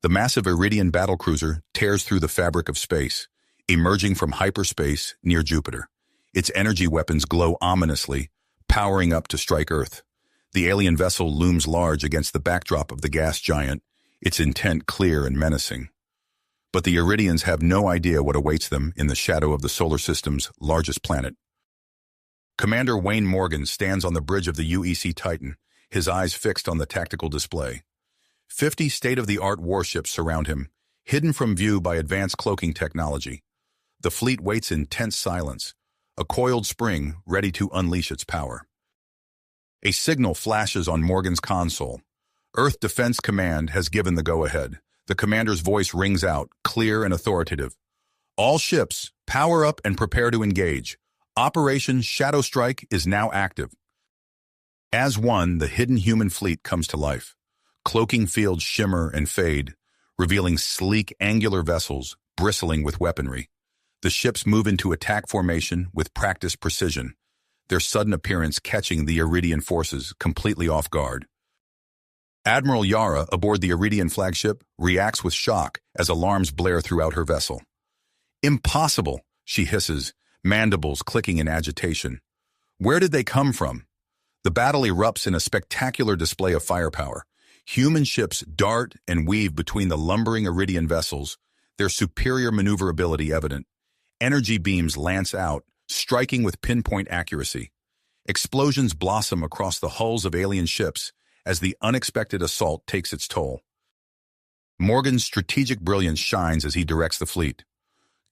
The massive Iridian battlecruiser tears through the fabric of space, emerging from hyperspace near Jupiter. Its energy weapons glow ominously, powering up to strike Earth. The alien vessel looms large against the backdrop of the gas giant, its intent clear and menacing. But the Iridians have no idea what awaits them in the shadow of the solar system's largest planet. Commander Wayne Morgan stands on the bridge of the UEC Titan, his eyes fixed on the tactical display. 50 state-of-the-art warships surround him, hidden from view by advanced cloaking technology. The fleet waits in tense silence, a coiled spring ready to unleash its power. A signal flashes on Morgan's console. Earth Defense Command has given the go-ahead. The commander's voice rings out, clear and authoritative. All ships, power up and prepare to engage. Operation Shadow Strike is now active. As one, the hidden human fleet comes to life. Cloaking fields shimmer and fade, revealing sleek, angular vessels bristling with weaponry. The ships move into attack formation with practiced precision, their sudden appearance catching the Iridian forces completely off guard. Admiral Yara, aboard the Iridian flagship, reacts with shock as alarms blare throughout her vessel. "Impossible," she hisses, mandibles clicking in agitation. Where did they come from? The battle erupts in a spectacular display of firepower. Human ships dart and weave between the lumbering Iridian vessels, their superior maneuverability evident. Energy beams lance out, striking with pinpoint accuracy. Explosions blossom across the hulls of alien ships as the unexpected assault takes its toll. Morgan's strategic brilliance shines as he directs the fleet.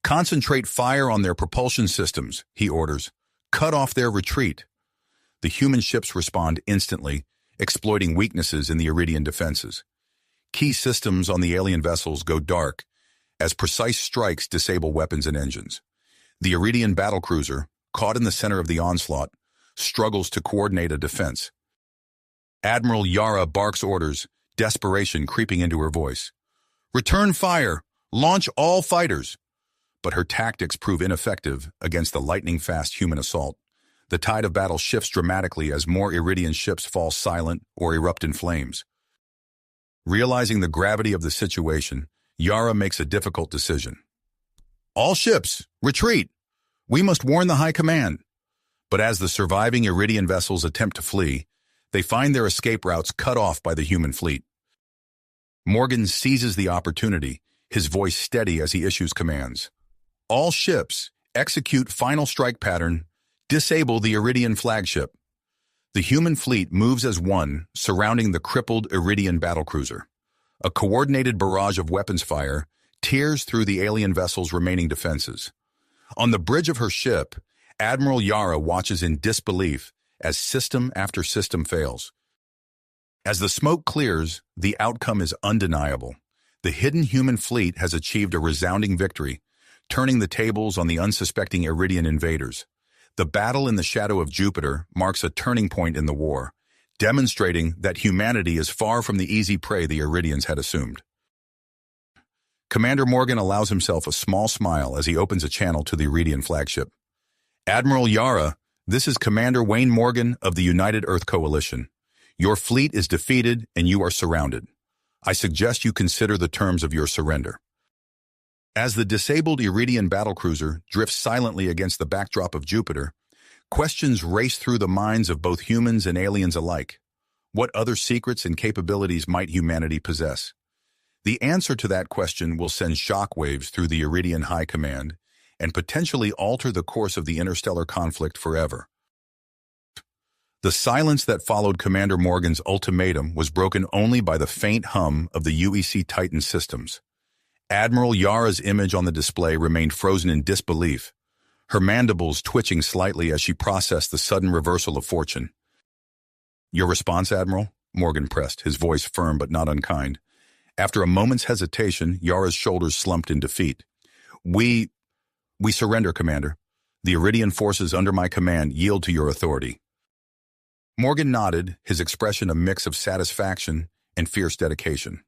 "Concentrate fire on their propulsion systems," he orders. "Cut off their retreat." The human ships respond instantly, exploiting weaknesses in the Iridian defenses. Key systems on the alien vessels go dark as precise strikes disable weapons and engines. The Iridian battlecruiser, caught in the center of the onslaught, struggles to coordinate a defense. Admiral Yara barks orders, desperation creeping into her voice. "Return fire! Launch all fighters!" But her tactics prove ineffective against the lightning-fast human assault. The tide of battle shifts dramatically as more Iridian ships fall silent or erupt in flames. Realizing the gravity of the situation, Yara makes a difficult decision. "All ships, retreat! We must warn the High Command." But as the surviving Iridian vessels attempt to flee, they find their escape routes cut off by the human fleet. Morgan seizes the opportunity, his voice steady as he issues commands. "All ships, execute final strike pattern. Disable the Iridian flagship." The human fleet moves as one, surrounding the crippled Iridian battlecruiser. A coordinated barrage of weapons fire tears through the alien vessel's remaining defenses. On the bridge of her ship, Admiral Yara watches in disbelief as system after system fails. As the smoke clears, the outcome is undeniable. The hidden human fleet has achieved a resounding victory, turning the tables on the unsuspecting Iridian invaders. The battle in the shadow of Jupiter marks a turning point in the war, demonstrating that humanity is far from the easy prey the Iridians had assumed. Commander Morgan allows himself a small smile as he opens a channel to the Iridian flagship. "Admiral Yara, this is Commander Wayne Morgan of the United Earth Coalition. Your fleet is defeated and you are surrounded. I suggest you consider the terms of your surrender." As the disabled Iridian battlecruiser drifts silently against the backdrop of Jupiter, questions race through the minds of both humans and aliens alike. What other secrets and capabilities might humanity possess? The answer to that question will send shockwaves through the Iridian High Command and potentially alter the course of the interstellar conflict forever. The silence that followed Commander Morgan's ultimatum was broken only by the faint hum of the UEC Titan systems. Admiral Yara's image on the display remained frozen in disbelief, her mandibles twitching slightly as she processed the sudden reversal of fortune. "Your response, Admiral?" Morgan pressed, his voice firm but not unkind. After a moment's hesitation, Yara's shoulders slumped in defeat. We surrender, Commander. The Iridian forces under my command yield to your authority." Morgan nodded, his expression a mix of satisfaction and fierce dedication.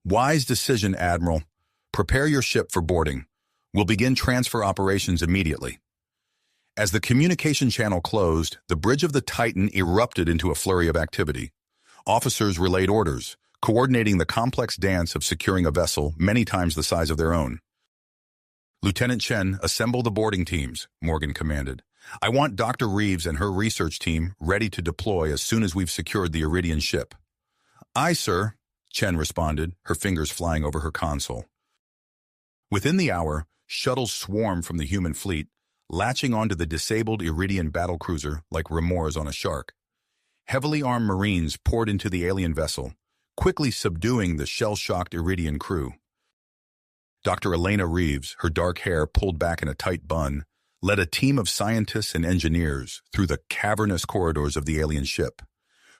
"Wise decision, Admiral. Prepare your ship for boarding. We'll begin transfer operations immediately." As the communication channel closed, the bridge of the Titan erupted into a flurry of activity. Officers relayed orders, coordinating the complex dance of securing a vessel many times the size of their own. "Lieutenant Chen, assemble the boarding teams," Morgan commanded. "I want Dr. Reeves and her research team ready to deploy as soon as we've secured the Iridian ship." "Aye, sir," Chen responded, her fingers flying over her console. Within the hour, shuttles swarmed from the human fleet, latching onto the disabled Iridian battlecruiser like remors on a shark. Heavily armed Marines poured into the alien vessel, quickly subduing the shell-shocked Iridian crew. Dr. Elena Reeves, her dark hair pulled back in a tight bun, led a team of scientists and engineers through the cavernous corridors of the alien ship.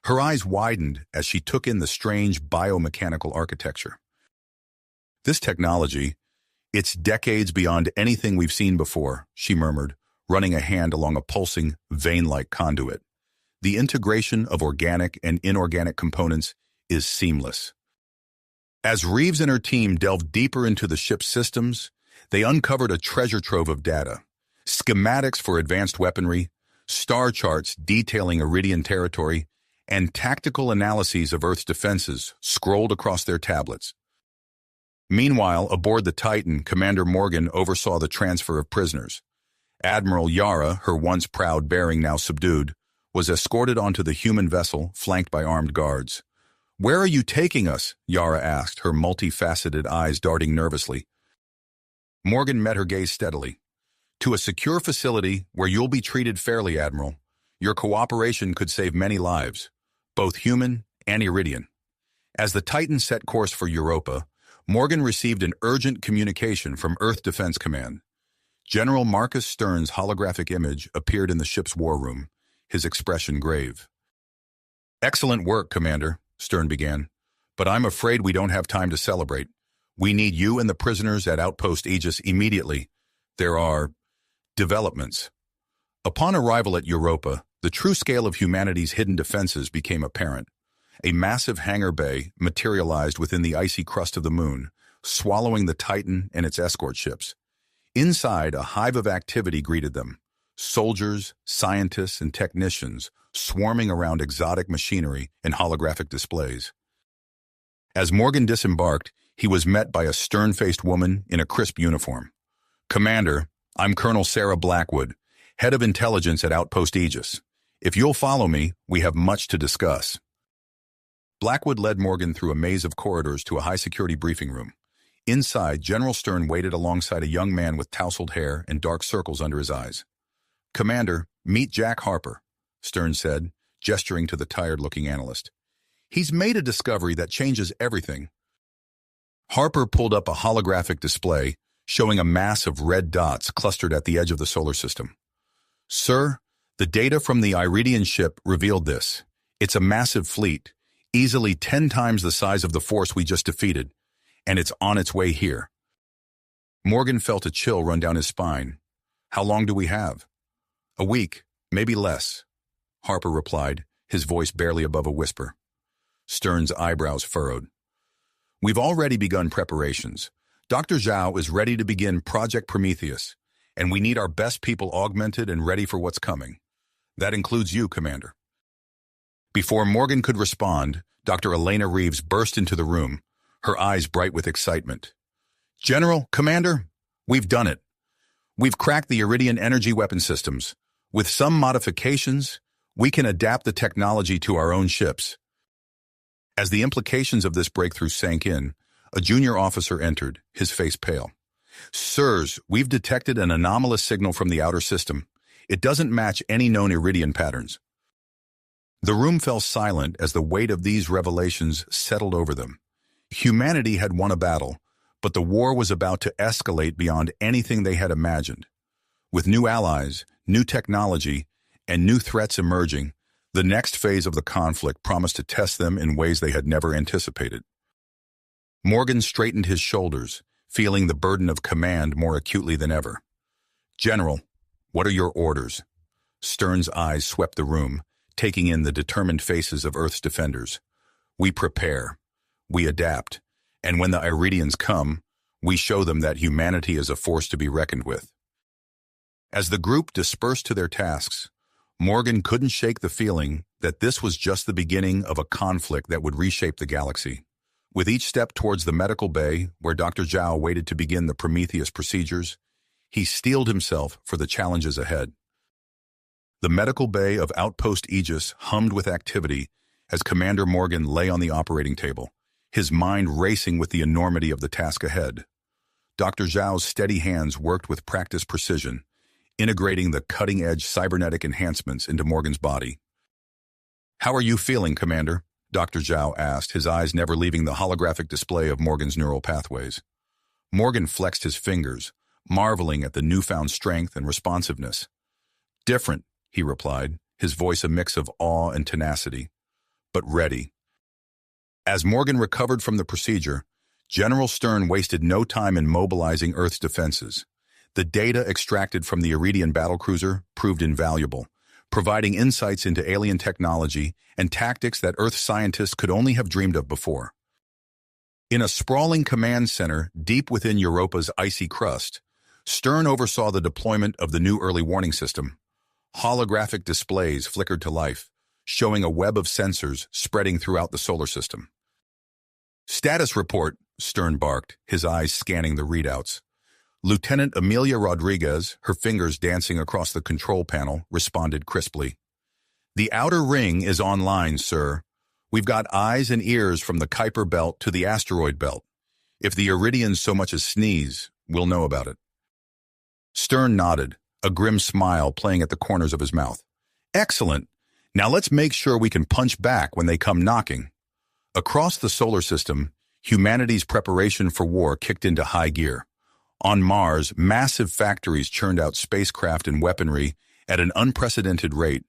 Her eyes widened as she took in the strange biomechanical architecture. "This technology, it's decades beyond anything we've seen before," she murmured, running a hand along a pulsing, vein-like conduit. "The integration of organic and inorganic components is seamless." As Reeves and her team delved deeper into the ship's systems, they uncovered a treasure trove of data. Schematics for advanced weaponry, star charts detailing Iridian territory, and tactical analyses of Earth's defenses scrolled across their tablets. Meanwhile, aboard the Titan, Commander Morgan oversaw the transfer of prisoners. Admiral Yara, her once proud bearing now subdued, was escorted onto the human vessel, flanked by armed guards. "Where are you taking us?" Yara asked, her multifaceted eyes darting nervously. Morgan met her gaze steadily. "To a secure facility where you'll be treated fairly, Admiral. Your cooperation could save many lives, both human and Iridian." As the Titan set course for Europa, Morgan received an urgent communication from Earth Defense Command. General Marcus Stern's holographic image appeared in the ship's war room, his expression grave. "Excellent work, Commander," Stern began, "but I'm afraid we don't have time to celebrate. We need you and the prisoners at Outpost Aegis immediately. There are developments." Upon arrival at Europa, the true scale of humanity's hidden defenses became apparent. A massive hangar bay materialized within the icy crust of the moon, swallowing the Titan and its escort ships. Inside, a hive of activity greeted them. Soldiers, scientists, and technicians swarming around exotic machinery and holographic displays. As Morgan disembarked, he was met by a stern-faced woman in a crisp uniform. "Commander, I'm Colonel Sarah Blackwood, Head of Intelligence at Outpost Aegis. If you'll follow me, we have much to discuss." Blackwood led Morgan through a maze of corridors to a high-security briefing room. Inside, General Stern waited alongside a young man with tousled hair and dark circles under his eyes. "Commander, meet Jack Harper," Stern said, gesturing to the tired-looking analyst. "He's made a discovery that changes everything." Harper pulled up a holographic display, showing a mass of red dots clustered at the edge of the solar system. "Sir, the data from the Iridian ship revealed this. It's a massive fleet, easily 10 times the size of the force we just defeated, and it's on its way here." Morgan felt a chill run down his spine. "How long do we have?" "A week, maybe less," Harper replied, his voice barely above a whisper. Stern's eyebrows furrowed. "We've already begun preparations. Dr. Zhao is ready to begin Project Prometheus, and we need our best people augmented and ready for what's coming. That includes you, Commander." Before Morgan could respond, Dr. Elena Reeves burst into the room, her eyes bright with excitement. "General, Commander, we've done it. We've cracked the Iridian energy weapon systems. With some modifications, we can adapt the technology to our own ships." As the implications of this breakthrough sank in, a junior officer entered, his face pale. "Sirs, we've detected an anomalous signal from the outer system. It doesn't match any known Iridian patterns." The room fell silent as the weight of these revelations settled over them. Humanity had won a battle, but the war was about to escalate beyond anything they had imagined. With new allies, new technology, and new threats emerging, the next phase of the conflict promised to test them in ways they had never anticipated. Morgan straightened his shoulders, feeling the burden of command more acutely than ever. "General, what are your orders?" Stern's eyes swept the room, taking in the determined faces of Earth's defenders. "We prepare, we adapt, and when the Iridians come, we show them that humanity is a force to be reckoned with." As the group dispersed to their tasks, Morgan couldn't shake the feeling that this was just the beginning of a conflict that would reshape the galaxy. With each step towards the medical bay, where Dr. Zhao waited to begin the Prometheus procedures, he steeled himself for the challenges ahead. The medical bay of Outpost Aegis hummed with activity as Commander Morgan lay on the operating table, his mind racing with the enormity of the task ahead. Dr. Zhao's steady hands worked with practiced precision, integrating the cutting-edge cybernetic enhancements into Morgan's body. "How are you feeling, Commander?" Dr. Zhao asked, his eyes never leaving the holographic display of Morgan's neural pathways. Morgan flexed his fingers, marveling at the newfound strength and responsiveness. "Different," he replied, his voice a mix of awe and tenacity, "but ready." As Morgan recovered from the procedure, General Stern wasted no time in mobilizing Earth's defenses. The data extracted from the Iridian battlecruiser proved invaluable, providing insights into alien technology and tactics that Earth scientists could only have dreamed of before. In a sprawling command center deep within Europa's icy crust, Stern oversaw the deployment of the new early warning system. Holographic displays flickered to life, showing a web of sensors spreading throughout the solar system. "Status report," Stern barked, his eyes scanning the readouts. Lieutenant Amelia Rodriguez, her fingers dancing across the control panel, responded crisply. "The outer ring is online, sir. We've got eyes and ears from the Kuiper belt to the asteroid belt. If the Iridians so much as sneeze, we'll know about it." Stern nodded, a grim smile playing at the corners of his mouth. "Excellent. Now let's make sure we can punch back when they come knocking." Across the solar system, humanity's preparation for war kicked into high gear. On Mars, massive factories churned out spacecraft and weaponry at an unprecedented rate.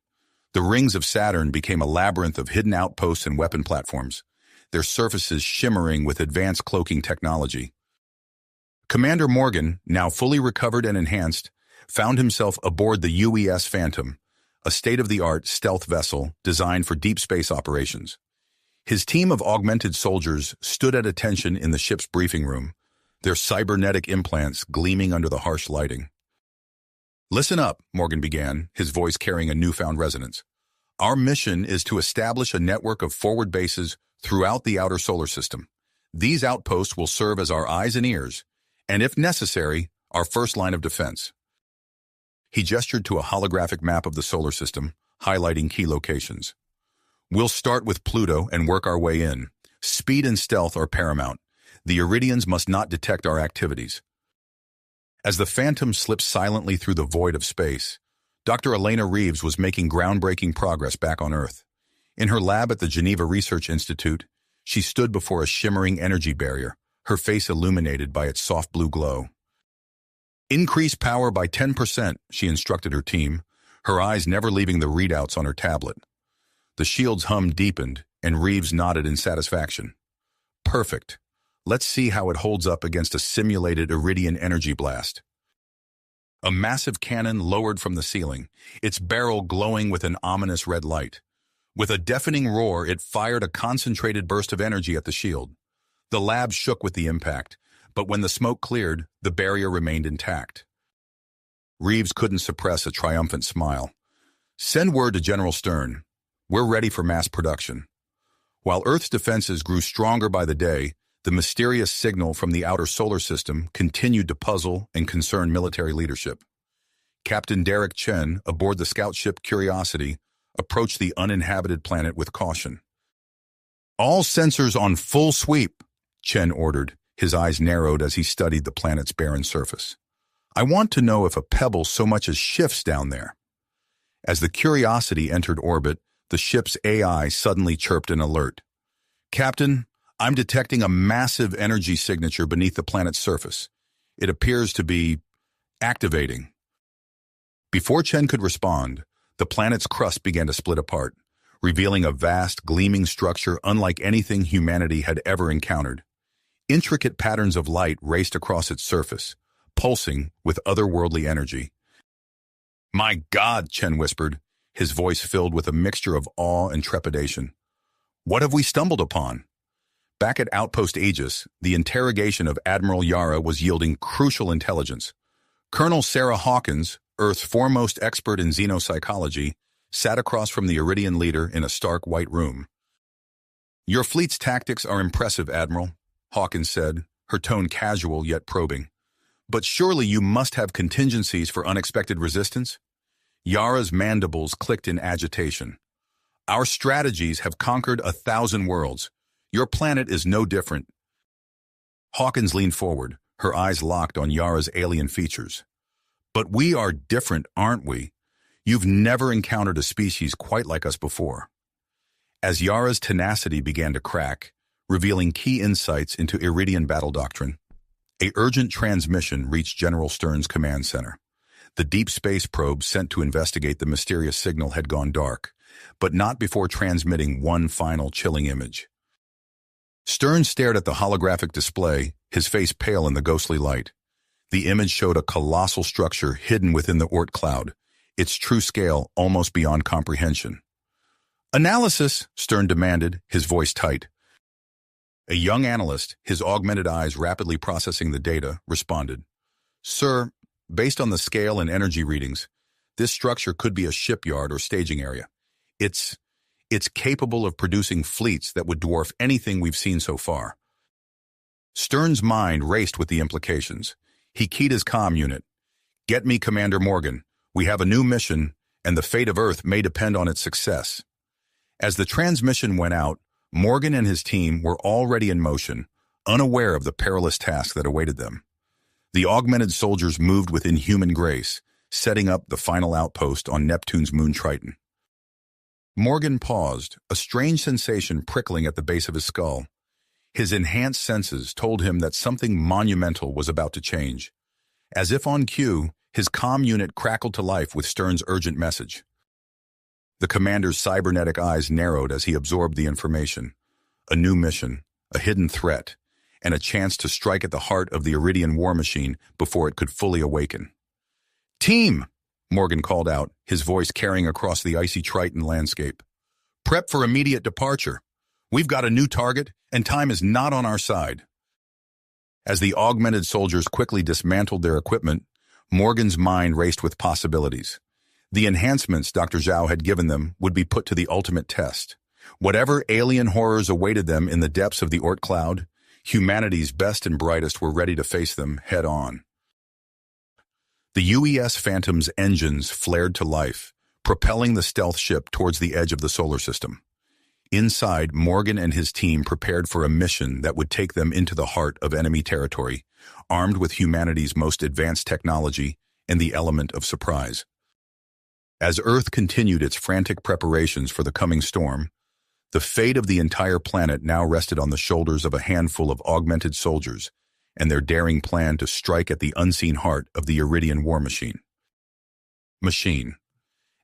The rings of Saturn became a labyrinth of hidden outposts and weapon platforms, their surfaces shimmering with advanced cloaking technology. Commander Morgan, now fully recovered and enhanced, found himself aboard the UES Phantom, a state-of-the-art stealth vessel designed for deep space operations. His team of augmented soldiers stood at attention in the ship's briefing room, their cybernetic implants gleaming under the harsh lighting. "Listen up," Morgan began, his voice carrying a newfound resonance. "Our mission is to establish a network of forward bases throughout the outer solar system. These outposts will serve as our eyes and ears, and if necessary, our first line of defense." He gestured to a holographic map of the solar system, highlighting key locations. "We'll start with Pluto and work our way in. Speed and stealth are paramount. The Iridians must not detect our activities." As the Phantom slipped silently through the void of space, Dr. Elena Reeves was making groundbreaking progress back on Earth. In her lab at the Geneva Research Institute, she stood before a shimmering energy barrier, her face illuminated by its soft blue glow. "Increase power by 10%, she instructed her team, her eyes never leaving the readouts on her tablet. The shield's hum deepened, and Reeves nodded in satisfaction. "Perfect. Let's see how it holds up against a simulated Iridian energy blast." A massive cannon lowered from the ceiling, its barrel glowing with an ominous red light. With a deafening roar, it fired a concentrated burst of energy at the shield. The lab shook with the impact, but when the smoke cleared, the barrier remained intact. Reeves couldn't suppress a triumphant smile. "Send word to General Stern. We're ready for mass production." While Earth's defenses grew stronger by the day, the mysterious signal from the outer solar system continued to puzzle and concern military leadership. Captain Derek Chen, aboard the scout ship Curiosity, approached the uninhabited planet with caution. "All sensors on full sweep," Chen ordered, his eyes narrowed as he studied the planet's barren surface. "I want to know if a pebble so much as shifts down there." As the Curiosity entered orbit, the ship's AI suddenly chirped an alert. "Captain, I'm detecting a massive energy signature beneath the planet's surface. It appears to be activating." Before Chen could respond, the planet's crust began to split apart, revealing a vast, gleaming structure unlike anything humanity had ever encountered. Intricate patterns of light raced across its surface, pulsing with otherworldly energy. "My God," Chen whispered, his voice filled with a mixture of awe and trepidation. "What have we stumbled upon?" Back at Outpost Aegis, the interrogation of Admiral Yara was yielding crucial intelligence. Colonel Sarah Hawkins, Earth's foremost expert in xenopsychology, sat across from the Iridian leader in a stark white room. Your fleet's tactics are impressive, Admiral, Hawkins said, her tone casual yet probing. But surely you must have contingencies for unexpected resistance? Yara's mandibles clicked in agitation. Our strategies have conquered 1,000 worlds. Your planet is no different. Hawkins leaned forward, her eyes locked on Yara's alien features. But we are different, aren't we? You've never encountered a species quite like us before. As Yara's tenacity began to crack, revealing key insights into Iridian battle doctrine, an urgent transmission reached General Stern's command center. The deep space probe sent to investigate the mysterious signal had gone dark, but not before transmitting one final chilling image. Stern stared at the holographic display, his face pale in the ghostly light. The image showed a colossal structure hidden within the Oort cloud, its true scale almost beyond comprehension. Analysis, Stern demanded, his voice tight. A young analyst, his augmented eyes rapidly processing the data, responded, Sir, based on the scale and energy readings, this structure could be a shipyard or staging area. It's capable of producing fleets that would dwarf anything we've seen so far. Stern's mind raced with the implications. He keyed his comm unit. Get me Commander Morgan. We have a new mission, and the fate of Earth may depend on its success. As the transmission went out, Morgan and his team were already in motion, unaware of the perilous task that awaited them. The augmented soldiers moved with inhuman grace, setting up the final outpost on Neptune's moon Triton. Morgan paused, a strange sensation prickling at the base of his skull. His enhanced senses told him that something monumental was about to change. As if on cue, his comm unit crackled to life with Stern's urgent message. The commander's cybernetic eyes narrowed as he absorbed the information. A new mission, a hidden threat, and a chance to strike at the heart of the Iridian war machine before it could fully awaken. Team! Morgan called out, his voice carrying across the icy Triton landscape. Prep for immediate departure. We've got a new target, and time is not on our side. As the augmented soldiers quickly dismantled their equipment, Morgan's mind raced with possibilities. The enhancements Dr. Zhao had given them would be put to the ultimate test. Whatever alien horrors awaited them in the depths of the Oort cloud, humanity's best and brightest were ready to face them head-on. The UES Phantom's engines flared to life, propelling the stealth ship towards the edge of the solar system. Inside, Morgan and his team prepared for a mission that would take them into the heart of enemy territory, armed with humanity's most advanced technology and the element of surprise. As Earth continued its frantic preparations for the coming storm, the fate of the entire planet now rested on the shoulders of a handful of augmented soldiers and their daring plan to strike at the unseen heart of the Iridian war machine.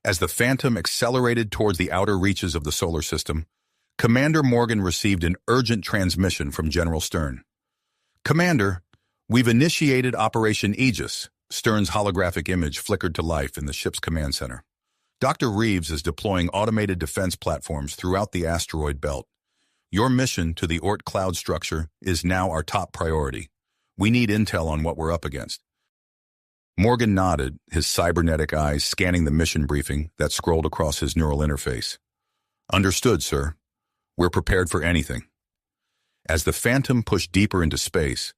As the Phantom accelerated towards the outer reaches of the solar system, Commander Morgan received an urgent transmission from General Stern. Commander, we've initiated Operation Aegis. Stern's holographic image flickered to life in the ship's command center. Dr. Reeves is deploying automated defense platforms throughout the asteroid belt. Your mission to the Oort cloud structure is now our top priority. We need intel on what we're up against. Morgan nodded, his cybernetic eyes scanning the mission briefing that scrolled across his neural interface. Understood, sir. We're prepared for anything. As the Phantom pushed deeper into space,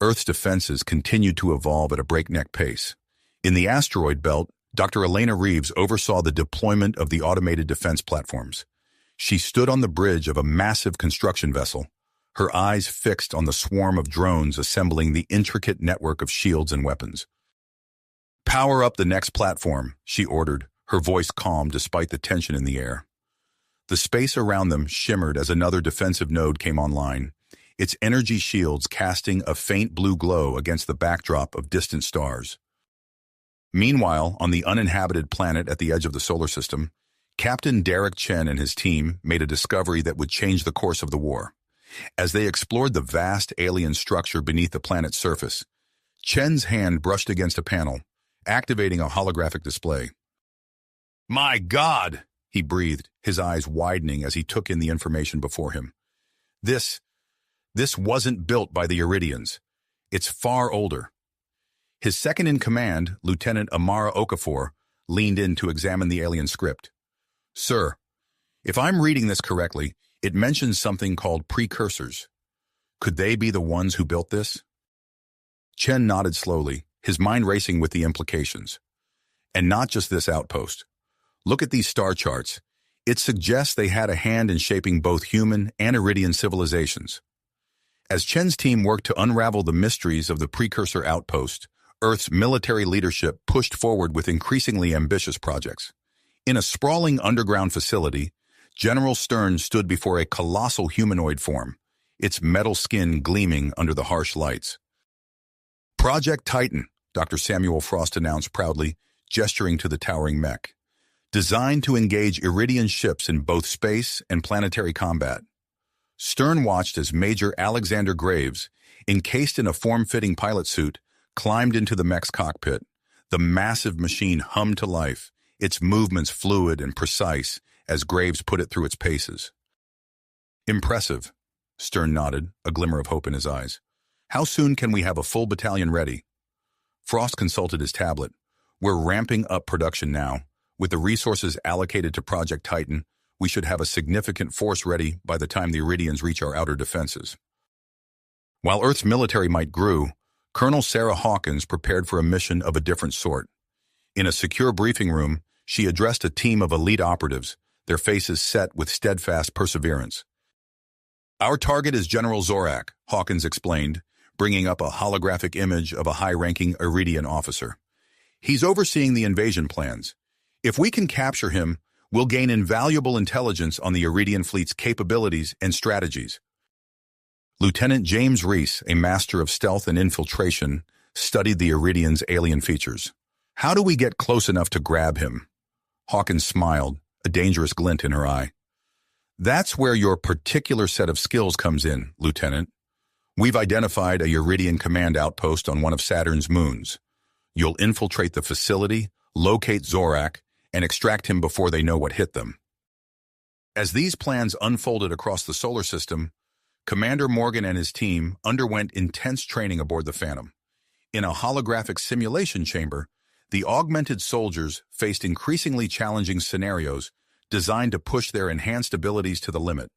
Earth's defenses continued to evolve at a breakneck pace. In the asteroid belt, Dr. Elena Reeves oversaw the deployment of the automated defense platforms. She stood on the bridge of a massive construction vessel, her eyes fixed on the swarm of drones assembling the intricate network of shields and weapons. Power up the next platform, she ordered, her voice calm despite the tension in the air. The space around them shimmered as another defensive node came online, its energy shields casting a faint blue glow against the backdrop of distant stars. Meanwhile, on the uninhabited planet at the edge of the solar system, Captain Derek Chen and his team made a discovery that would change the course of the war. As they explored the vast alien structure beneath the planet's surface, Chen's hand brushed against a panel, activating a holographic display. My God, he breathed, his eyes widening as he took in the information before him. This wasn't built by the Iridians. It's far older. His second-in-command, Lieutenant Amara Okafor, leaned in to examine the alien script. Sir, if I'm reading this correctly, It mentions something called precursors. Could they be the ones who built this? Chen nodded slowly, his mind racing with the implications. And not just this outpost. Look at these star charts. It suggests they had a hand in shaping both human and Iridian civilizations. As Chen's team worked to unravel the mysteries of the precursor outpost, Earth's military leadership pushed forward with increasingly ambitious projects. In a sprawling underground facility, General Stern stood before a colossal humanoid form, its metal skin gleaming under the harsh lights. Project Titan, Dr. Samuel Frost announced proudly, gesturing to the towering mech. Designed to engage Iridian ships in both space and planetary combat. Stern watched as Major Alexander Graves, encased in a form-fitting pilot suit, climbed into the mech's cockpit. The massive machine hummed to life, its movements fluid and precise as Graves put it through its paces. Impressive, Stern nodded, a glimmer of hope in his eyes. How soon can we have a full battalion ready? Frost consulted his tablet. We're ramping up production now. With the resources allocated to Project Titan, we should have a significant force ready by the time the Iridians reach our outer defenses. While Earth's military might grew, Colonel Sarah Hawkins prepared for a mission of a different sort. In a secure briefing room, she addressed a team of elite operatives, their faces set with steadfast perseverance. Our target is General Zorak, Hawkins explained, bringing up a holographic image of a high-ranking Iridian officer. He's overseeing the invasion plans. If we can capture him, we'll gain invaluable intelligence on the Iridian fleet's capabilities and strategies. Lieutenant James Reese, a master of stealth and infiltration, studied the Iridian's alien features. How do we get close enough to grab him? Hawkins smiled, a dangerous glint in her eye. That's where your particular set of skills comes in, Lieutenant. We've identified a Iridian command outpost on one of Saturn's moons. You'll infiltrate the facility, locate Zorak, and extract him before they know what hit them. As these plans unfolded across the solar system, Commander Morgan and his team underwent intense training aboard the Phantom. In a holographic simulation chamber, the augmented soldiers faced increasingly challenging scenarios designed to push their enhanced abilities to the limit.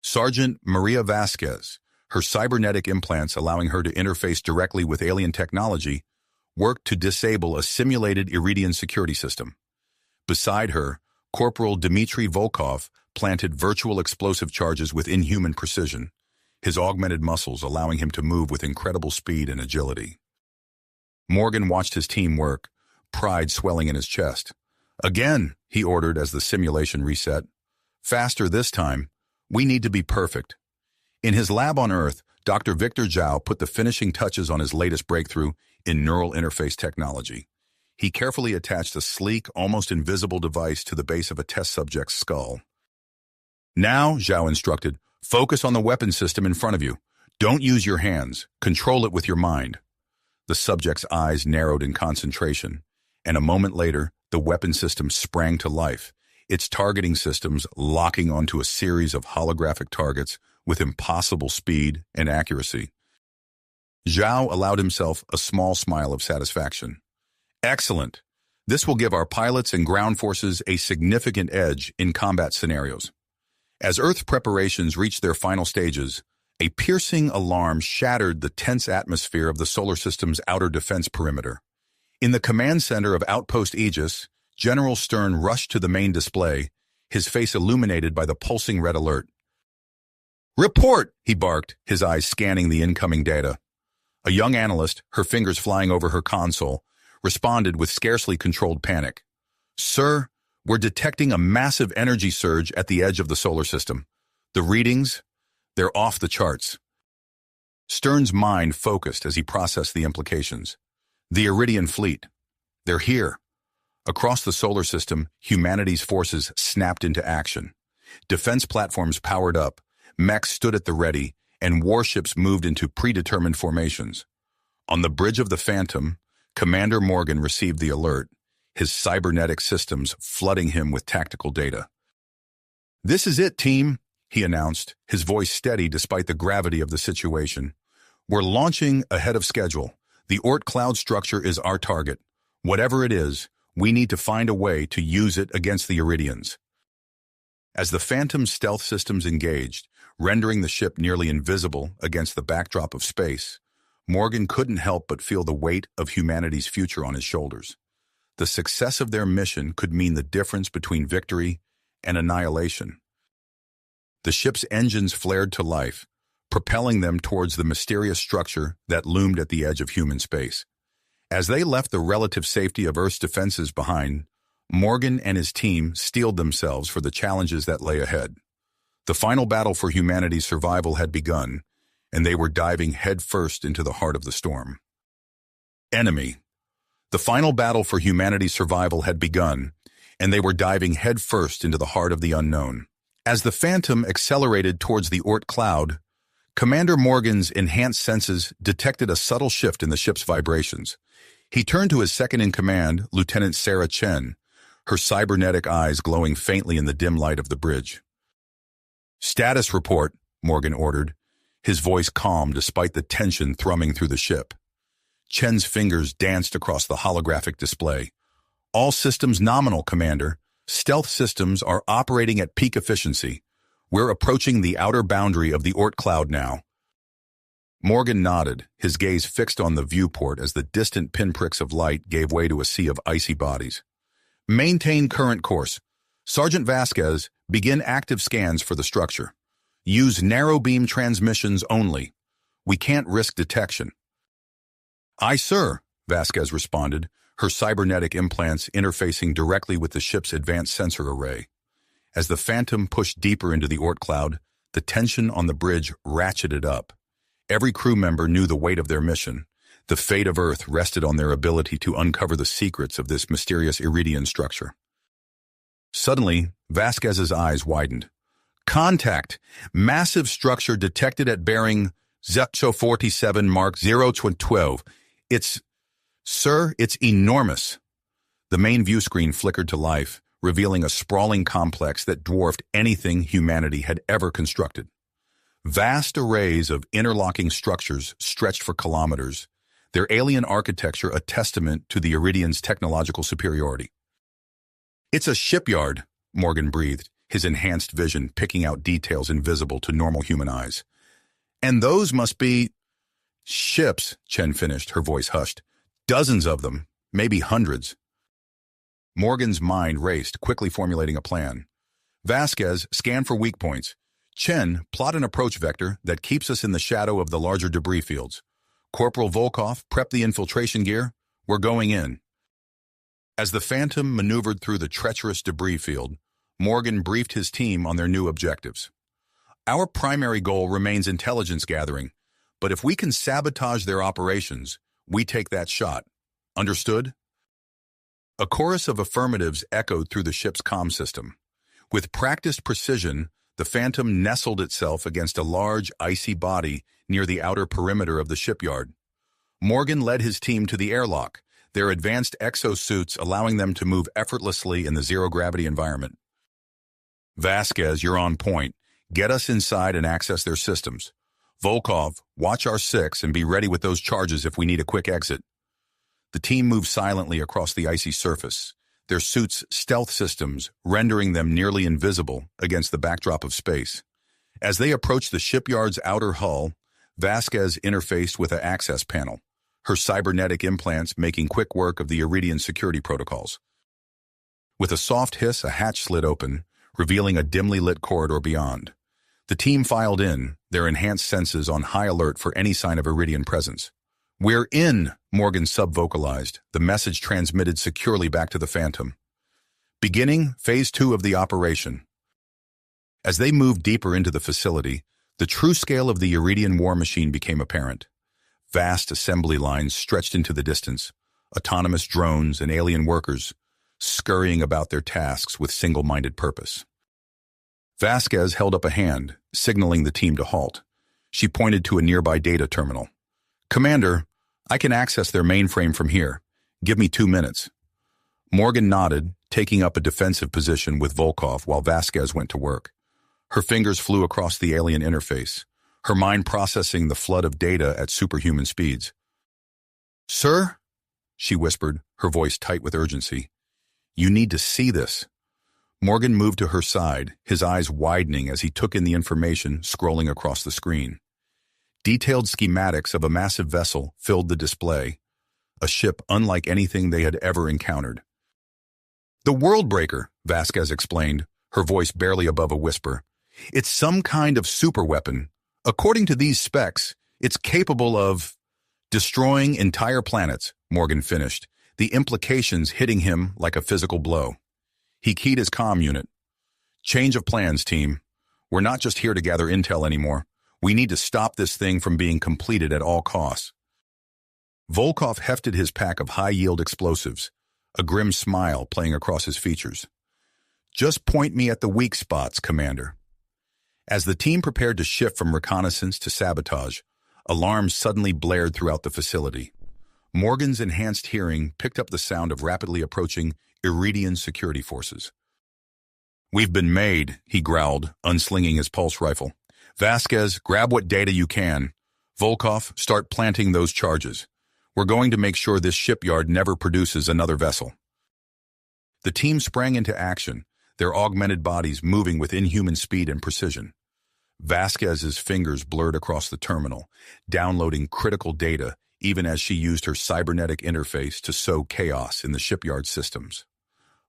Sergeant Maria Vasquez, her cybernetic implants allowing her to interface directly with alien technology, worked to disable a simulated Iridian security system. Beside her, Corporal Dmitry Volkov planted virtual explosive charges with inhuman precision, his augmented muscles allowing him to move with incredible speed and agility. Morgan watched his team work, pride swelling in his chest. Again, he ordered as the simulation reset. Faster this time. We need to be perfect. In his lab on Earth, Dr. Victor Zhao put the finishing touches on his latest breakthrough in neural interface technology. He carefully attached a sleek, almost invisible device to the base of a test subject's skull. Now, Zhao instructed, focus on the weapon system in front of you. Don't use your hands. Control it with your mind. The subject's eyes narrowed in concentration, and a moment later, the weapon system sprang to life, its targeting systems locking onto a series of holographic targets with impossible speed and accuracy. Zhao allowed himself a small smile of satisfaction. Excellent. This will give our pilots and ground forces a significant edge in combat scenarios. As Earth's preparations reached their final stages, a piercing alarm shattered the tense atmosphere of the solar system's outer defense perimeter. In the command center of Outpost Aegis, General Stern rushed to the main display, his face illuminated by the pulsing red alert. Report, he barked, his eyes scanning the incoming data. A young analyst, her fingers flying over her console, responded with scarcely controlled panic. Sir, we're detecting a massive energy surge at the edge of the solar system. The readings, they're off the charts. Stern's mind focused as he processed the implications. The Iridian fleet. They're here. Across the solar system, humanity's forces snapped into action. Defense platforms powered up, mechs stood at the ready, and warships moved into predetermined formations. On the bridge of the Phantom, Commander Morgan received the alert, his cybernetic systems flooding him with tactical data. This is it, team, he announced, his voice steady despite the gravity of the situation. We're launching ahead of schedule. The Ort cloud structure is our target. Whatever it is, we need to find a way to use it against the Iridians. As the Phantom's stealth systems engaged, rendering the ship nearly invisible against the backdrop of space, Morgan couldn't help but feel the weight of humanity's future on his shoulders. The success of their mission could mean the difference between victory and annihilation. The ship's engines flared to life, propelling them towards the mysterious structure that loomed at the edge of human space. As they left the relative safety of Earth's defenses behind, Morgan and his team steeled themselves for the challenges that lay ahead. The final battle for humanity's survival had begun, and they were diving headfirst into the heart of the storm. Enemy. The final battle for humanity's survival had begun, and they were diving headfirst into the heart of the unknown. As the Phantom accelerated towards the Oort cloud, Commander Morgan's enhanced senses detected a subtle shift in the ship's vibrations. He turned to his second-in-command, Lieutenant Sarah Chen, her cybernetic eyes glowing faintly in the dim light of the bridge. "Status report," Morgan ordered, his voice calm despite the tension thrumming through the ship. Chen's fingers danced across the holographic display. "All systems nominal, Commander. Stealth systems are operating at peak efficiency. We're approaching the outer boundary of the Oort cloud now." Morgan nodded, his gaze fixed on the viewport as the distant pinpricks of light gave way to a sea of icy bodies. "Maintain current course. Sergeant Vasquez, begin active scans for the structure. Use narrow-beam transmissions only. We can't risk detection." "Aye, sir," Vasquez responded, her cybernetic implants interfacing directly with the ship's advanced sensor array. As the Phantom pushed deeper into the Oort cloud, the tension on the bridge ratcheted up. Every crew member knew the weight of their mission. The fate of Earth rested on their ability to uncover the secrets of this mysterious Iridian structure. Suddenly, Vasquez's eyes widened. "Contact! Massive structure detected at bearing 047 Mark 012. Sir, it's enormous." The main view screen flickered to life, revealing a sprawling complex that dwarfed anything humanity had ever constructed. Vast arrays of interlocking structures stretched for kilometers, their alien architecture a testament to the Iridian's technological superiority. "It's a shipyard," Morgan breathed, his enhanced vision picking out details invisible to normal human eyes. "And those must be—" "Ships," Chen finished, her voice hushed. "Dozens of them, maybe hundreds." Morgan's mind raced, quickly formulating a plan. "Vasquez, scan for weak points. Chen, plot an approach vector that keeps us in the shadow of the larger debris fields. Corporal Volkov, prep the infiltration gear. We're going in." As the Phantom maneuvered through the treacherous debris field, Morgan briefed his team on their new objectives. "Our primary goal remains intelligence gathering, but if we can sabotage their operations, we take that shot. Understood?" A chorus of affirmatives echoed through the ship's comm system. With practiced precision, the Phantom nestled itself against a large, icy body near the outer perimeter of the shipyard. Morgan led his team to the airlock, their advanced exosuits allowing them to move effortlessly in the zero-gravity environment. "Vasquez, you're on point. Get us inside and access their systems. Volkov, watch our 6 and be ready with those charges if we need a quick exit." The team moved silently across the icy surface, their suits' stealth systems rendering them nearly invisible against the backdrop of space. As they approached the shipyard's outer hull, Vasquez interfaced with an access panel, her cybernetic implants making quick work of the Iridian security protocols. With a soft hiss, a hatch slid open, revealing a dimly lit corridor beyond. The team filed in, their enhanced senses on high alert for any sign of Iridian presence. "We're in," Morgan sub-vocalized, the message transmitted securely back to the Phantom. "Beginning Phase 2 of the operation." As they moved deeper into the facility, the true scale of the Iridian war machine became apparent. Vast assembly lines stretched into the distance, autonomous drones and alien workers, scurrying about their tasks with single-minded purpose. Vasquez held up a hand, signaling the team to halt. She pointed to a nearby data terminal. "Commander, I can access their mainframe from here. Give me 2 minutes." Morgan nodded, taking up a defensive position with Volkov while Vasquez went to work. Her fingers flew across the alien interface, her mind processing the flood of data at superhuman speeds. "Sir?" she whispered, her voice tight with urgency. "You need to see this." Morgan moved to her side, his eyes widening as he took in the information scrolling across the screen. Detailed schematics of a massive vessel filled the display, a ship unlike anything they had ever encountered. "The Worldbreaker," Vasquez explained, her voice barely above a whisper. "It's some kind of superweapon. According to these specs, it's capable of destroying entire planets," Morgan finished, the implications hitting him like a physical blow. He keyed his comm unit. "Change of plans, team. We're not just here to gather intel anymore. We need to stop this thing from being completed at all costs." Volkov hefted his pack of high-yield explosives, a grim smile playing across his features. "Just point me at the weak spots, Commander." As the team prepared to shift from reconnaissance to sabotage, alarms suddenly blared throughout the facility. Morgan's enhanced hearing picked up the sound of rapidly approaching Iridian security forces. "We've been made," he growled, unslinging his pulse rifle. "Vasquez, grab what data you can. Volkov, start planting those charges. We're going to make sure this shipyard never produces another vessel." The team sprang into action, their augmented bodies moving with inhuman speed and precision. Vasquez's fingers blurred across the terminal, downloading critical data even as she used her cybernetic interface to sow chaos in the shipyard systems.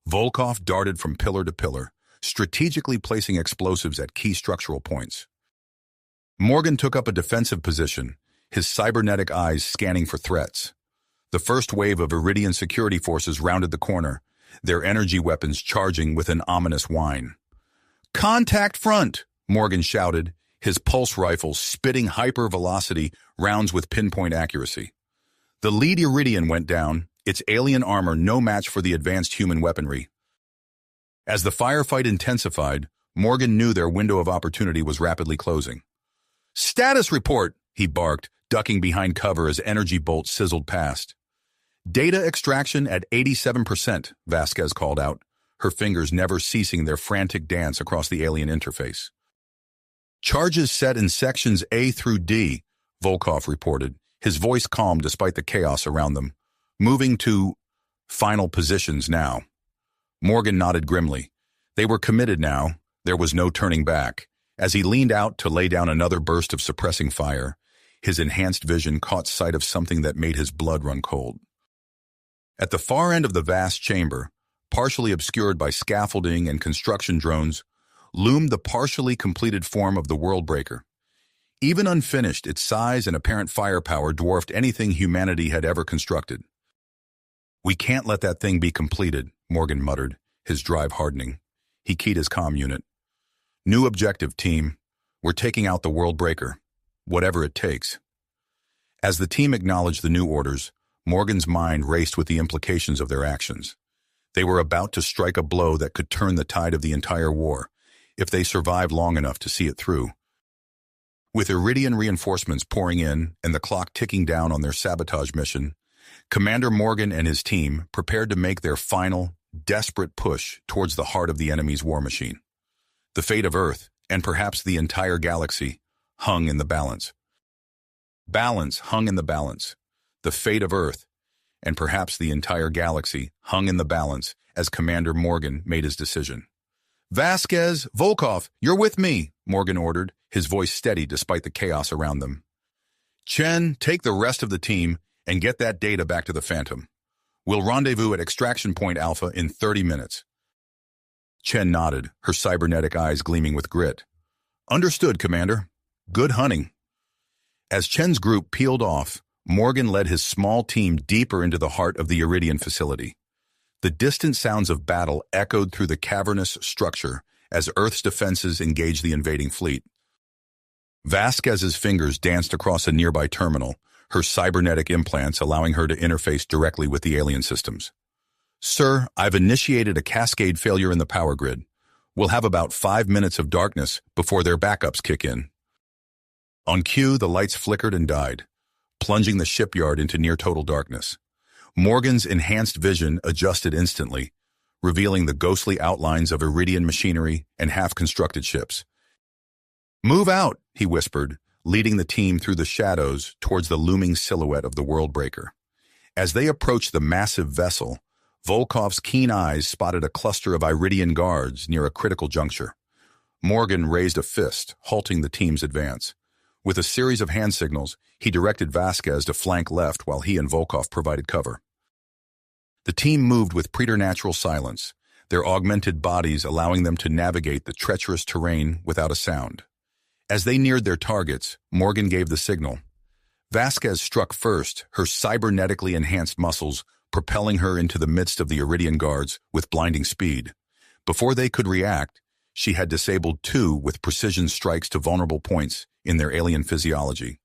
Volkov darted from pillar to pillar, strategically placing explosives at key structural points. Morgan took up a defensive position, his cybernetic eyes scanning for threats. The first wave of Iridian security forces rounded the corner, their energy weapons charging with an ominous whine. "Contact front!" Morgan shouted, his pulse rifle spitting hyper-velocity rounds with pinpoint accuracy. The lead Iridian went down, its alien armor no match for the advanced human weaponry. As the firefight intensified, Morgan knew their window of opportunity was rapidly closing. "Status report!" he barked, ducking behind cover as energy bolts sizzled past. "Data extraction at 87%, Vasquez called out, her fingers never ceasing their frantic dance across the alien interface. "Charges set in sections A through D," Volkov reported, his voice calm despite the chaos around them. "Moving to final positions now." Morgan nodded grimly. They were committed now. There was no turning back. As he leaned out to lay down another burst of suppressing fire, his enhanced vision caught sight of something that made his blood run cold. At the far end of the vast chamber, partially obscured by scaffolding and construction drones, loomed the partially completed form of the Worldbreaker. Even unfinished, its size and apparent firepower dwarfed anything humanity had ever constructed. "We can't let that thing be completed," Morgan muttered, his drive hardening. He keyed his comm unit. "New objective, team. We're taking out the Worldbreaker, whatever it takes." As the team acknowledged the new orders, Morgan's mind raced with the implications of their actions. They were about to strike a blow that could turn the tide of the entire war, if they survived long enough to see it through. With Iridian reinforcements pouring in and the clock ticking down on their sabotage mission, Commander Morgan and his team prepared to make their final, desperate push towards the heart of the enemy's war machine. The fate of Earth, and perhaps the entire galaxy, hung in the balance. Balance hung in the balance. The fate of Earth, and perhaps the entire galaxy, hung in the balance as Commander Morgan made his decision. "Vasquez, Volkov, you're with me," Morgan ordered, his voice steady despite the chaos around them. "Chen, take the rest of the team and get that data back to the Phantom. We'll rendezvous at Extraction Point Alpha in 30 minutes. Chen nodded, her cybernetic eyes gleaming with grit. "Understood, Commander. Good hunting." As Chen's group peeled off, Morgan led his small team deeper into the heart of the Iridian facility. The distant sounds of battle echoed through the cavernous structure as Earth's defenses engaged the invading fleet. Vasquez's fingers danced across a nearby terminal, her cybernetic implants allowing her to interface directly with the alien systems. "Sir, I've initiated a cascade failure in the power grid. We'll have about 5 minutes of darkness before their backups kick in." On cue, the lights flickered and died, plunging the shipyard into near-total darkness. Morgan's enhanced vision adjusted instantly, revealing the ghostly outlines of Iridian machinery and half-constructed ships. "Move out," he whispered, leading the team through the shadows towards the looming silhouette of the Worldbreaker. As they approached the massive vessel, Volkov's keen eyes spotted a cluster of Iridian guards near a critical juncture. Morgan raised a fist, halting the team's advance. With a series of hand signals, he directed Vasquez to flank left while he and Volkov provided cover. The team moved with preternatural silence, their augmented bodies allowing them to navigate the treacherous terrain without a sound. As they neared their targets, Morgan gave the signal. Vasquez struck first, her cybernetically enhanced muscles propelling her into the midst of the Iridian guards with blinding speed. Before they could react, she had disabled two with precision strikes to vulnerable points in their alien physiology.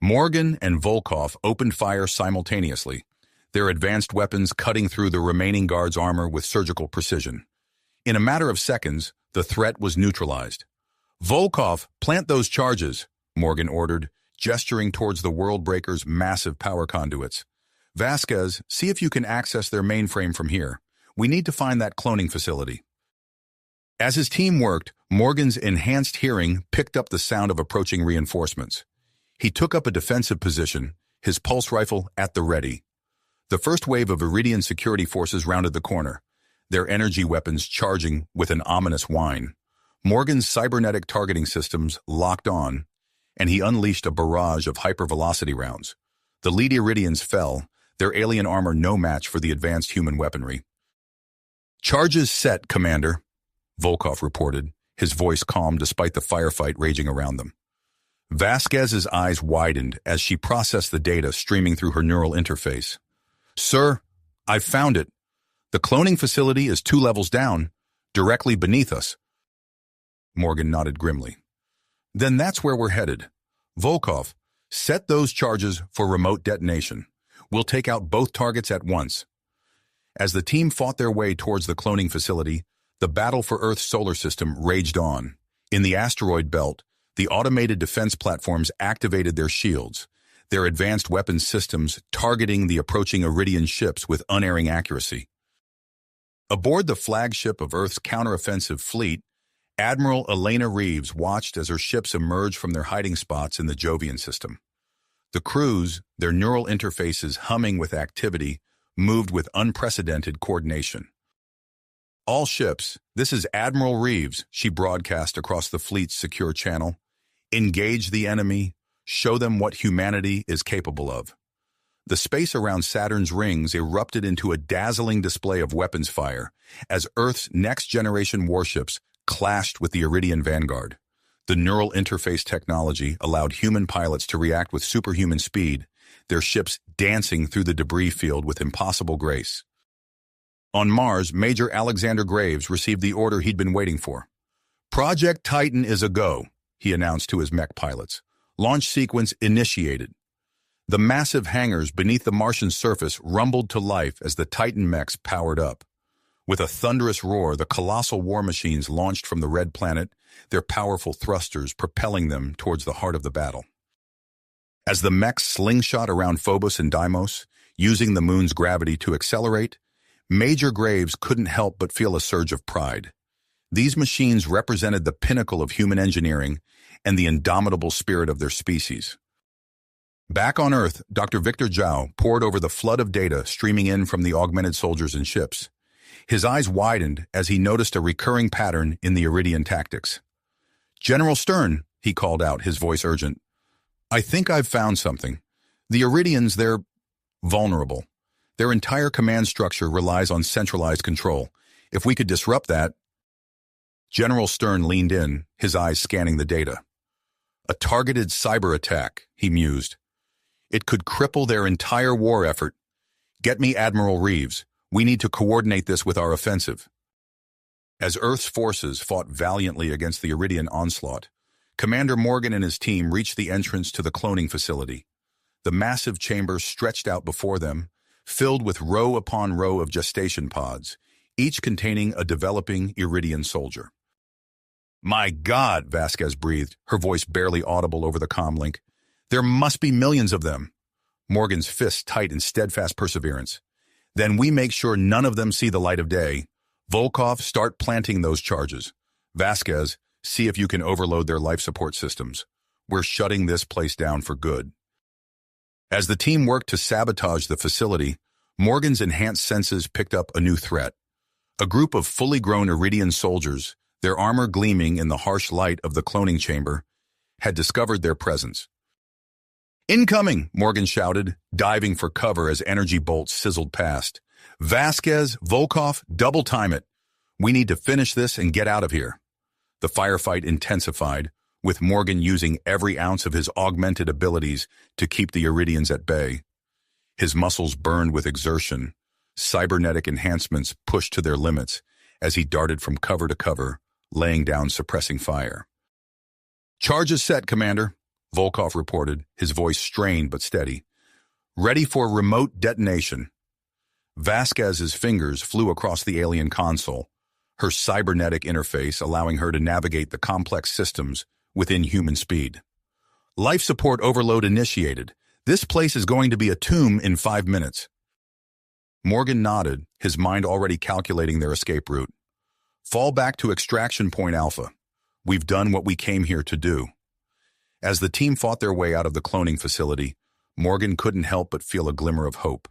Morgan and Volkov opened fire simultaneously, their advanced weapons cutting through the remaining guards' armor with surgical precision. In a matter of seconds, the threat was neutralized. "Volkov, plant those charges," Morgan ordered, gesturing towards the World Breaker's massive power conduits. "Vasquez, see if you can access their mainframe from here. We need to find that cloning facility." As his team worked, Morgan's enhanced hearing picked up the sound of approaching reinforcements. He took up a defensive position, his pulse rifle at the ready. The first wave of Iridian security forces rounded the corner, their energy weapons charging with an ominous whine. Morgan's cybernetic targeting systems locked on, and he unleashed a barrage of hypervelocity rounds. The lead Iridians fell, their alien armor no match for the advanced human weaponry. "Charges set, Commander," Volkov reported, his voice calm despite the firefight raging around them. Vasquez's eyes widened as she processed the data streaming through her neural interface. "Sir, I've found it. The cloning facility is 2 levels down, directly beneath us." Morgan nodded grimly. "Then that's where we're headed. Volkov, set those charges for remote detonation. We'll take out both targets at once." As the team fought their way towards the cloning facility, the battle for Earth's solar system raged on. In the asteroid belt, the automated defense platforms activated their shields, their advanced weapons systems targeting the approaching Iridian ships with unerring accuracy. Aboard the flagship of Earth's counteroffensive fleet, Admiral Elena Reeves watched as her ships emerged from their hiding spots in the Jovian system. The crews, their neural interfaces humming with activity, moved with unprecedented coordination. "All ships, this is Admiral Reeves," she broadcast across the fleet's secure channel. "Engage the enemy, show them what humanity is capable of." The space around Saturn's rings erupted into a dazzling display of weapons fire as Earth's next-generation warships clashed with the Iridian vanguard. The neural interface technology allowed human pilots to react with superhuman speed, their ships dancing through the debris field with impossible grace. On Mars, Major Alexander Graves received the order he'd been waiting for. "Project Titan is a go," he announced to his mech pilots. "Launch sequence initiated." The massive hangars beneath the Martian surface rumbled to life as the Titan mechs powered up. With a thunderous roar, the colossal war machines launched from the red planet, their powerful thrusters propelling them towards the heart of the battle. As the mechs slingshot around Phobos and Deimos, using the moon's gravity to accelerate, Major Graves couldn't help but feel a surge of pride. These machines represented the pinnacle of human engineering and the indomitable spirit of their species. Back on Earth, Dr. Victor Zhao pored over the flood of data streaming in from the augmented soldiers and ships. His eyes widened as he noticed a recurring pattern in the Iridian tactics. "General Stern," he called out, his voice urgent. "I think I've found something. The Iridians, they're vulnerable. Their entire command structure relies on centralized control. If we could disrupt that..." General Stern leaned in, his eyes scanning the data. "A targeted cyber attack," he mused. "It could cripple their entire war effort. Get me Admiral Reeves. We need to coordinate this with our offensive." As Earth's forces fought valiantly against the Iridian onslaught, Commander Morgan and his team reached the entrance to the cloning facility. The massive chamber stretched out before them, filled with row upon row of gestation pods, each containing a developing Iridian soldier. "My God," Vasquez breathed, her voice barely audible over the comlink. "There must be millions of them." Morgan's fists tight in steadfast perseverance. "Then we make sure none of them see the light of day. Volkov, start planting those charges. Vasquez, see if you can overload their life support systems. We're shutting this place down for good." As the team worked to sabotage the facility, Morgan's enhanced senses picked up a new threat. A group of fully grown Iridian soldiers, their armor gleaming in the harsh light of the cloning chamber, had discovered their presence. "Incoming!" Morgan shouted, diving for cover as energy bolts sizzled past. "Vasquez, Volkov, double time it. We need to finish this and get out of here." The firefight intensified, with Morgan using every ounce of his augmented abilities to keep the Iridians at bay. His muscles burned with exertion, cybernetic enhancements pushed to their limits as he darted from cover to cover, laying down suppressing fire. "Charges set, Commander," Volkov reported, his voice strained but steady. "Ready for remote detonation." Vasquez's fingers flew across the alien console, her cybernetic interface allowing her to navigate the complex systems within human speed. "Life support overload initiated. This place is going to be a tomb in 5 minutes." Morgan nodded, his mind already calculating their escape route. "Fall back to extraction point Alpha. We've done what we came here to do." As the team fought their way out of the cloning facility, Morgan couldn't help but feel a glimmer of hope.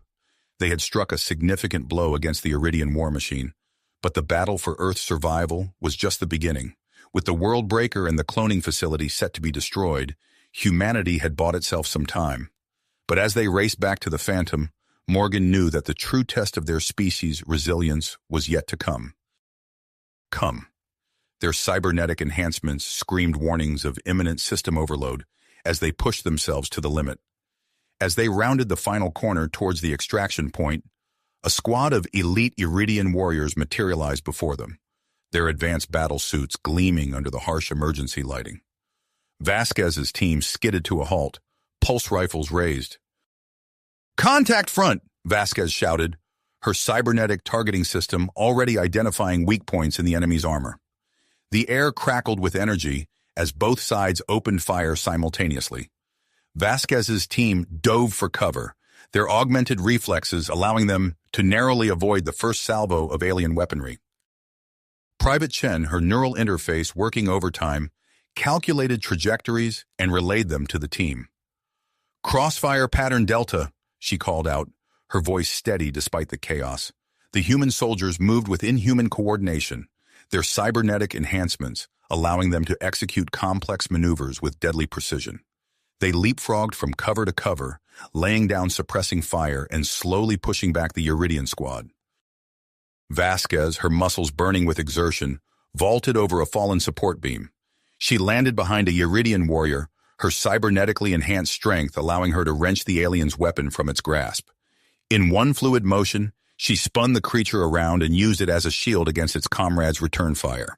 They had struck a significant blow against the Iridian war machine, but the battle for Earth's survival was just the beginning. With the world breaker and the cloning facility set to be destroyed, humanity had bought itself some time. But as they raced back to the Phantom, Morgan knew that the true test of their species' resilience was yet to come. Their cybernetic enhancements screamed warnings of imminent system overload as they pushed themselves to the limit. As they rounded the final corner towards the extraction point, a squad of elite Iridian warriors materialized before them, their advanced battle suits gleaming under the harsh emergency lighting. Vasquez's team skidded to a halt, pulse rifles raised. "Contact front!" Vasquez shouted, her cybernetic targeting system already identifying weak points in the enemy's armor. The air crackled with energy as both sides opened fire simultaneously. Vasquez's team dove for cover, their augmented reflexes allowing them to narrowly avoid the first salvo of alien weaponry. Private Chen, her neural interface working overtime, calculated trajectories and relayed them to the team. "Crossfire pattern Delta," she called out, her voice steady despite the chaos. The human soldiers moved with inhuman coordination, their cybernetic enhancements allowing them to execute complex maneuvers with deadly precision. They leapfrogged from cover to cover, laying down suppressing fire and slowly pushing back the Iridian squad. Vasquez, her muscles burning with exertion, vaulted over a fallen support beam. She landed behind a Iridian warrior, her cybernetically enhanced strength allowing her to wrench the alien's weapon from its grasp. In one fluid motion, she spun the creature around and used it as a shield against its comrade's return fire.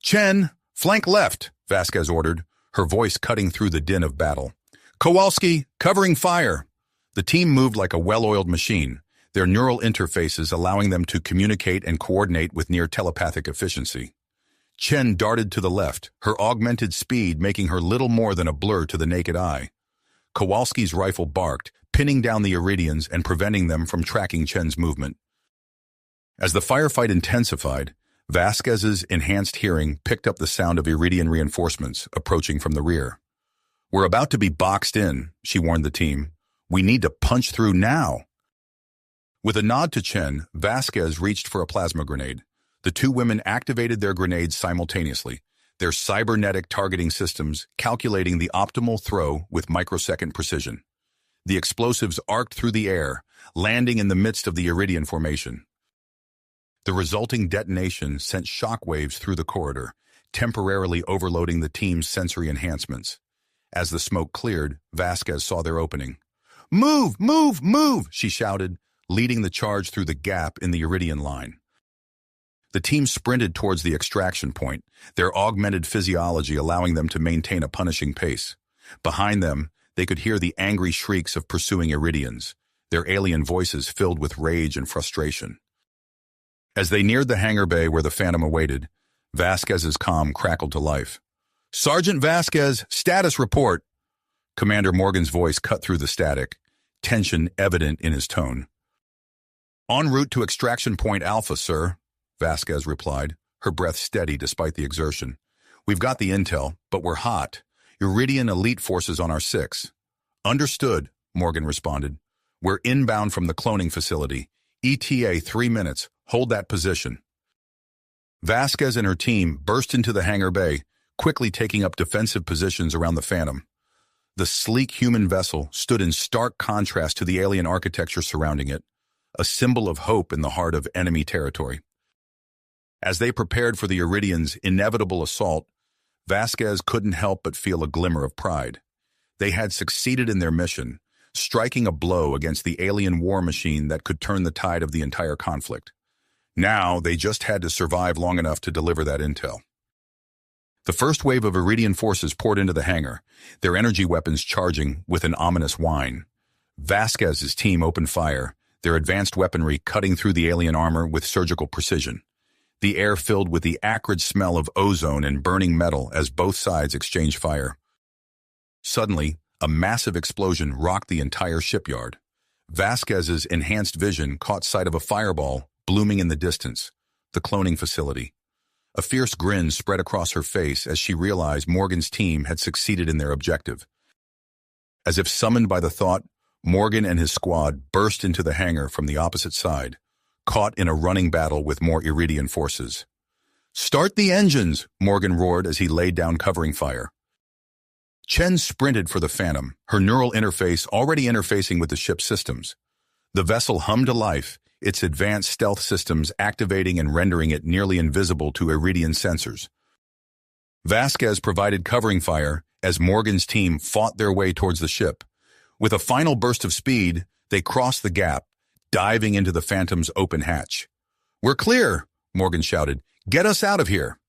"Chen, flank left," Vasquez ordered, her voice cutting through the din of battle. "Kowalski, covering fire." The team moved like a well-oiled machine, their neural interfaces allowing them to communicate and coordinate with near telepathic efficiency. Chen darted to the left, her augmented speed making her little more than a blur to the naked eye. Kowalski's rifle barked, pinning down the Iridians and preventing them from tracking Chen's movement. As the firefight intensified, Vasquez's enhanced hearing picked up the sound of Iridian reinforcements approaching from the rear. "We're about to be boxed in," she warned the team. "We need to punch through now." With a nod to Chen, Vasquez reached for a plasma grenade. The two women activated their grenades simultaneously, their cybernetic targeting systems calculating the optimal throw with microsecond precision. The explosives arced through the air, landing in the midst of the Iridian formation. The resulting detonation sent shockwaves through the corridor, temporarily overloading the team's sensory enhancements. As the smoke cleared, Vasquez saw their opening. "Move, move, move!" she shouted, leading the charge through the gap in the Iridian line. The team sprinted towards the extraction point, their augmented physiology allowing them to maintain a punishing pace. Behind them, they could hear the angry shrieks of pursuing Iridians, their alien voices filled with rage and frustration. As they neared the hangar bay where the Phantom awaited, Vasquez's comm crackled to life. "Sergeant Vasquez, status report." Commander Morgan's voice cut through the static, tension evident in his tone. "En route to extraction point Alpha, sir," Vasquez replied, her breath steady despite the exertion. "We've got the intel, but we're hot. Iridian elite forces on our 6. "Understood," Morgan responded. We're inbound from the cloning facility. ETA 3 minutes. Hold that position. Vasquez and her team burst into the hangar bay, quickly taking up defensive positions around the Phantom. The sleek human vessel stood in stark contrast to the alien architecture surrounding it, a symbol of hope in the heart of enemy territory. As they prepared for the Iridians' inevitable assault, Vasquez couldn't help but feel a glimmer of pride. They had succeeded in their mission, striking a blow against the alien war machine that could turn the tide of the entire conflict. Now, they just had to survive long enough to deliver that intel. The first wave of Iridian forces poured into the hangar, their energy weapons charging with an ominous whine. Vasquez's team opened fire, their advanced weaponry cutting through the alien armor with surgical precision. The air filled with the acrid smell of ozone and burning metal as both sides exchanged fire. Suddenly, a massive explosion rocked the entire shipyard. Vasquez's enhanced vision caught sight of a fireball blooming in the distance, the cloning facility. A fierce grin spread across her face as she realized Morgan's team had succeeded in their objective. As if summoned by the thought, Morgan and his squad burst into the hangar from the opposite side, caught in a running battle with more Iridian forces. "Start the engines!" Morgan roared as he laid down covering fire. Chen sprinted for the Phantom, her neural interface already interfacing with the ship's systems. The vessel hummed to life, its advanced stealth systems activating and rendering it nearly invisible to Iridian sensors. Vasquez provided covering fire as Morgan's team fought their way towards the ship. With a final burst of speed, they crossed the gap, diving into the Phantom's open hatch. "We're clear!" Morgan shouted. "Get us out of here!"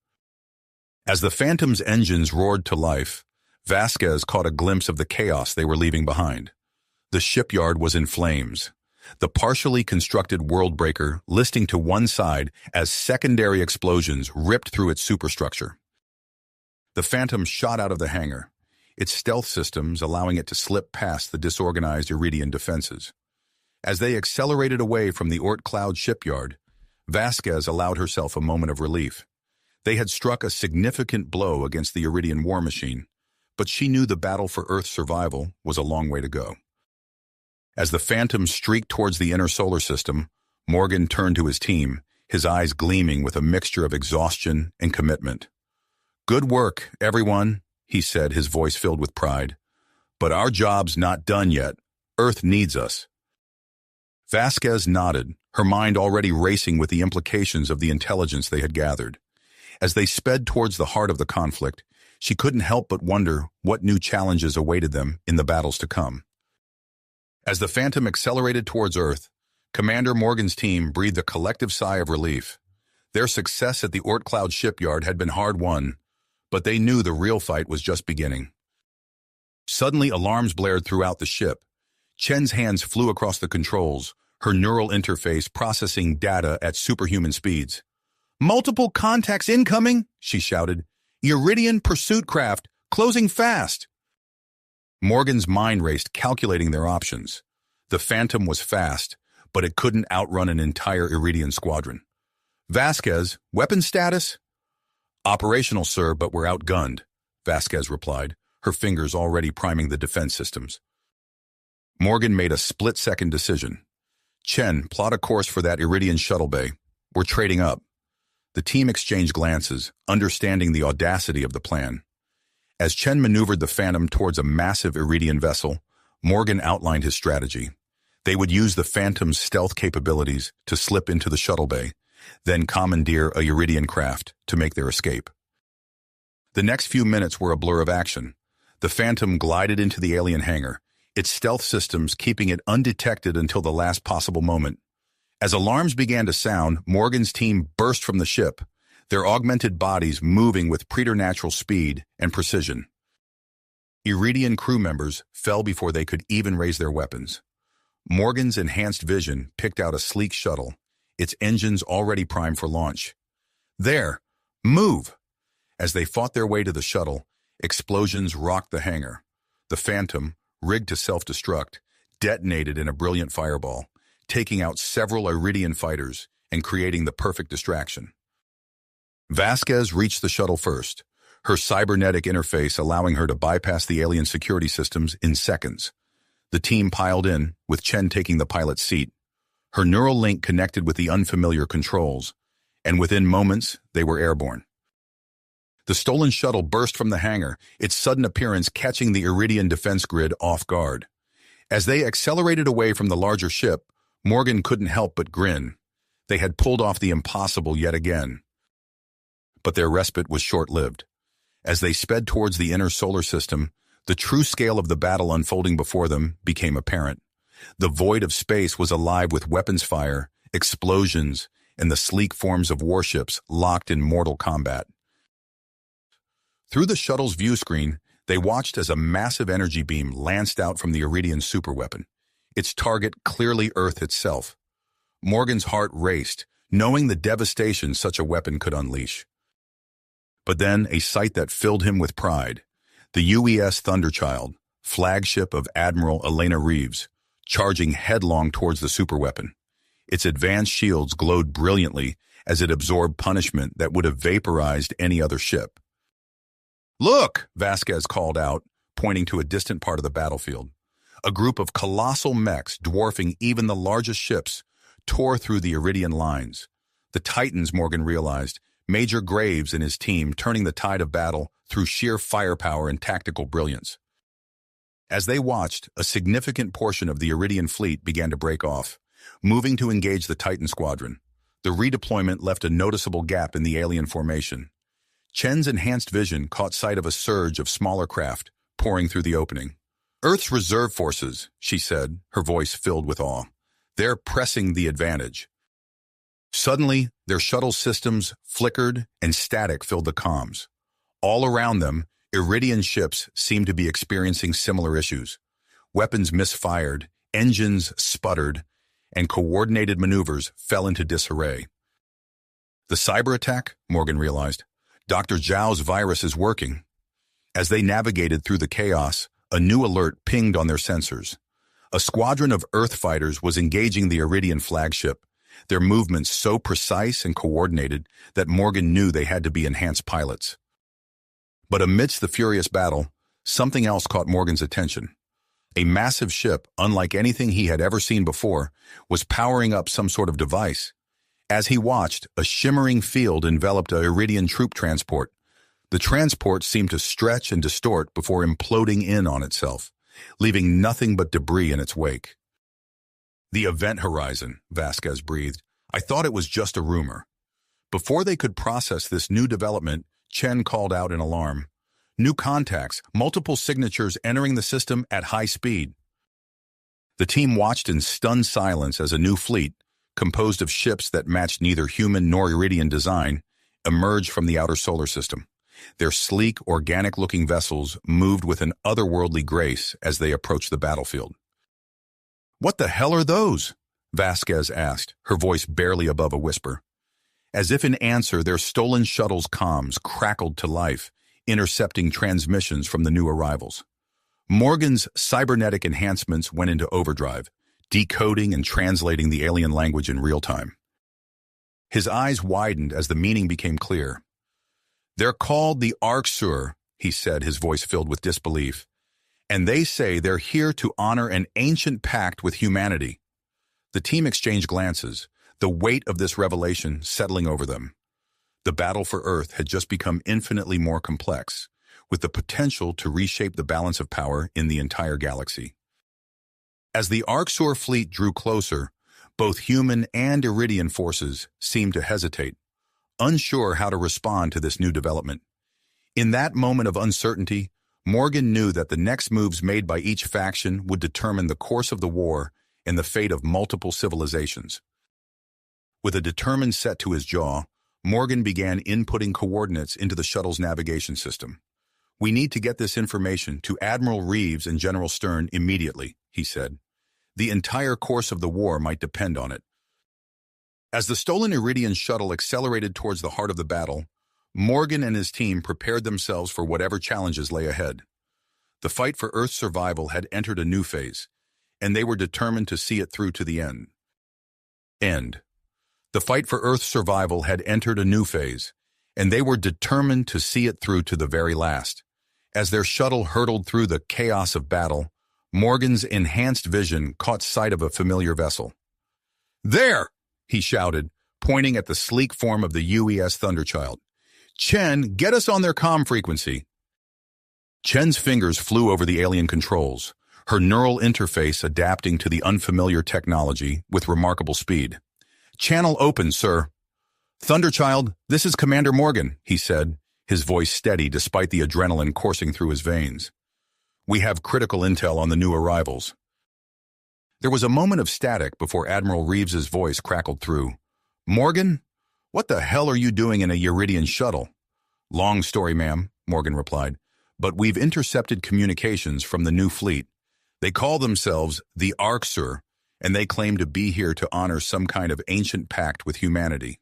As the Phantom's engines roared to life, Vasquez caught a glimpse of the chaos they were leaving behind. The shipyard was in flames, the partially constructed worldbreaker listing to one side as secondary explosions ripped through its superstructure. The Phantom shot out of the hangar, its stealth systems allowing it to slip past the disorganized Iridian defenses. As they accelerated away from the Ort Cloud shipyard, Vasquez allowed herself a moment of relief. They had struck a significant blow against the Iridian war machine, but she knew the battle for Earth's survival was a long way to go. As the Phantom streaked towards the inner solar system, Morgan turned to his team, his eyes gleaming with a mixture of exhaustion and commitment. "Good work, everyone," he said, his voice filled with pride. "But our job's not done yet. Earth needs us." Vasquez nodded, her mind already racing with the implications of the intelligence they had gathered. As they sped towards the heart of the conflict, she couldn't help but wonder what new challenges awaited them in the battles to come. As the Phantom accelerated towards Earth, Commander Morgan's team breathed a collective sigh of relief. Their success at the Ort Cloud shipyard had been hard-won, but they knew the real fight was just beginning. Suddenly, alarms blared throughout the ship. Chen's hands flew across the controls, her neural interface processing data at superhuman speeds. "Multiple contacts incoming," she shouted. "Iridian pursuit craft, closing fast." Morgan's mind raced, calculating their options. The Phantom was fast, but it couldn't outrun an entire Iridian squadron. "Vasquez, weapon status?" "Operational, sir, but we're outgunned," Vasquez replied, her fingers already priming the defense systems. Morgan made a split-second decision. "Chen, plot a course for that Iridian shuttle bay. We're trading up." The team exchanged glances, understanding the audacity of the plan. As Chen maneuvered the Phantom towards a massive Iridian vessel, Morgan outlined his strategy. They would use the Phantom's stealth capabilities to slip into the shuttle bay, then commandeer a Iridian craft to make their escape. The next few minutes were a blur of action. The Phantom glided into the alien hangar, its stealth systems keeping it undetected until the last possible moment. As alarms began to sound, Morgan's team burst from the ship, their augmented bodies moving with preternatural speed and precision. Iridian crew members fell before they could even raise their weapons. Morgan's enhanced vision picked out a sleek shuttle, its engines already primed for launch. "There! Move!" As they fought their way to the shuttle, explosions rocked the hangar. The Phantom, rigged to self-destruct, detonated in a brilliant fireball, taking out several Iridian fighters and creating the perfect distraction. Vasquez reached the shuttle first, her cybernetic interface allowing her to bypass the alien security systems in seconds. The team piled in, with Chen taking the pilot's seat. Her neural link connected with the unfamiliar controls, and within moments, they were airborne. The stolen shuttle burst from the hangar, its sudden appearance catching the Iridian defense grid off guard. As they accelerated away from the larger ship, Morgan couldn't help but grin. They had pulled off the impossible yet again. But their respite was short-lived. As they sped towards the inner solar system, the true scale of the battle unfolding before them became apparent. The void of space was alive with weapons fire, explosions, and the sleek forms of warships locked in mortal combat. Through the shuttle's view screen, they watched as a massive energy beam lanced out from the Iridian superweapon, its target clearly Earth itself. Morgan's heart raced, knowing the devastation such a weapon could unleash. But then a sight that filled him with pride. The UES Thunderchild, flagship of Admiral Elena Reeves, charging headlong towards the superweapon. Its advanced shields glowed brilliantly as it absorbed punishment that would have vaporized any other ship. "Look!" Vasquez called out, pointing to a distant part of the battlefield. A group of colossal mechs, dwarfing even the largest ships, tore through the Iridian lines. The Titans, Morgan realized, Major Graves and his team turning the tide of battle through sheer firepower and tactical brilliance. As they watched, a significant portion of the Iridian fleet began to break off, moving to engage the Titan squadron. The redeployment left a noticeable gap in the alien formation. Chen's enhanced vision caught sight of a surge of smaller craft pouring through the opening. "Earth's reserve forces," she said, her voice filled with awe. "They're pressing the advantage." Suddenly, their shuttle systems flickered and static filled the comms. All around them, Iridian ships seemed to be experiencing similar issues. Weapons misfired, engines sputtered, and coordinated maneuvers fell into disarray. The cyber attack, Morgan realized. Dr. Zhao's virus is working. As they navigated through the chaos, a new alert pinged on their sensors. A squadron of Earth fighters was engaging the Iridian flagship, their movements so precise and coordinated that Morgan knew they had to be enhanced pilots. But amidst the furious battle, something else caught Morgan's attention. A massive ship, unlike anything he had ever seen before, was powering up some sort of device. As he watched, a shimmering field enveloped a Iridian troop transport. The transport seemed to stretch and distort before imploding in on itself, leaving nothing but debris in its wake. "The event horizon," Vasquez breathed. "I thought it was just a rumor." Before they could process this new development, Chen called out in alarm. "New contacts, multiple signatures entering the system at high speed." The team watched in stunned silence as a new fleet, composed of ships that matched neither human nor Iridian design, emerged from the outer solar system. Their sleek, organic-looking vessels moved with an otherworldly grace as they approached the battlefield. "What the hell are those?" Vasquez asked, her voice barely above a whisper. As if in answer, their stolen shuttle's comms crackled to life, intercepting transmissions from the new arrivals. Morgan's cybernetic enhancements went into overdrive, decoding and translating the alien language in real time. His eyes widened as the meaning became clear. "They're called the Orcs," he said, his voice filled with disbelief. "And they say they're here to honor an ancient pact with humanity." The team exchanged glances, the weight of this revelation settling over them. The battle for Earth had just become infinitely more complex, with the potential to reshape the balance of power in the entire galaxy. As the Arcsur fleet drew closer, both human and Iridian forces seemed to hesitate, unsure how to respond to this new development. In that moment of uncertainty, Morgan knew that the next moves made by each faction would determine the course of the war and the fate of multiple civilizations. With a determined set to his jaw, Morgan began inputting coordinates into the shuttle's navigation system. "We need to get this information to Admiral Reeves and General Stern immediately," he said. "The entire course of the war might depend on it." As the stolen Iridian shuttle accelerated towards the heart of the battle, Morgan and his team prepared themselves for whatever challenges lay ahead. The fight for Earth's survival had entered a new phase, and they were determined to see it through to the end. The fight for Earth's survival had entered a new phase, and they were determined to see it through to the very last. As their shuttle hurtled through the chaos of battle, Morgan's enhanced vision caught sight of a familiar vessel. "There!" he shouted, pointing at the sleek form of the UES Thunderchild. "Chen, get us on their comm frequency." Chen's fingers flew over the alien controls, her neural interface adapting to the unfamiliar technology with remarkable speed. "Channel open, sir." "Thunderchild, this is Commander Morgan," he said, his voice steady despite the adrenaline coursing through his veins. "We have critical intel on the new arrivals." There was a moment of static before Admiral Reeves's voice crackled through. "Morgan? What the hell are you doing in a Uridian shuttle?" "Long story, ma'am," Morgan replied, "but we've intercepted communications from the new fleet. They call themselves the Orcs, and they claim to be here to honor some kind of ancient pact with humanity."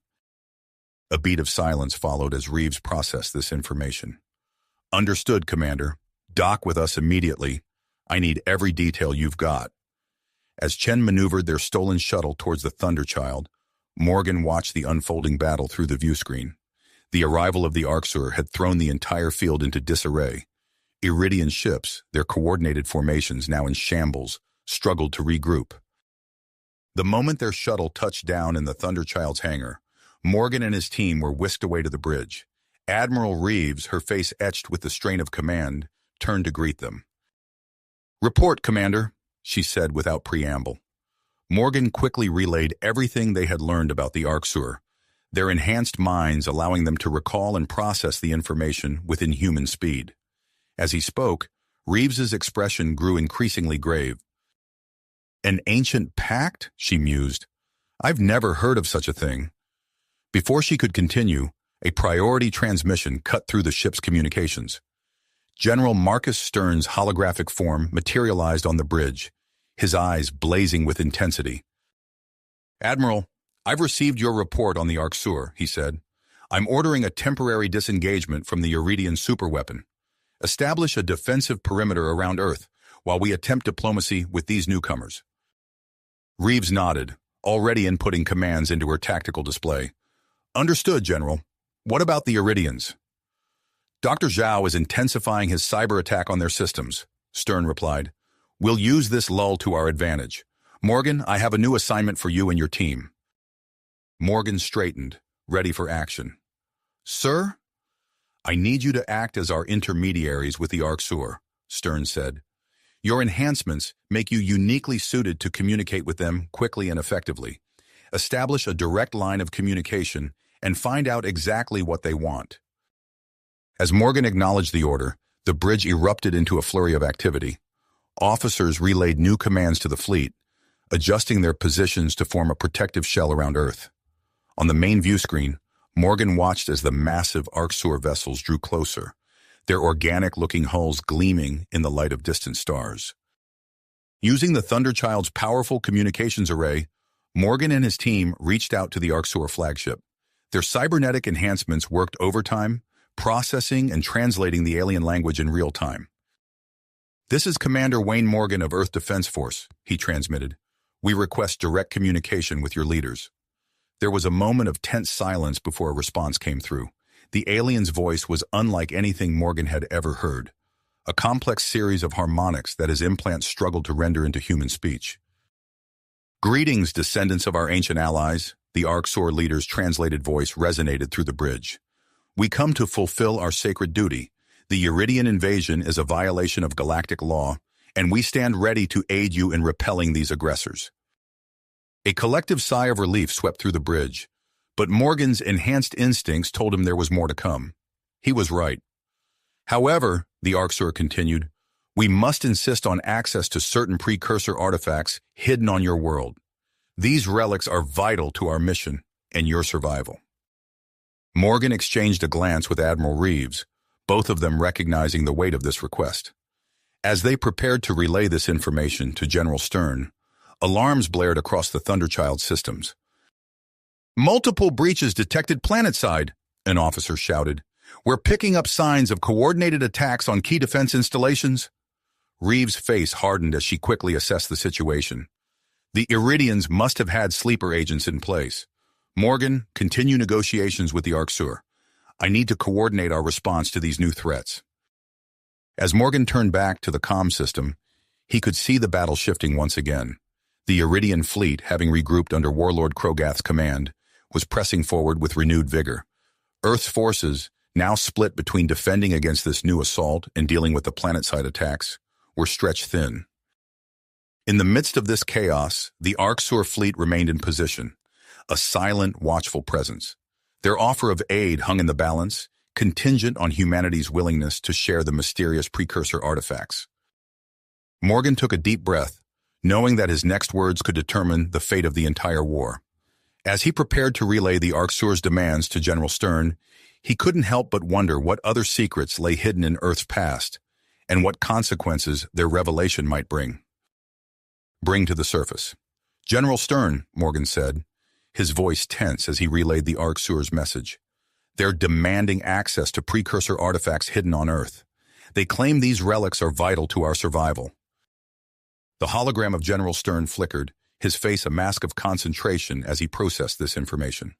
A beat of silence followed as Reeves processed this information. "Understood, Commander. Dock with us immediately. I need every detail you've got." As Chen maneuvered their stolen shuttle towards the Thunderchild, Morgan watched the unfolding battle through the viewscreen. The arrival of the Arcsur had thrown the entire field into disarray. Iridian ships, their coordinated formations now in shambles, struggled to regroup. The moment their shuttle touched down in the Thunderchild's hangar, Morgan and his team were whisked away to the bridge. Admiral Reeves, her face etched with the strain of command, turned to greet them. "Report, Commander," she said without preamble. Morgan quickly relayed everything they had learned about the Arcsur, their enhanced minds allowing them to recall and process the information within human speed. As he spoke, Reeves's expression grew increasingly grave. "An ancient pact?" she mused. "I've never heard of such a thing." Before she could continue, a priority transmission cut through the ship's communications. General Marcus Stern's holographic form materialized on the bridge, his eyes blazing with intensity. "Admiral, I've received your report on the Arcsur," he said. "I'm ordering a temporary disengagement from the Iridian superweapon. Establish a defensive perimeter around Earth while we attempt diplomacy with these newcomers." Reeves nodded, already inputting commands into her tactical display. "Understood, General. What about the Iridians?" "Dr. Zhao is intensifying his cyber attack on their systems," Stern replied. "We'll use this lull to our advantage. Morgan, I have a new assignment for you and your team." Morgan straightened, ready for action. "Sir?" "I need you to act as our intermediaries with the Arcsur," Stern said. "Your enhancements make you uniquely suited to communicate with them quickly and effectively. Establish a direct line of communication and find out exactly what they want." As Morgan acknowledged the order, the bridge erupted into a flurry of activity. Officers relayed new commands to the fleet, adjusting their positions to form a protective shell around Earth. On the main view screen, Morgan watched as the massive Arcsur vessels drew closer, their organic-looking hulls gleaming in the light of distant stars. Using the Thunderchild's powerful communications array, Morgan and his team reached out to the Arcsur flagship. Their cybernetic enhancements worked overtime, processing and translating the alien language in real time. "This is Commander Wayne Morgan of Earth Defense Force," he transmitted. "We request direct communication with your leaders." There was a moment of tense silence before a response came through. The alien's voice was unlike anything Morgan had ever heard, a complex series of harmonics that his implants struggled to render into human speech. "Greetings, descendants of our ancient allies," the Arcsur leader's translated voice resonated through the bridge. "We come to fulfill our sacred duty. The Uridian invasion is a violation of galactic law, and we stand ready to aid you in repelling these aggressors." A collective sigh of relief swept through the bridge, but Morgan's enhanced instincts told him there was more to come. He was right. "However," the Arcsur continued, "we must insist on access to certain precursor artifacts hidden on your world. These relics are vital to our mission and your survival." Morgan exchanged a glance with Admiral Reeves, both of them recognizing the weight of this request. As they prepared to relay this information to General Stern, alarms blared across the Thunderchild systems. "Multiple breaches detected planetside," an officer shouted. "We're picking up signs of coordinated attacks on key defense installations." Reeves' face hardened as she quickly assessed the situation. The Iridians must have had sleeper agents in place. "Morgan, continue negotiations with the Arcsur. I need to coordinate our response to these new threats." As Morgan turned back to the comm system, He could see the battle shifting once again. The Iridian fleet, having regrouped under Warlord Krogath's command, was pressing forward with renewed vigor. Earth's forces, now split between defending against this new assault and dealing with the planetside attacks, were stretched thin. In the midst of this chaos, the Arcsur fleet remained in position, a silent, watchful presence. Their offer of aid hung in the balance, contingent on humanity's willingness to share the mysterious precursor artifacts. Morgan took a deep breath, knowing that his next words could determine the fate of the entire war. As he prepared to relay the Arcsur's demands to General Stern, he couldn't help but wonder what other secrets lay hidden in Earth's past, and what consequences their revelation might bring to the surface. "General Stern," Morgan said, his voice tense as he relayed the Arcsur's message. "They're demanding access to precursor artifacts hidden on Earth. They claim these relics are vital to our survival." The hologram of General Stern flickered, his face a mask of concentration as he processed this information.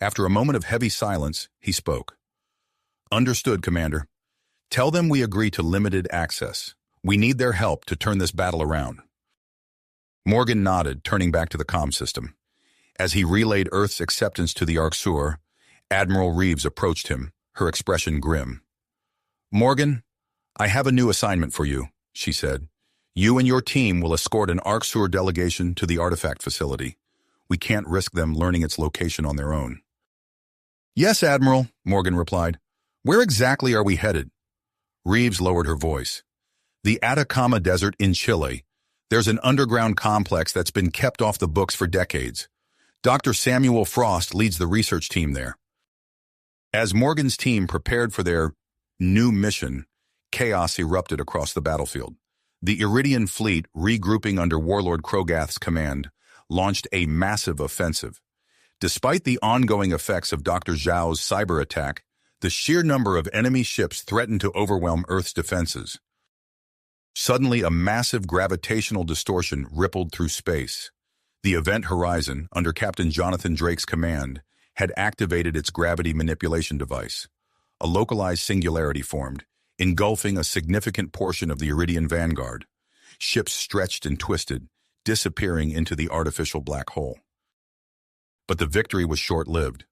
After a moment of heavy silence, he spoke. "Understood, Commander. Tell them we agree to limited access. We need their help to turn this battle around." Morgan nodded, turning back to the comm system. As he relayed Earth's acceptance to the Arcsur, Admiral Reeves approached him, her expression grim. "Morgan, I have a new assignment for you," she said. "You and your team will escort an Arcsur delegation to the artifact facility. We can't risk them learning its location on their own." "Yes, Admiral," Morgan replied. "Where exactly are we headed?" Reeves lowered her voice. "The Atacama Desert in Chile. There's an underground complex that's been kept off the books for decades. Dr. Samuel Frost leads the research team there." As Morgan's team prepared for their new mission, chaos erupted across the battlefield. The Iridian fleet, regrouping under Warlord Krogath's command, launched a massive offensive. Despite the ongoing effects of Dr. Zhao's cyber attack, the sheer number of enemy ships threatened to overwhelm Earth's defenses. Suddenly, a massive gravitational distortion rippled through space. The Event Horizon, under Captain Jonathan Drake's command, had activated its gravity manipulation device. A localized singularity formed, engulfing a significant portion of the Iridian vanguard. Ships stretched and twisted, disappearing into the artificial black hole. But the victory was short-lived.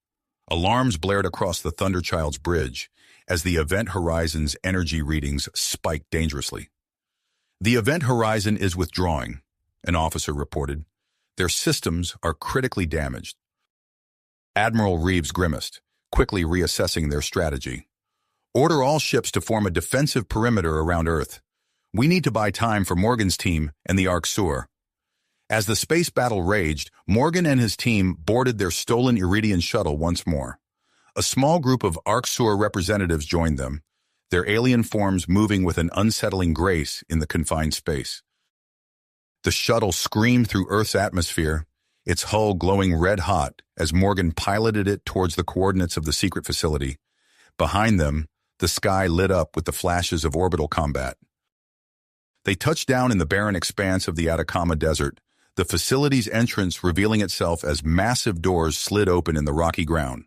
Alarms blared across the Thunderchild's bridge as the Event Horizon's energy readings spiked dangerously. "The Event Horizon is withdrawing," an officer reported. "Their systems are critically damaged." Admiral Reeves grimaced, quickly reassessing their strategy. "Order all ships to form a defensive perimeter around Earth. We need to buy time for Morgan's team and the Arcsur." As the space battle raged, Morgan and his team boarded their stolen Iridian shuttle once more. A small group of Arcsur representatives joined them, their alien forms moving with an unsettling grace in the confined space. The shuttle screamed through Earth's atmosphere, its hull glowing red-hot as Morgan piloted it towards the coordinates of the secret facility. Behind them, the sky lit up with the flashes of orbital combat. They touched down in the barren expanse of the Atacama Desert, the facility's entrance revealing itself as massive doors slid open in the rocky ground.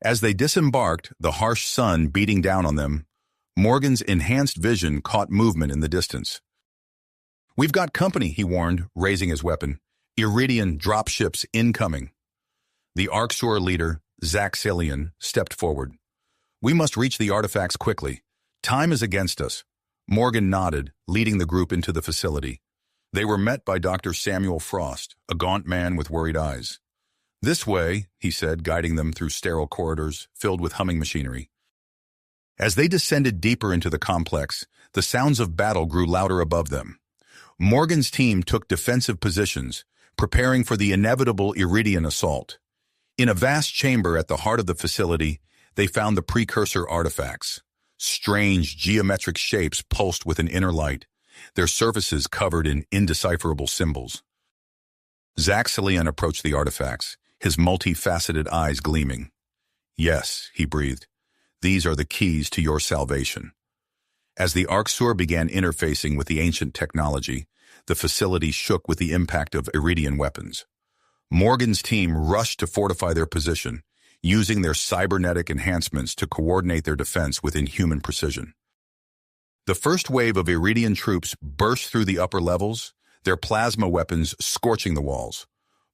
As they disembarked, the harsh sun beating down on them, Morgan's enhanced vision caught movement in the distance. "We've got company," he warned, raising his weapon. "Iridian dropships incoming." The Arcsur leader, Zaxxillian, stepped forward. "We must reach the artifacts quickly. Time is against us." Morgan nodded, leading the group into the facility. They were met by Dr. Samuel Frost, a gaunt man with worried eyes. "This way," he said, guiding them through sterile corridors filled with humming machinery. As they descended deeper into the complex, the sounds of battle grew louder above them. Morgan's team took defensive positions, preparing for the inevitable Iridian assault. In a vast chamber at the heart of the facility, they found the precursor artifacts. Strange, geometric shapes pulsed with an inner light, their surfaces covered in indecipherable symbols. Zaxxillian approached the artifacts, his multifaceted eyes gleaming. "Yes," he breathed, "these are the keys to your salvation." As the Arcsur began interfacing with the ancient technology, the facility shook with the impact of Iridian weapons. Morgan's team rushed to fortify their position, using their cybernetic enhancements to coordinate their defense with inhuman precision. The first wave of Iridian troops burst through the upper levels, their plasma weapons scorching the walls.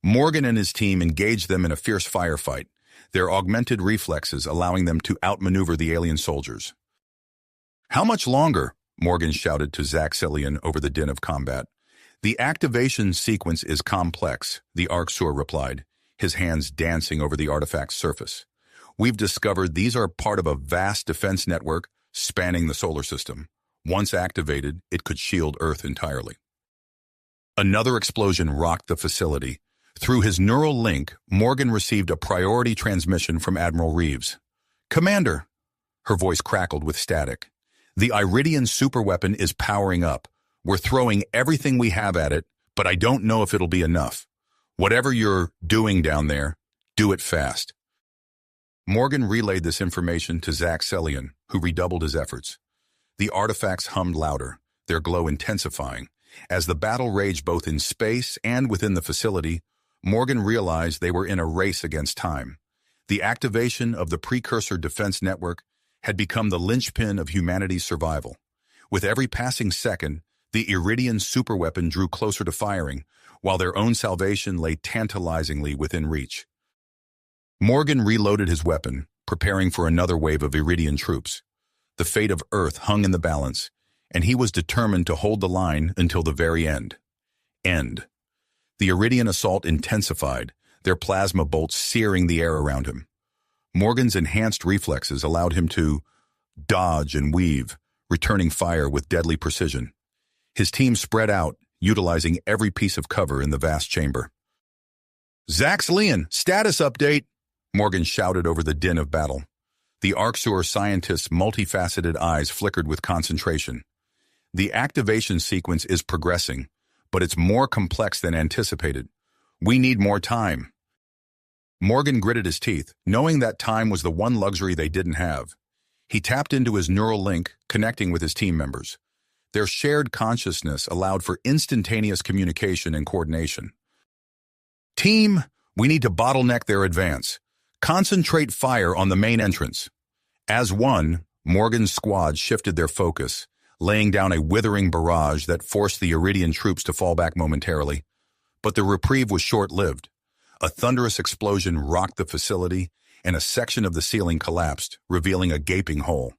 Morgan and his team engaged them in a fierce firefight, their augmented reflexes allowing them to outmaneuver the alien soldiers. "How much longer?" Morgan shouted to Zaxxillian over the din of combat. "The activation sequence is complex," the Arxur replied, his hands dancing over the artifact's surface. "We've discovered these are part of a vast defense network spanning the solar system. Once activated, it could shield Earth entirely." Another explosion rocked the facility. Through his neural link, Morgan received a priority transmission from Admiral Reeves. "Commander!" Her voice crackled with static. "The Iridian superweapon is powering up. We're throwing everything we have at it, but I don't know if it'll be enough. Whatever you're doing down there, do it fast." Morgan relayed this information to Zaxxillian, who redoubled his efforts. The artifacts hummed louder, their glow intensifying. As the battle raged both in space and within the facility, Morgan realized they were in a race against time. The activation of the precursor defense network had become the linchpin of humanity's survival. With every passing second, the Iridian superweapon drew closer to firing, while their own salvation lay tantalizingly within reach. Morgan reloaded his weapon, preparing for another wave of Iridian troops. The fate of Earth hung in the balance, and he was determined to hold the line until the very end. The Iridian assault intensified, their plasma bolts searing the air around him. Morgan's enhanced reflexes allowed him to dodge and weave, returning fire with deadly precision. His team spread out, utilizing every piece of cover in the vast chamber. "Zaxxillian, status update!" Morgan shouted over the din of battle. The Arxur scientist's multifaceted eyes flickered with concentration. "The activation sequence is progressing, but it's more complex than anticipated. We need more time." Morgan gritted his teeth, knowing that time was the one luxury they didn't have. He tapped into his neural link, connecting with his team members. Their shared consciousness allowed for instantaneous communication and coordination. "Team, we need to bottleneck their advance. Concentrate fire on the main entrance." As one, Morgan's squad shifted their focus, laying down a withering barrage that forced the Iridian troops to fall back momentarily. But the reprieve was short-lived. A thunderous explosion rocked the facility, and a section of the ceiling collapsed, revealing a gaping hole.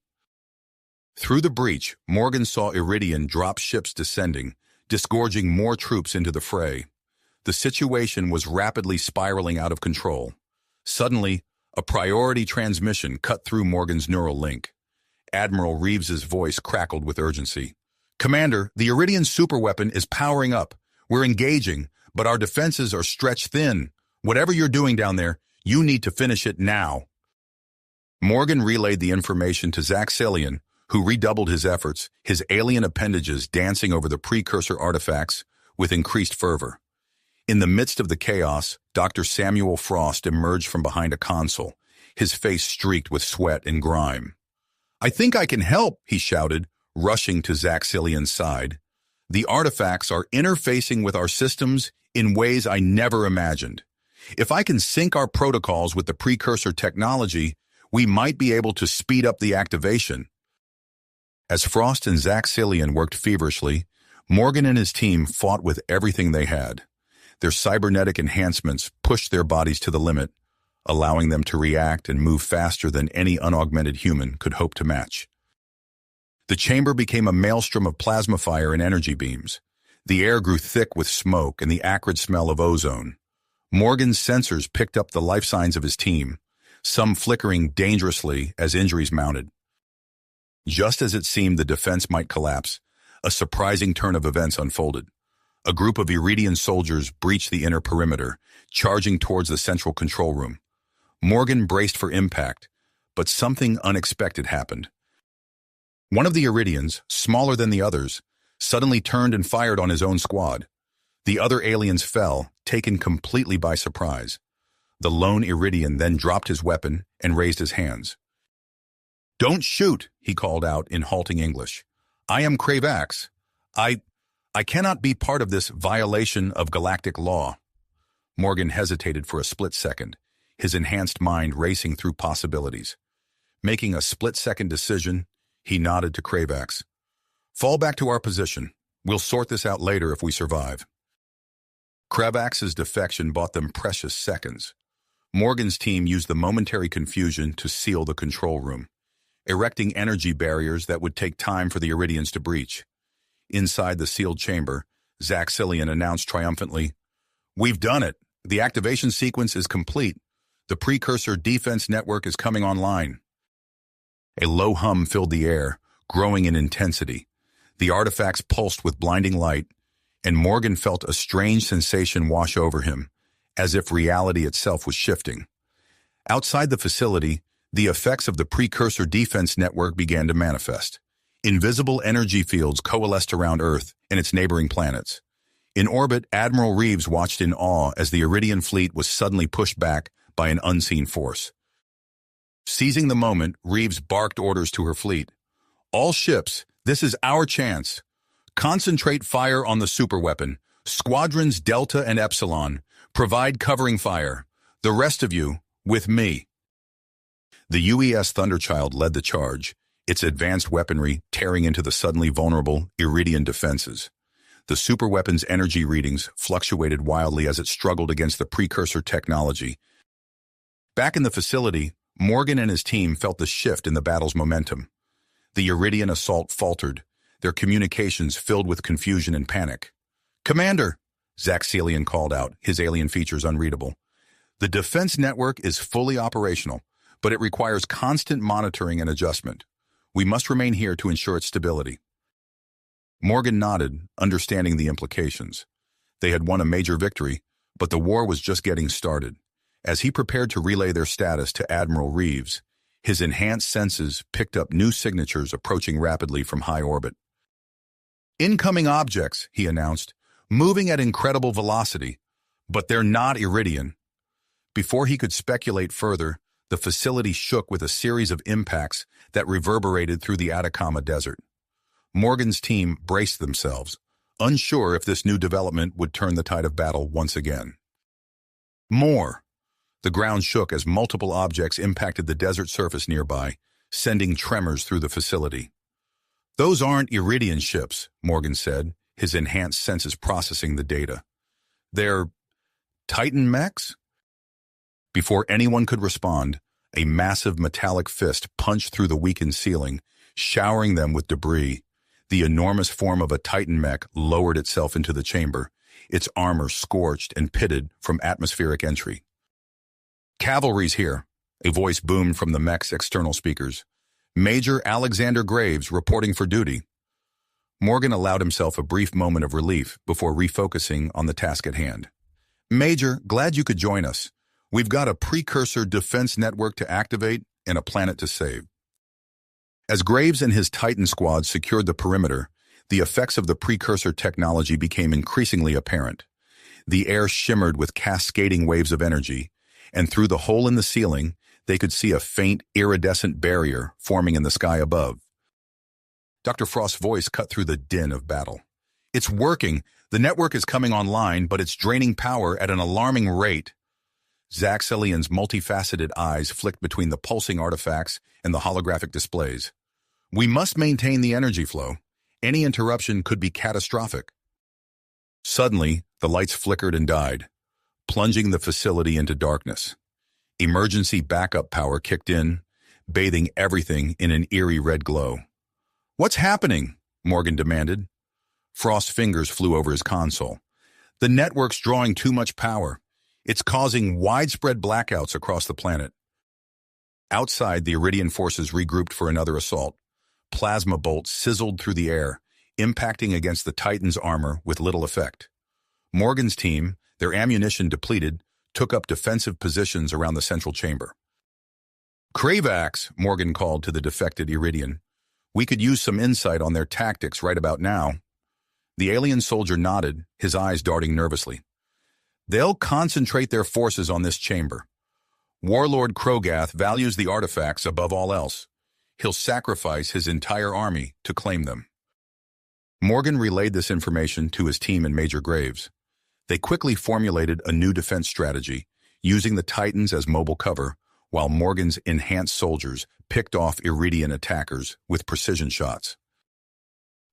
Through the breach, Morgan saw Iridian drop ships descending, disgorging more troops into the fray. The situation was rapidly spiraling out of control. Suddenly, a priority transmission cut through Morgan's neural link. Admiral Reeves's voice crackled with urgency. "Commander, the Iridian superweapon is powering up. We're engaging, but our defenses are stretched thin. Whatever you're doing down there, you need to finish it now." Morgan relayed the information to Zaxxillian, who redoubled his efforts, his alien appendages dancing over the precursor artifacts with increased fervor. In the midst of the chaos, Dr. Samuel Frost emerged from behind a console, his face streaked with sweat and grime. "I think I can help," he shouted, rushing to Zaxxillian's side. "The artifacts are interfacing with our systems in ways I never imagined. If I can sync our protocols with the precursor technology, we might be able to speed up the activation." As Frost and Zaxxillian worked feverishly, Morgan and his team fought with everything they had. Their cybernetic enhancements pushed their bodies to the limit, allowing them to react and move faster than any unaugmented human could hope to match. The chamber became a maelstrom of plasma fire and energy beams. The air grew thick with smoke and the acrid smell of ozone. Morgan's sensors picked up the life signs of his team, some flickering dangerously as injuries mounted. Just as it seemed the defense might collapse, a surprising turn of events unfolded. A group of Iridian soldiers breached the inner perimeter, charging towards the central control room. Morgan braced for impact, but something unexpected happened. One of the Iridians, smaller than the others, suddenly turned and fired on his own squad. The other aliens fell, taken completely by surprise. The lone Iridian then dropped his weapon and raised his hands. "Don't shoot," he called out in halting English. "I am Cravax. I cannot be part of this violation of galactic law." Morgan hesitated for a split second, his enhanced mind racing through possibilities. Making a split-second decision, he nodded to Cravax. Fall back to our position. We'll sort this out later if we survive. Kravax's defection bought them precious seconds. Morgan's team used the momentary confusion to seal the control room, erecting energy barriers that would take time for the Iridians to breach. Inside the sealed chamber, Zaxxillian announced triumphantly, "We've done it. The activation sequence is complete. The precursor defense network is coming online." A low hum filled the air, growing in intensity. The artifacts pulsed with blinding light, and Morgan felt a strange sensation wash over him, as if reality itself was shifting. Outside the facility, the effects of the precursor defense network began to manifest. Invisible energy fields coalesced around Earth and its neighboring planets. In orbit, Admiral Reeves watched in awe as the Iridian fleet was suddenly pushed back by an unseen force. Seizing the moment, Reeves barked orders to her fleet. "All ships, this is our chance. Concentrate fire on the superweapon. Squadrons Delta and Epsilon, provide covering fire. The rest of you, with me." The UES Thunderchild led the charge, its advanced weaponry tearing into the suddenly vulnerable Iridian defenses. The superweapon's energy readings fluctuated wildly as it struggled against the precursor technology. Back in the facility, Morgan and his team felt the shift in the battle's momentum. The Iridian assault faltered, their communications filled with confusion and panic. "Commander," Zaxxillian called out, his alien features unreadable. "The defense network is fully operational, but it requires constant monitoring and adjustment. We must remain here to ensure its stability." Morgan nodded, understanding the implications. They had won a major victory, but the war was just getting started. As he prepared to relay their status to Admiral Reeves, his enhanced senses picked up new signatures approaching rapidly from high orbit. "Incoming objects," he announced, "moving at incredible velocity, but they're not Iridian." Before he could speculate further, the facility shook with a series of impacts that reverberated through the Atacama Desert. Morgan's team braced themselves, unsure if this new development would turn the tide of battle once again. More. The ground shook as multiple objects impacted the desert surface nearby, sending tremors through the facility. "Those aren't Iridian ships," Morgan said, his enhanced senses processing the data. "They're Titan mechs?" Before anyone could respond, a massive metallic fist punched through the weakened ceiling, showering them with debris. The enormous form of a Titan mech lowered itself into the chamber, its armor scorched and pitted from atmospheric entry. "Cavalry's here," a voice boomed from the mech's external speakers. "Major Alexander Graves reporting for duty." Morgan allowed himself a brief moment of relief before refocusing on the task at hand. "Major, glad you could join us. We've got a precursor defense network to activate and a planet to save." As Graves and his Titan squad secured the perimeter, the effects of the precursor technology became increasingly apparent. The air shimmered with cascading waves of energy, and through the hole in the ceiling, they could see a faint, iridescent barrier forming in the sky above. Dr. Frost's voice cut through the din of battle. "It's working. The network is coming online, but it's draining power at an alarming rate." Zaxxillian's multifaceted eyes flicked between the pulsing artifacts and the holographic displays. "We must maintain the energy flow. Any interruption could be catastrophic." Suddenly, the lights flickered and died, plunging the facility into darkness. Emergency backup power kicked in, bathing everything in an eerie red glow. "What's happening?" Morgan demanded. Frost's fingers flew over his console. "The network's drawing too much power. It's causing widespread blackouts across the planet." Outside, the Iridian forces regrouped for another assault. Plasma bolts sizzled through the air, impacting against the Titan's armor with little effect. Morgan's team, their ammunition depleted, took up defensive positions around the central chamber. "Kravax," Morgan called to the defected Iridian. "We could use some insight on their tactics right about now." The alien soldier nodded, his eyes darting nervously. "They'll concentrate their forces on this chamber. Warlord Krogath values the artifacts above all else. He'll sacrifice his entire army to claim them." Morgan relayed this information to his team and Major Graves. They quickly formulated a new defense strategy, using the Titans as mobile cover, while Morgan's enhanced soldiers picked off Iridian attackers with precision shots.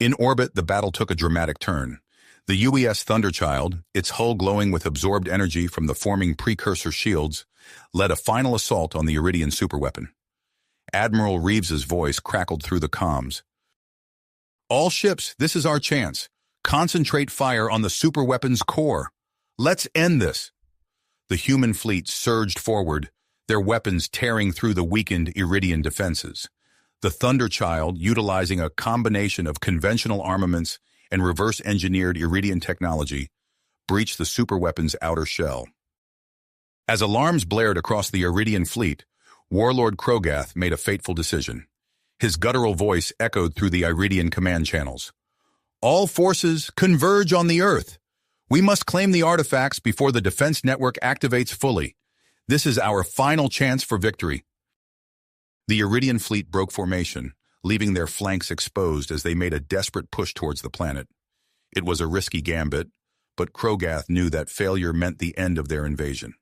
In orbit, the battle took a dramatic turn. The UES Thunderchild, its hull glowing with absorbed energy from the forming precursor shields, led a final assault on the Iridian superweapon. Admiral Reeves's voice crackled through the comms. "All ships, this is our chance. Concentrate fire on the superweapon's core. Let's end this." The human fleet surged forward, their weapons tearing through the weakened Iridian defenses. The Thunderchild, utilizing a combination of conventional armaments and reverse-engineered Iridian technology, breached the superweapon's outer shell. As alarms blared across the Iridian fleet, Warlord Krogath made a fateful decision. His guttural voice echoed through the Iridian command channels. "All forces, converge on the Earth. We must claim the artifacts before the defense network activates fully. This is our final chance for victory." The Iridian fleet broke formation, leaving their flanks exposed as they made a desperate push towards the planet. It was a risky gambit, but Krogath knew that failure meant the end of their invasion.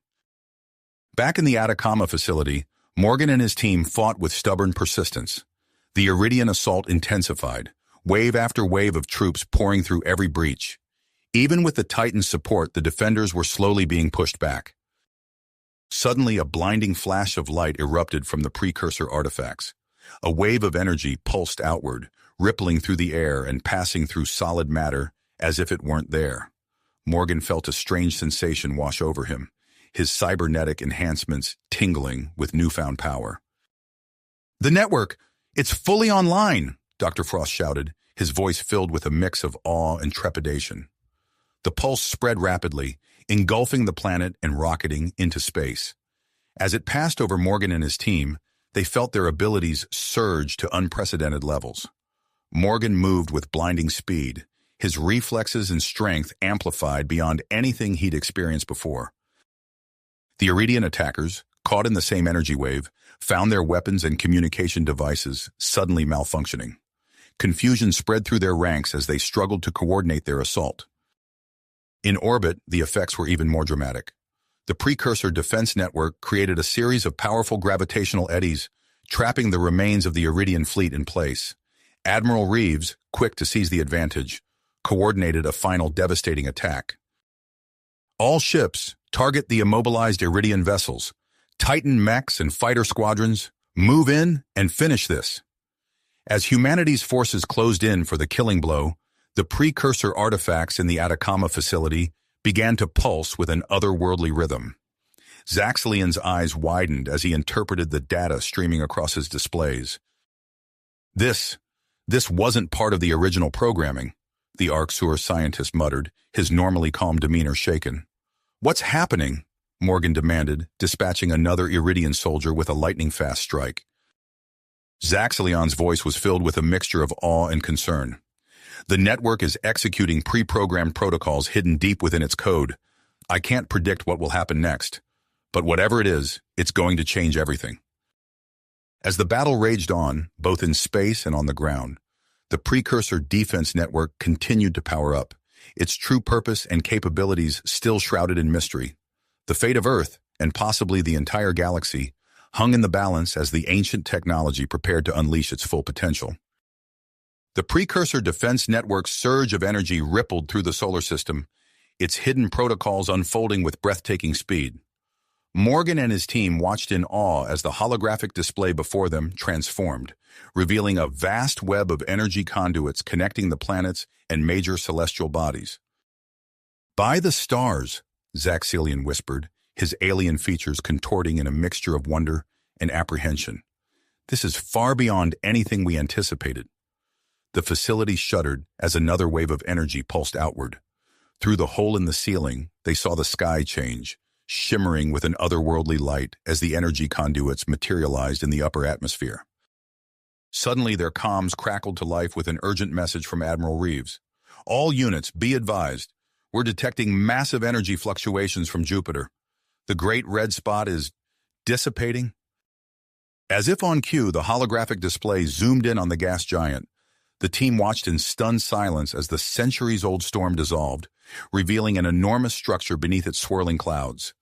Back in the Atacama facility, Morgan and his team fought with stubborn persistence. The Iridian assault intensified, wave after wave of troops pouring through every breach. Even with the Titan's support, the defenders were slowly being pushed back. Suddenly, a blinding flash of light erupted from the precursor artifacts. A wave of energy pulsed outward, rippling through the air and passing through solid matter as if it weren't there. Morgan felt a strange sensation wash over him, his cybernetic enhancements tingling with newfound power. "The network! It's fully online!" Dr. Frost shouted, his voice filled with a mix of awe and trepidation. The pulse spread rapidly, engulfing the planet and rocketing into space. As it passed over Morgan and his team, they felt their abilities surge to unprecedented levels. Morgan moved with blinding speed, his reflexes and strength amplified beyond anything he'd experienced before. The Iridian attackers, caught in the same energy wave, found their weapons and communication devices suddenly malfunctioning. Confusion spread through their ranks as they struggled to coordinate their assault. In orbit, the effects were even more dramatic. The precursor defense network created a series of powerful gravitational eddies, trapping the remains of the Iridian fleet in place. Admiral Reeves, quick to seize the advantage, coordinated a final devastating attack. "All ships, target the immobilized Iridian vessels. Titan mechs and fighter squadrons, move in and finish this." As humanity's forces closed in for the killing blow, the precursor artifacts in the Atacama facility began to pulse with an otherworldly rhythm. Zaxxilion's eyes widened as he interpreted the data streaming across his displays. This wasn't part of the original programming," the Arcsur scientist muttered, his normally calm demeanor shaken. "What's happening?" Morgan demanded, dispatching another Iridian soldier with a lightning-fast strike. Zaxxilion's voice was filled with a mixture of awe and concern. "The network is executing pre-programmed protocols hidden deep within its code. I can't predict what will happen next, but whatever it is, it's going to change everything." As the battle raged on, both in space and on the ground, the precursor defense network continued to power up, its true purpose and capabilities still shrouded in mystery. The fate of Earth, and possibly the entire galaxy, hung in the balance as the ancient technology prepared to unleash its full potential. The precursor defense network's surge of energy rippled through the solar system, its hidden protocols unfolding with breathtaking speed. Morgan and his team watched in awe as the holographic display before them transformed, revealing a vast web of energy conduits connecting the planets and major celestial bodies. "By the stars," Zaxxilion whispered, his alien features contorting in a mixture of wonder and apprehension. "This is far beyond anything we anticipated." The facility shuddered as another wave of energy pulsed outward. Through the hole in the ceiling, they saw the sky change, shimmering with an otherworldly light as the energy conduits materialized in the upper atmosphere. Suddenly, their comms crackled to life with an urgent message from Admiral Reeves. "All units, be advised. We're detecting massive energy fluctuations from Jupiter. The great red spot is dissipating." As if on cue, the holographic display zoomed in on the gas giant. The team watched in stunned silence as the centuries-old storm dissolved, revealing an enormous structure beneath its swirling clouds.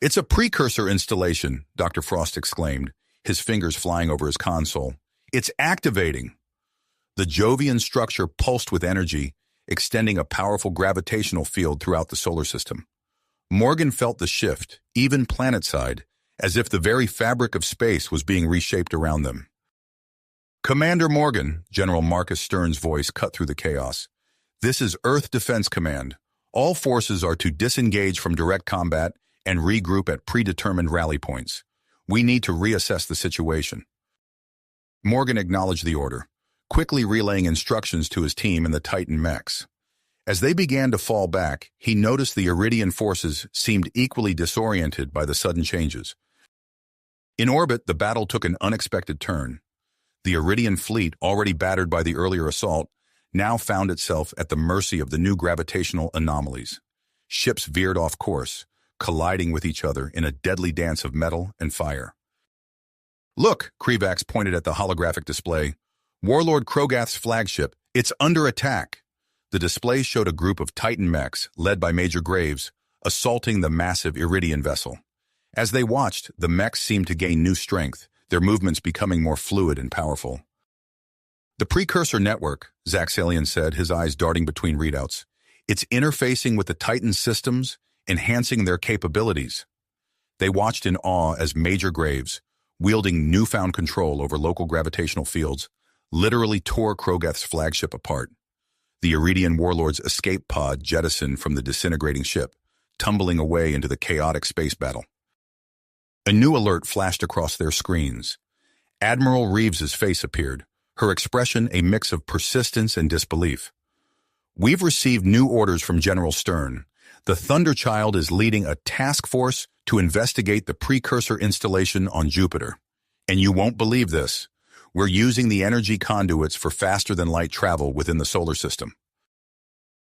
"It's a precursor installation," Dr. Frost exclaimed, his fingers flying over his console. "It's activating." The Jovian structure pulsed with energy, extending a powerful gravitational field throughout the solar system. Morgan felt the shift, even planet-side, as if the very fabric of space was being reshaped around them. "Commander Morgan," General Marcus Stern's voice cut through the chaos. "This is Earth Defense Command. All forces are to disengage from direct combat and regroup at predetermined rally points. We need to reassess the situation." Morgan acknowledged the order, quickly relaying instructions to his team and the Titan mechs. As they began to fall back, he noticed the Iridian forces seemed equally disoriented by the sudden changes. In orbit, the battle took an unexpected turn. The Iridian fleet, already battered by the earlier assault, now found itself at the mercy of the new gravitational anomalies. Ships veered off course, colliding with each other in a deadly dance of metal and fire. "Look," Krivax pointed at the holographic display. "Warlord Krogath's flagship. It's under attack." The display showed a group of Titan mechs, led by Major Graves, assaulting the massive Iridian vessel. As they watched, the mechs seemed to gain new strength, their movements becoming more fluid and powerful. "The precursor network," Zaxalian said, his eyes darting between readouts. "It's interfacing with the Titan systems, enhancing their capabilities." They watched in awe as Major Graves, wielding newfound control over local gravitational fields, literally tore Krogath's flagship apart. The Iridian warlord's escape pod jettisoned from the disintegrating ship, tumbling away into the chaotic space battle. A new alert flashed across their screens. Admiral Reeves's face appeared, her expression a mix of persistence and disbelief. "We've received new orders from General Stern. The Thunderchild is leading a task force to investigate the precursor installation on Jupiter. And you won't believe this. We're using the energy conduits for faster-than-light travel within the solar system."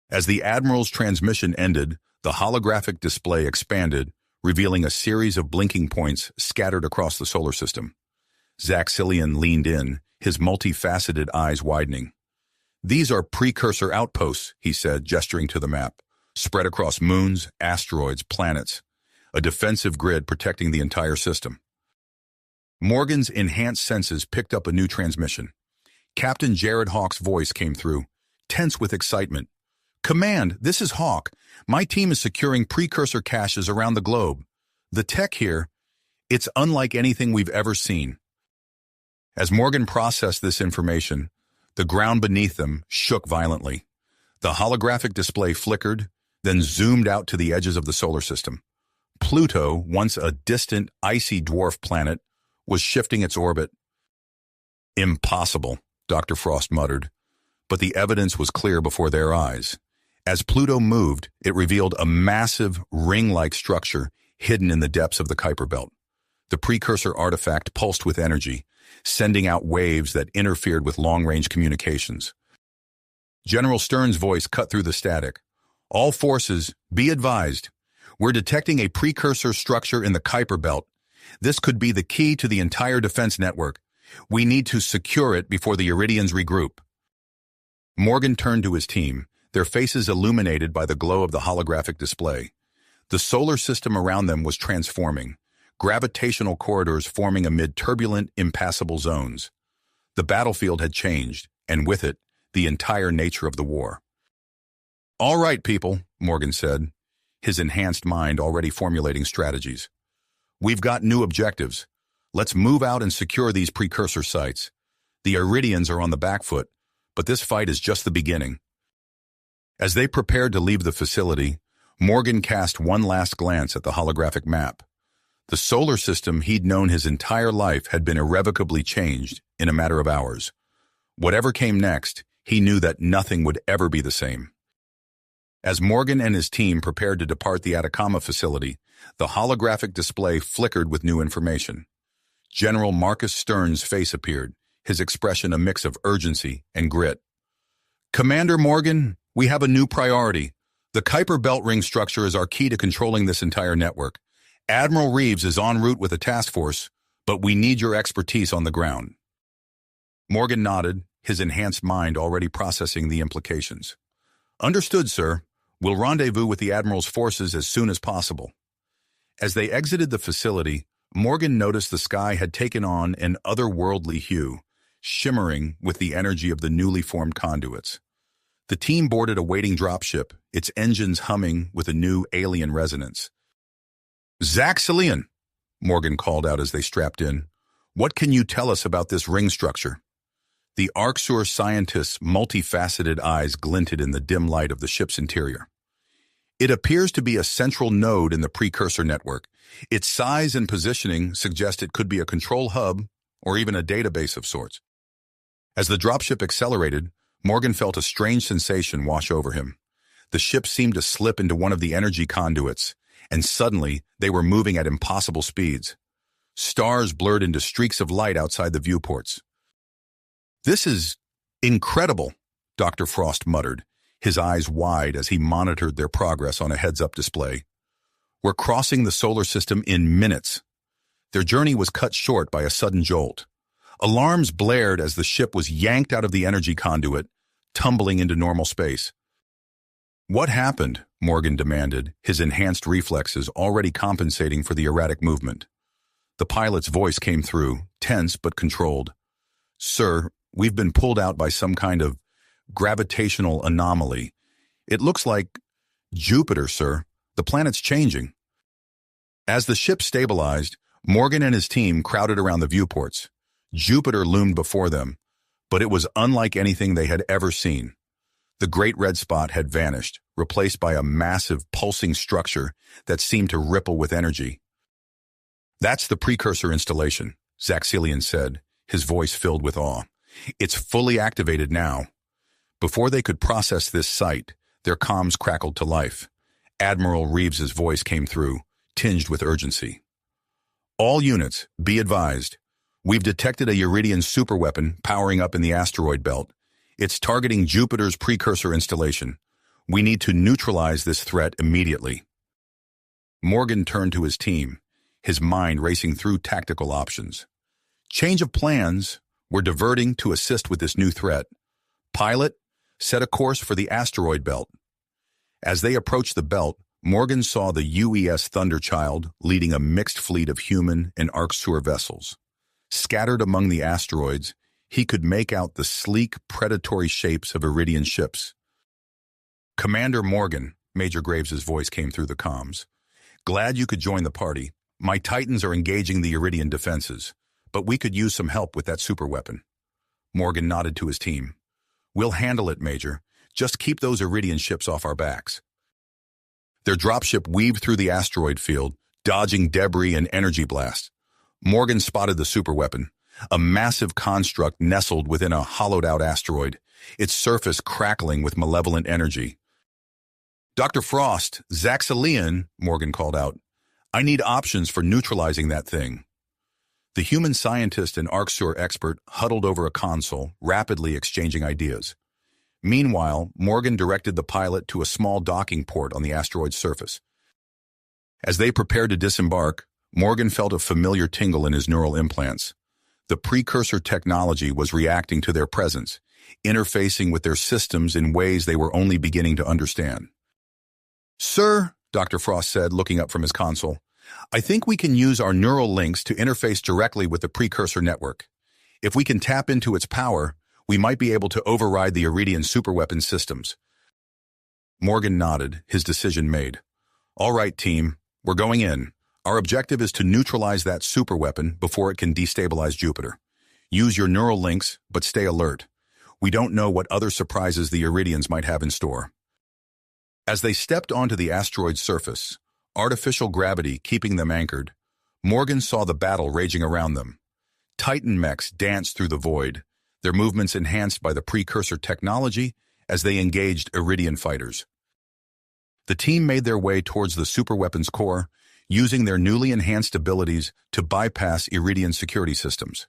As the Admiral's transmission ended, the holographic display expanded, revealing a series of blinking points scattered across the solar system. Zaxalian leaned in, his multifaceted eyes widening. "These are precursor outposts," he said, gesturing to the map, spread across moons, asteroids, planets, a defensive grid protecting the entire system. Morgan's enhanced senses picked up a new transmission. Captain Jared Hawk's voice came through, tense with excitement. "Command, this is Hawk. My team is securing precursor caches around the globe. The tech here, it's unlike anything we've ever seen." As Morgan processed this information, the ground beneath them shook violently. The holographic display flickered, then zoomed out to the edges of the solar system. Pluto, once a distant, icy dwarf planet, was shifting its orbit. "Impossible," Dr. Frost muttered, but the evidence was clear before their eyes. As Pluto moved, it revealed a massive, ring-like structure hidden in the depths of the Kuiper Belt. The precursor artifact pulsed with energy, sending out waves that interfered with long-range communications. General Stern's voice cut through the static. "All forces, be advised. We're detecting a precursor structure in the Kuiper Belt. This could be the key to the entire defense network. We need to secure it before the Iridians regroup." Morgan turned to his team, their faces illuminated by the glow of the holographic display. The solar system around them was transforming, gravitational corridors forming amid turbulent, impassable zones. The battlefield had changed, and with it, the entire nature of the war. "All right, people," Morgan said, his enhanced mind already formulating strategies. "We've got new objectives. Let's move out and secure these precursor sites. The Iridians are on the back foot, but this fight is just the beginning." As they prepared to leave the facility, Morgan cast one last glance at the holographic map. The solar system he'd known his entire life had been irrevocably changed in a matter of hours. Whatever came next, he knew that nothing would ever be the same. As Morgan and his team prepared to depart the Atacama facility, the holographic display flickered with new information. General Marcus Stern's face appeared, his expression a mix of urgency and grit. "Commander Morgan, we have a new priority. The Kuiper Belt ring structure is our key to controlling this entire network. Admiral Reeves is en route with a task force, but we need your expertise on the ground." Morgan nodded, his enhanced mind already processing the implications. "Understood, sir. We'll rendezvous with the Admiral's forces as soon as possible." As they exited the facility, Morgan noticed the sky had taken on an otherworldly hue, shimmering with the energy of the newly formed conduits. The team boarded a waiting dropship, its engines humming with a new alien resonance. "Zaxxillion," Morgan called out as they strapped in. "What can you tell us about this ring structure?" The Arcsur scientist's multifaceted eyes glinted in the dim light of the ship's interior. "It appears to be a central node in the precursor network. Its size and positioning suggest it could be a control hub or even a database of sorts." As the dropship accelerated, Morgan felt a strange sensation wash over him. The ship seemed to slip into one of the energy conduits, and suddenly they were moving at impossible speeds. Stars blurred into streaks of light outside the viewports. "This is incredible," Dr. Frost muttered, his eyes wide as he monitored their progress on a heads-up display. "We're crossing the solar system in minutes." Their journey was cut short by a sudden jolt. Alarms blared as the ship was yanked out of the energy conduit, tumbling into normal space. "What happened?" Morgan demanded, his enhanced reflexes already compensating for the erratic movement. The pilot's voice came through, tense but controlled. "Sir, we've been pulled out by some kind of gravitational anomaly. It looks like Jupiter, sir. The planet's changing." As the ship stabilized, Morgan and his team crowded around the viewports. Jupiter loomed before them, but it was unlike anything they had ever seen. The great red spot had vanished, replaced by a massive, pulsing structure that seemed to ripple with energy. "That's the precursor installation," Zaxxillion said, his voice filled with awe. "It's fully activated now." Before they could process this sight, their comms crackled to life. Admiral Reeves's voice came through, tinged with urgency. "All units, be advised. We've detected a Uridian superweapon powering up in the asteroid belt. It's targeting Jupiter's precursor installation. We need to neutralize this threat immediately." Morgan turned to his team, his mind racing through tactical options. "Change of plans. We're diverting to assist with this new threat. Pilot, set a course for the asteroid belt." As they approached the belt, Morgan saw the UES Thunderchild leading a mixed fleet of human and Arcsur vessels. Scattered among the asteroids, he could make out the sleek, predatory shapes of Iridian ships. "Commander Morgan," Major Graves's voice came through the comms. "Glad you could join the party. My Titans are engaging the Iridian defenses, but we could use some help with that superweapon." Morgan nodded to his team. "We'll handle it, Major. Just keep those Iridian ships off our backs." Their dropship weaved through the asteroid field, dodging debris and energy blasts. Morgan spotted the superweapon, a massive construct nestled within a hollowed-out asteroid, its surface crackling with malevolent energy. "Dr. Frost, Zaxxillion," Morgan called out. "I need options for neutralizing that thing." The human scientist and Arcsur expert huddled over a console, rapidly exchanging ideas. Meanwhile, Morgan directed the pilot to a small docking port on the asteroid's surface. As they prepared to disembark, Morgan felt a familiar tingle in his neural implants. The precursor technology was reacting to their presence, interfacing with their systems in ways they were only beginning to understand. "Sir," Dr. Frost said, looking up from his console, "I think we can use our neural links to interface directly with the precursor network. If we can tap into its power, we might be able to override the Iridian superweapon systems." Morgan nodded, his decision made. "All right, team, we're going in. Our objective is to neutralize that superweapon before it can destabilize Jupiter. Use your neural links, but stay alert. We don't know what other surprises the Iridians might have in store." As they stepped onto the asteroid's surface, artificial gravity keeping them anchored, Morgan saw the battle raging around them. Titan mechs danced through the void, their movements enhanced by the precursor technology as they engaged Iridian fighters. The team made their way towards the superweapon's core, using their newly enhanced abilities to bypass Iridian security systems.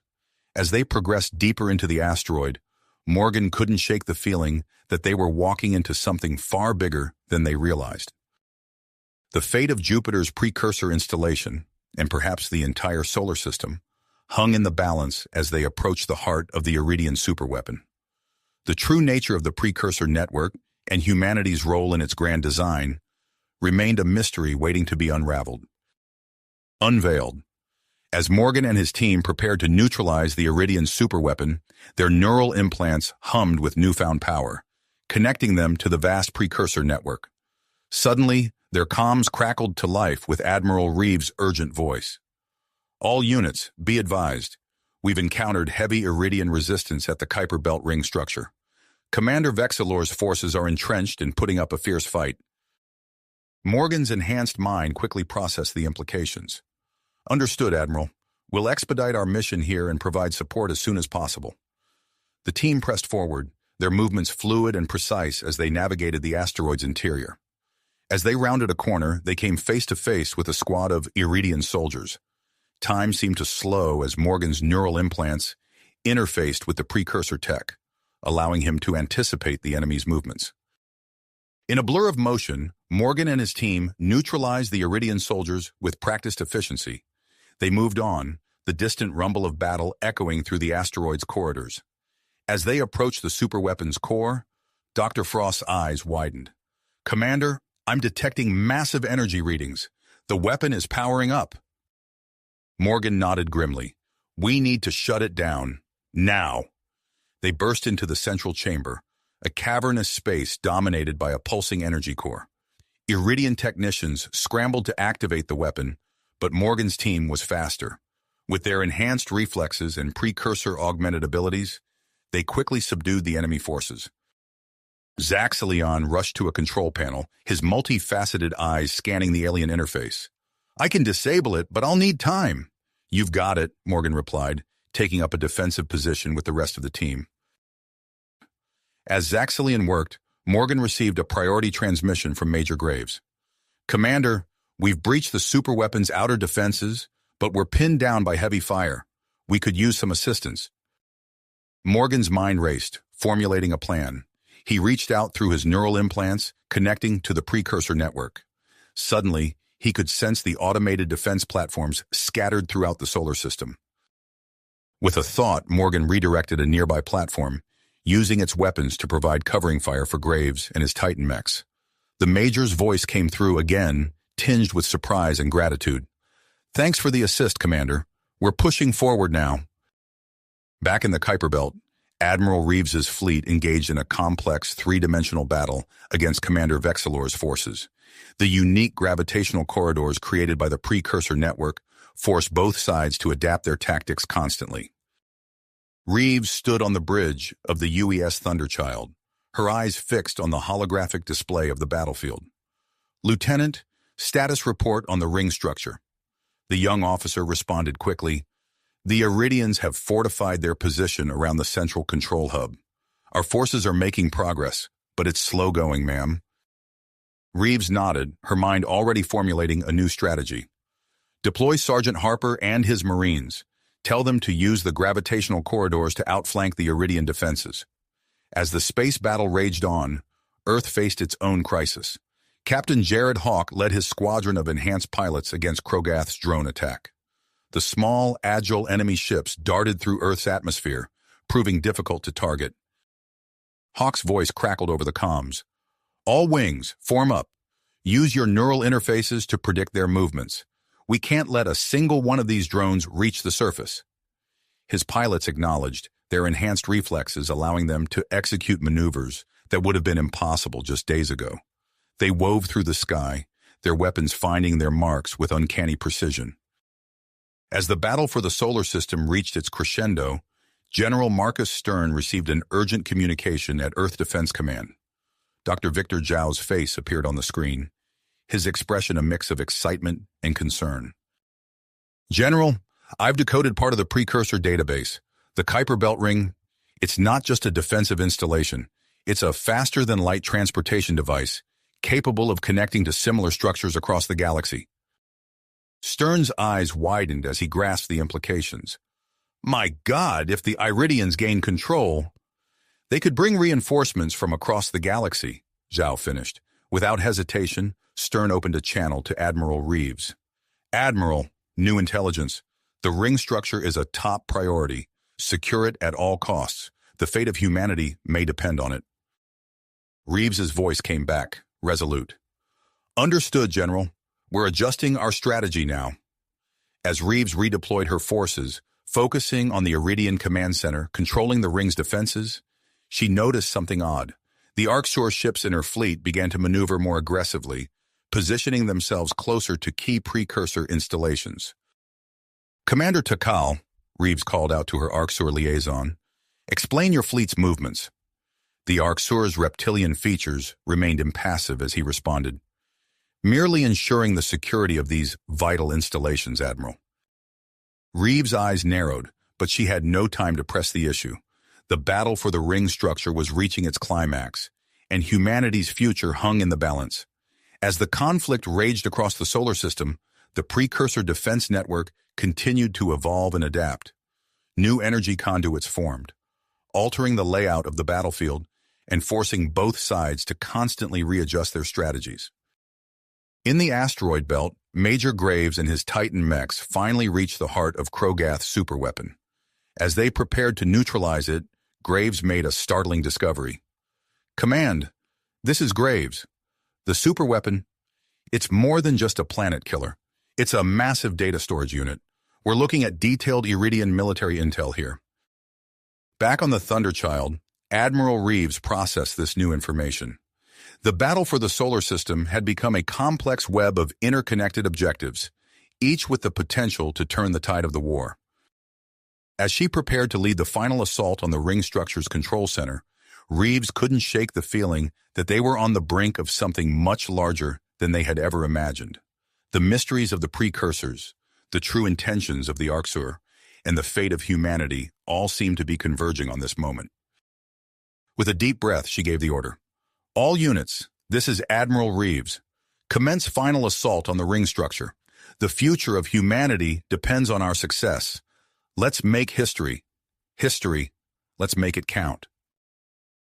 As they progressed deeper into the asteroid, Morgan couldn't shake the feeling that they were walking into something far bigger than they realized. The fate of Jupiter's precursor installation, and perhaps the entire solar system, hung in the balance as they approached the heart of the Iridian superweapon. The true nature of the precursor network and humanity's role in its grand design remained a mystery waiting to be unraveled. Unveiled. As Morgan and his team prepared to neutralize the Iridian superweapon, their neural implants hummed with newfound power, connecting them to the vast precursor network. Suddenly, their comms crackled to life with Admiral Reeves' urgent voice. "All units, be advised. We've encountered heavy Iridian resistance at the Kuiper Belt ring structure. Commander Vexilor's forces are entrenched and putting up a fierce fight." Morgan's enhanced mind quickly processed the implications. "Understood, Admiral. We'll expedite our mission here and provide support as soon as possible." The team pressed forward, their movements fluid and precise as they navigated the asteroid's interior. As they rounded a corner, they came face to face with a squad of Iridian soldiers. Time seemed to slow as Morgan's neural implants interfaced with the precursor tech, allowing him to anticipate the enemy's movements. In a blur of motion, Morgan and his team neutralized the Iridian soldiers with practiced efficiency. They moved on, the distant rumble of battle echoing through the asteroid's corridors. As they approached the superweapon's core, Dr. Frost's eyes widened. "Commander, I'm detecting massive energy readings. The weapon is powering up." Morgan nodded grimly. "We need to shut it down. Now." They burst into the central chamber, a cavernous space dominated by a pulsing energy core. Iridian technicians scrambled to activate the weapon, but Morgan's team was faster. With their enhanced reflexes and precursor-augmented abilities, they quickly subdued the enemy forces. Zaxxilyon rushed to a control panel, his multifaceted eyes scanning the alien interface. "I can disable it, but I'll need time." "You've got it," Morgan replied, taking up a defensive position with the rest of the team. As Zaxxilyon worked, Morgan received a priority transmission from Major Graves. "Commander, we've breached the superweapon's outer defenses, but we're pinned down by heavy fire. We could use some assistance." Morgan's mind raced, formulating a plan. He reached out through his neural implants, connecting to the precursor network. Suddenly, he could sense the automated defense platforms scattered throughout the solar system. With a thought, Morgan redirected a nearby platform, using its weapons to provide covering fire for Graves and his Titan mechs. The Major's voice came through again, tinged with surprise and gratitude. "Thanks for the assist, Commander. We're pushing forward now." Back in the Kuiper Belt, Admiral Reeves's fleet engaged in a complex three-dimensional battle against Commander Vexilor's forces. The unique gravitational corridors created by the precursor network forced both sides to adapt their tactics constantly. Reeves stood on the bridge of the UES Thunderchild, her eyes fixed on the holographic display of the battlefield. "Lieutenant, status report on the ring structure." The young officer responded quickly. "The Iridians have fortified their position around the central control hub. Our forces are making progress, but it's slow going, ma'am." Reeves nodded, her mind already formulating a new strategy. "Deploy Sergeant Harper and his Marines. Tell them to use the gravitational corridors to outflank the Iridian defenses." As the space battle raged on, Earth faced its own crisis. Captain Jared Hawk led his squadron of enhanced pilots against Krogath's drone attack. The small, agile enemy ships darted through Earth's atmosphere, proving difficult to target. Hawk's voice crackled over the comms. "All wings, form up. Use your neural interfaces to predict their movements. We can't let a single one of these drones reach the surface." His pilots acknowledged, their enhanced reflexes allowing them to execute maneuvers that would have been impossible just days ago. They wove through the sky, their weapons finding their marks with uncanny precision. As the battle for the solar system reached its crescendo, General Marcus Stern received an urgent communication at Earth Defense Command. Dr. Victor Zhao's face appeared on the screen, his expression a mix of excitement and concern. "General, I've decoded part of the precursor database. The Kuiper Belt ring, it's not just a defensive installation. It's a faster-than-light transportation device, capable of connecting to similar structures across the galaxy." Stern's eyes widened as he grasped the implications. "My God, if the Iridians gain control, they could bring reinforcements from across the galaxy," Zhao finished. Without hesitation, Stern opened a channel to Admiral Reeves. "Admiral, new intelligence. The ring structure is a top priority. Secure it at all costs. The fate of humanity may depend on it." Reeves's voice came back, resolute. "Understood, General. We're adjusting our strategy now." As Reeves redeployed her forces, focusing on the Iridian command center, controlling the ring's defenses, she noticed something odd. The Arctur ships in her fleet began to maneuver more aggressively, positioning themselves closer to key precursor installations. "Commander Takal," Reeves called out to her Arctur liaison, "explain your fleet's movements." The Arctur's reptilian features remained impassive as he responded, "Merely ensuring the security of these vital installations, Admiral." Reeves' eyes narrowed, but she had no time to press the issue. The battle for the ring structure was reaching its climax, and humanity's future hung in the balance. As the conflict raged across the solar system, the precursor defense network continued to evolve and adapt. New energy conduits formed, altering the layout of the battlefield and forcing both sides to constantly readjust their strategies. In the asteroid belt, Major Graves and his Titan mechs finally reached the heart of Krogath's superweapon. As they prepared to neutralize it, Graves made a startling discovery. "Command, this is Graves. The superweapon, it's more than just a planet killer. It's a massive data storage unit. We're looking at detailed Iridian military intel here." Back on the Thunderchild, Admiral Reeves processed this new information. The battle for the solar system had become a complex web of interconnected objectives, each with the potential to turn the tide of the war. As she prepared to lead the final assault on the ring structure's control center, Reeves couldn't shake the feeling that they were on the brink of something much larger than they had ever imagined. The mysteries of the precursors, the true intentions of the Arctur, and the fate of humanity all seemed to be converging on this moment. With a deep breath, she gave the order. "All units, this is Admiral Reeves. Commence final assault on the ring structure. The future of humanity depends on our success. Let's make history. History, let's make it count."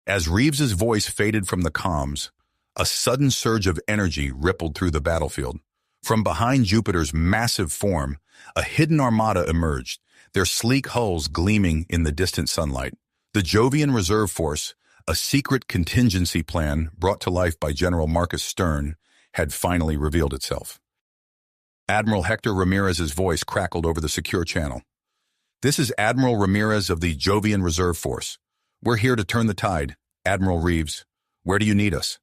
As Reeves's voice faded from the comms, a sudden surge of energy rippled through the battlefield. From behind Jupiter's massive form, a hidden armada emerged, their sleek hulls gleaming in the distant sunlight. The Jovian Reserve Force, a secret contingency plan brought to life by General Marcus Stern, had finally revealed itself. Admiral Hector Ramirez's voice crackled over the secure channel. "This is Admiral Ramirez of the Jovian Reserve Force. We're here to turn the tide. Admiral Reeves, where do you need us?"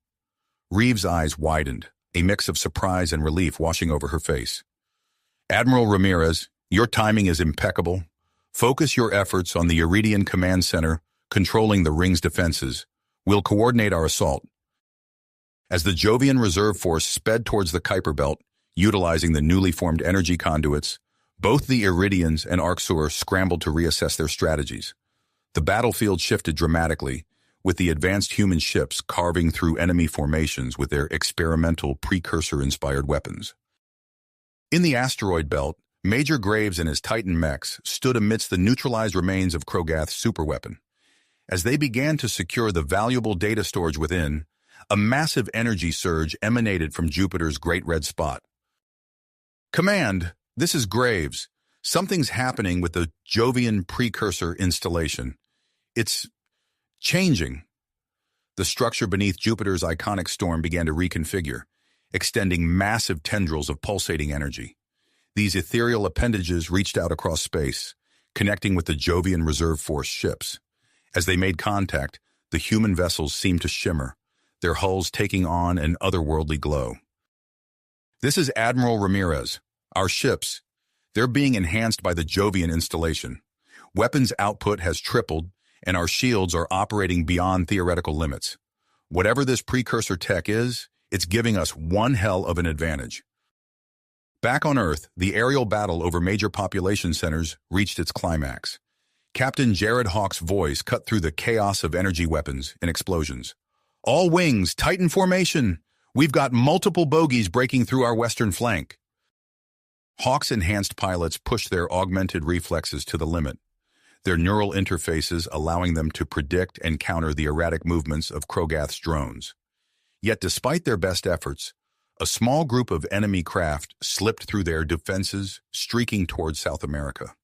Reeves' eyes widened, a mix of surprise and relief washing over her face. "Admiral Ramirez, your timing is impeccable. Focus your efforts on the Iridian Command Center, controlling the ring's defenses. We'll coordinate our assault." As the Jovian Reserve Force sped towards the Kuiper Belt, utilizing the newly formed energy conduits, both the Iridians and Arctur scrambled to reassess their strategies. The battlefield shifted dramatically, with the advanced human ships carving through enemy formations with their experimental precursor-inspired weapons. In the asteroid belt, Major Graves and his Titan mechs stood amidst the neutralized remains of Krogath's superweapon. As they began to secure the valuable data storage within, a massive energy surge emanated from Jupiter's Great Red Spot. "Command, this is Graves. Something's happening with the Jovian precursor installation. It's changing." The structure beneath Jupiter's iconic storm began to reconfigure, extending massive tendrils of pulsating energy. These ethereal appendages reached out across space, connecting with the Jovian Reserve Force ships. As they made contact, the human vessels seemed to shimmer, their hulls taking on an otherworldly glow. "This is Admiral Ramirez. Our ships, they're being enhanced by the Jovian installation. Weapons output has tripled, and our shields are operating beyond theoretical limits. Whatever this precursor tech is, it's giving us one hell of an advantage." Back on Earth, the aerial battle over major population centers reached its climax. Captain Jared Hawk's voice cut through the chaos of energy weapons and explosions. "All wings, Titan formation! We've got multiple bogies breaking through our western flank." Hawk's enhanced pilots pushed their augmented reflexes to the limit, their neural interfaces allowing them to predict and counter the erratic movements of Krogath's drones. Yet despite their best efforts, a small group of enemy craft slipped through their defenses, streaking towards South America.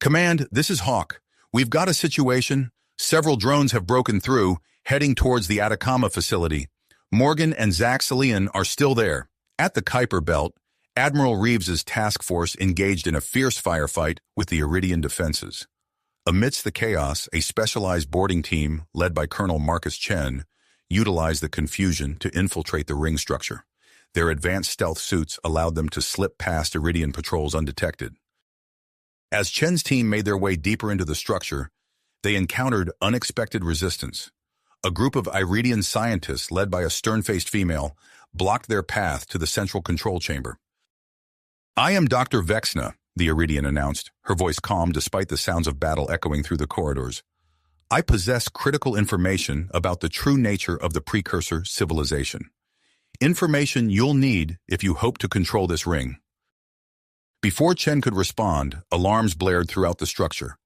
"Command, this is Hawk. We've got a situation. Several drones have broken through, heading towards the Atacama facility. Morgan and Zach Salian are still there." At the Kuiper Belt, Admiral Reeves's task force engaged in a fierce firefight with the Iridian defenses. Amidst the chaos, a specialized boarding team, led by Colonel Marcus Chen, utilized the confusion to infiltrate the ring structure. Their advanced stealth suits allowed them to slip past Iridian patrols undetected. As Chen's team made their way deeper into the structure, they encountered unexpected resistance. A group of Iridian scientists, led by a stern-faced female, blocked their path to the central control chamber. "I am Dr. Vexna," the Iridian announced, her voice calm despite the sounds of battle echoing through the corridors. "I possess critical information about the true nature of the precursor civilization. Information you'll need if you hope to control this ring." Before Chen could respond, alarms blared throughout the structure.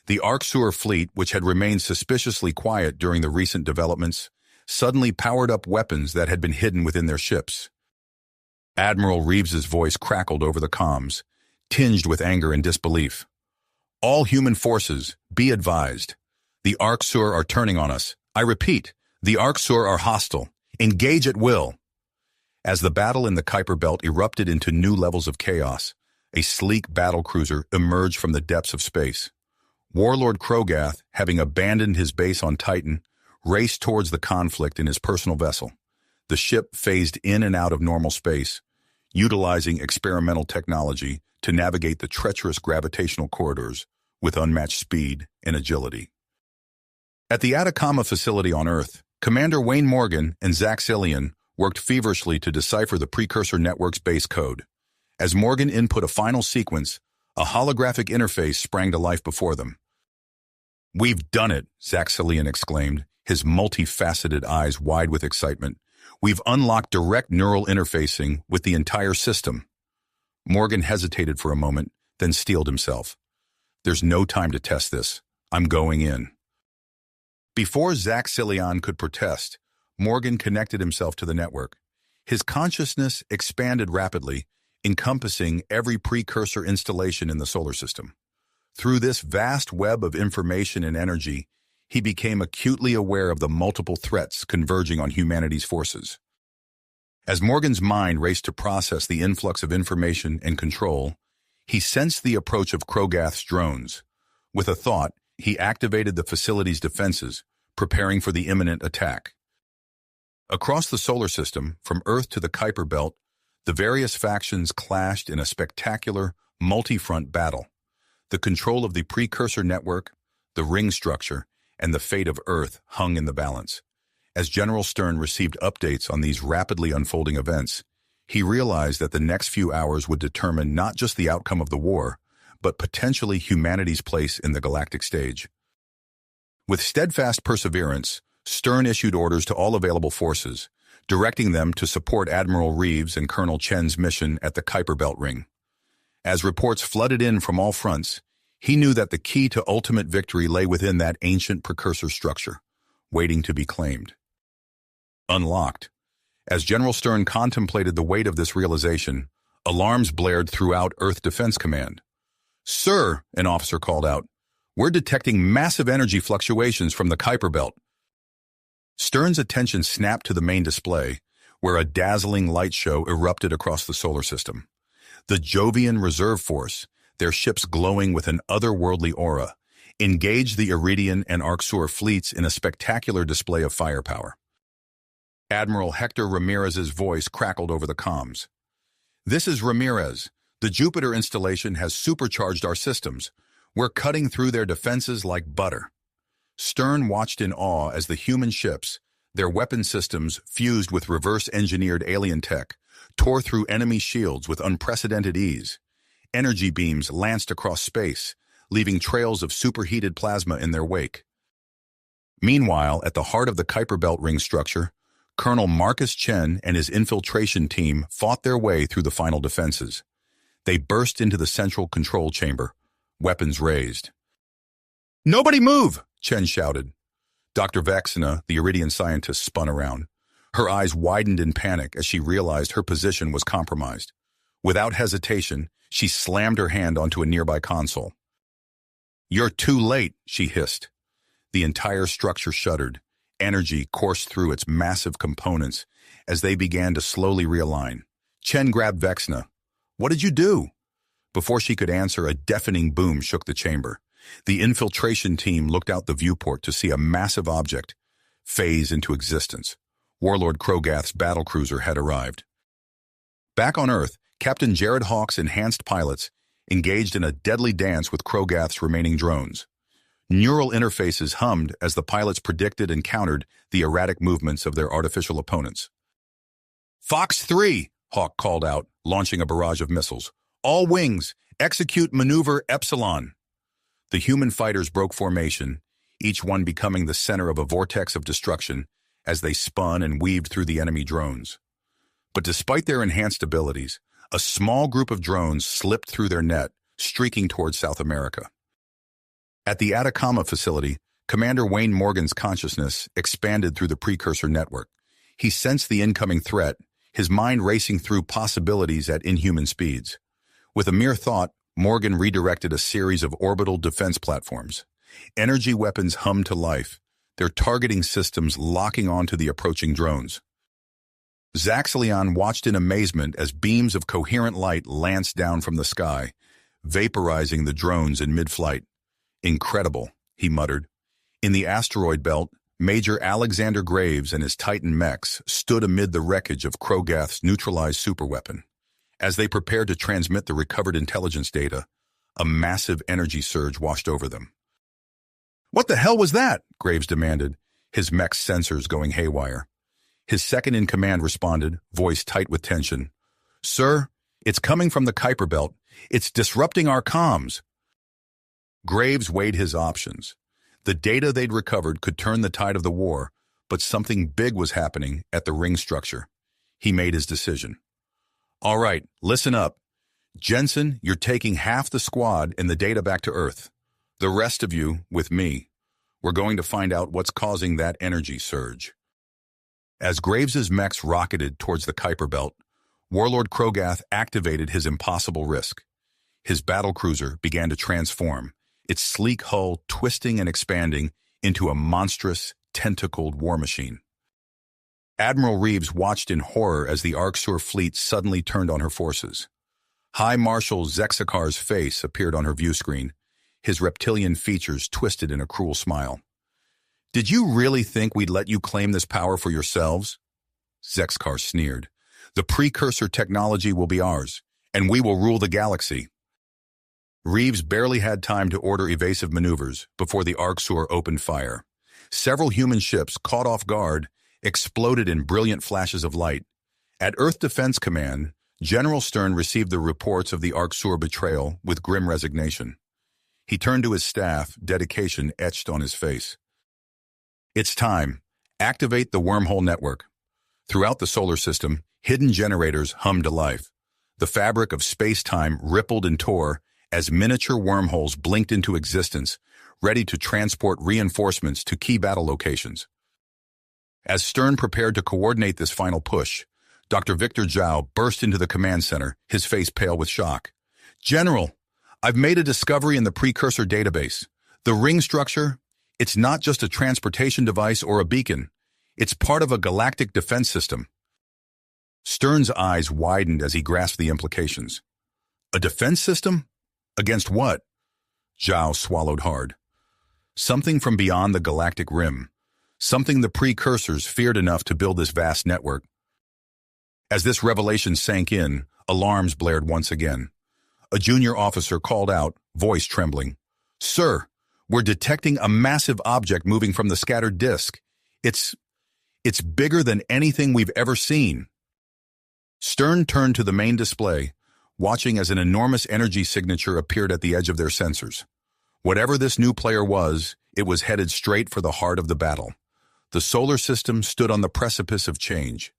The Orcs fleet, which had remained suspiciously quiet during the recent developments, suddenly powered up weapons that had been hidden within their ships. Admiral Reeves's voice crackled over the comms, tinged with anger and disbelief. "All human forces, be advised. The Orcs are turning on us. I repeat, the Orcs are hostile. Engage at will." As the battle in the Kuiper Belt erupted into new levels of chaos, a sleek battlecruiser emerged from the depths of space. Warlord Krogath, having abandoned his base on Titan, raced towards the conflict in his personal vessel. The ship phased in and out of normal space, utilizing experimental technology to navigate the treacherous gravitational corridors with unmatched speed and agility. At the Atacama facility on Earth, Commander Wayne Morgan and Zach Cillian worked feverishly to decipher the Precursor Network's base code. As Morgan input a final sequence, a holographic interface sprang to life before them. "We've done it," Zach Cillian exclaimed, his multifaceted eyes wide with excitement. "We've unlocked direct neural interfacing with the entire system." Morgan hesitated for a moment, then steeled himself. "There's no time to test this. I'm going in." Before Zach Cillian could protest, Morgan connected himself to the network. His consciousness expanded rapidly, encompassing every precursor installation in the solar system. Through this vast web of information and energy, he became acutely aware of the multiple threats converging on humanity's forces. As Morgan's mind raced to process the influx of information and control, he sensed the approach of Krogath's drones. With a thought, he activated the facility's defenses, preparing for the imminent attack. Across the solar system, from Earth to the Kuiper Belt, the various factions clashed in a spectacular, multi-front battle. The control of the Precursor Network, the ring structure, and the fate of Earth hung in the balance. As General Stern received updates on these rapidly unfolding events, he realized that the next few hours would determine not just the outcome of the war, but potentially humanity's place in the galactic stage. With steadfast perseverance, Stern issued orders to all available forces, directing them to support Admiral Reeves and Colonel Chen's mission at the Kuiper Belt Ring. As reports flooded in from all fronts, he knew that the key to ultimate victory lay within that ancient precursor structure, waiting to be claimed. Unlocked. As General Stern contemplated the weight of this realization, alarms blared throughout Earth Defense Command. "Sir," an officer called out, "we're detecting massive energy fluctuations from the Kuiper Belt." Stern's attention snapped to the main display, where a dazzling light show erupted across the solar system. The Jovian Reserve Force, their ships glowing with an otherworldly aura, engaged the Iridian and Orcs fleets in a spectacular display of firepower. Admiral Hector Ramirez's voice crackled over the comms. "This is Ramirez. The Jupiter installation has supercharged our systems. We're cutting through their defenses like butter." Stern watched in awe as the human ships, their weapon systems fused with reverse-engineered alien tech, tore through enemy shields with unprecedented ease. Energy beams lanced across space, leaving trails of superheated plasma in their wake. Meanwhile, at the heart of the Kuiper Belt ring structure, Colonel Marcus Chen and his infiltration team fought their way through the final defenses. They burst into the central control chamber, weapons raised. "Nobody move!" Chen shouted. Dr. Vexna, the Iridian scientist, spun around. Her eyes widened in panic as she realized her position was compromised. Without hesitation, she slammed her hand onto a nearby console. "You're too late," she hissed. The entire structure shuddered. Energy coursed through its massive components as they began to slowly realign. Chen grabbed Vexna. What did you do?" Before she could answer, a deafening boom shook the chamber. The infiltration team looked out the viewport to see a massive object phase into existence. Warlord Krogath's battlecruiser had arrived. Back on Earth, Captain Jared Hawk's enhanced pilots engaged in a deadly dance with Krogath's remaining drones. Neural interfaces hummed as the pilots predicted and countered the erratic movements of their artificial opponents. "Fox 3, Hawk called out, launching a barrage of missiles. "All wings, execute maneuver Epsilon." The human fighters broke formation, each one becoming the center of a vortex of destruction as they spun and weaved through the enemy drones. But despite their enhanced abilities, a small group of drones slipped through their net, streaking towards South America. At the Atacama facility, Commander Wayne Morgan's consciousness expanded through the precursor network. He sensed the incoming threat, his mind racing through possibilities at inhuman speeds. With a mere thought, Morgan redirected a series of orbital defense platforms. Energy weapons hummed to life, their targeting systems locking onto the approaching drones. Zaxalion watched in amazement as beams of coherent light lanced down from the sky, vaporizing the drones in mid-flight. "Incredible," he muttered. In the asteroid belt, Major Alexander Graves and his Titan mechs stood amid the wreckage of Krogath's neutralized superweapon. As they prepared to transmit the recovered intelligence data, a massive energy surge washed over them. "What the hell was that?" Graves demanded, his mech's sensors going haywire. His second-in-command responded, voice tight with tension. "Sir, it's coming from the Kuiper Belt. It's disrupting our comms." Graves weighed his options. The data they'd recovered could turn the tide of the war, but something big was happening at the ring structure. He made his decision. "All right, listen up. Jensen, you're taking half the squad and the data back to Earth. The rest of you, with me. We're going to find out what's causing that energy surge." As Graves's mechs rocketed towards the Kuiper Belt, Warlord Krogath activated his impossible risk. His battlecruiser began to transform, its sleek hull twisting and expanding into a monstrous, tentacled war machine. Admiral Reeves watched in horror as the Arcsur fleet suddenly turned on her forces. High Marshal Zexakar's face appeared on her view screen, his reptilian features twisted in a cruel smile. "Did you really think we'd let you claim this power for yourselves?" Zexkar sneered. "The precursor technology will be ours, and we will rule the galaxy." Reeves barely had time to order evasive maneuvers before the Arcsur opened fire. Several human ships, caught off guard, exploded in brilliant flashes of light. At Earth Defense Command, General Stern received the reports of the Arcsur betrayal with grim resignation. He turned to his staff, dedication etched on his face. "It's time. Activate the wormhole network." Throughout the solar system, hidden generators hummed to life. The fabric of space-time rippled and tore as miniature wormholes blinked into existence, ready to transport reinforcements to key battle locations. As Stern prepared to coordinate this final push, Dr. Victor Zhao burst into the command center, his face pale with shock. "General, I've made a discovery in the precursor database. The ring structure, it's not just a transportation device or a beacon. It's part of a galactic defense system." Stern's eyes widened as he grasped the implications. "A defense system? Against what?" Zhao swallowed hard. "Something from beyond the galactic rim. Something the precursors feared enough to build this vast network." As this revelation sank in, alarms blared once again. A junior officer called out, voice trembling. "Sir, we're detecting a massive object moving from the scattered disk. It's bigger than anything we've ever seen." Stern turned to the main display, watching as an enormous energy signature appeared at the edge of their sensors. Whatever this new player was, it was headed straight for the heart of the battle. The solar system stood on the precipice of change.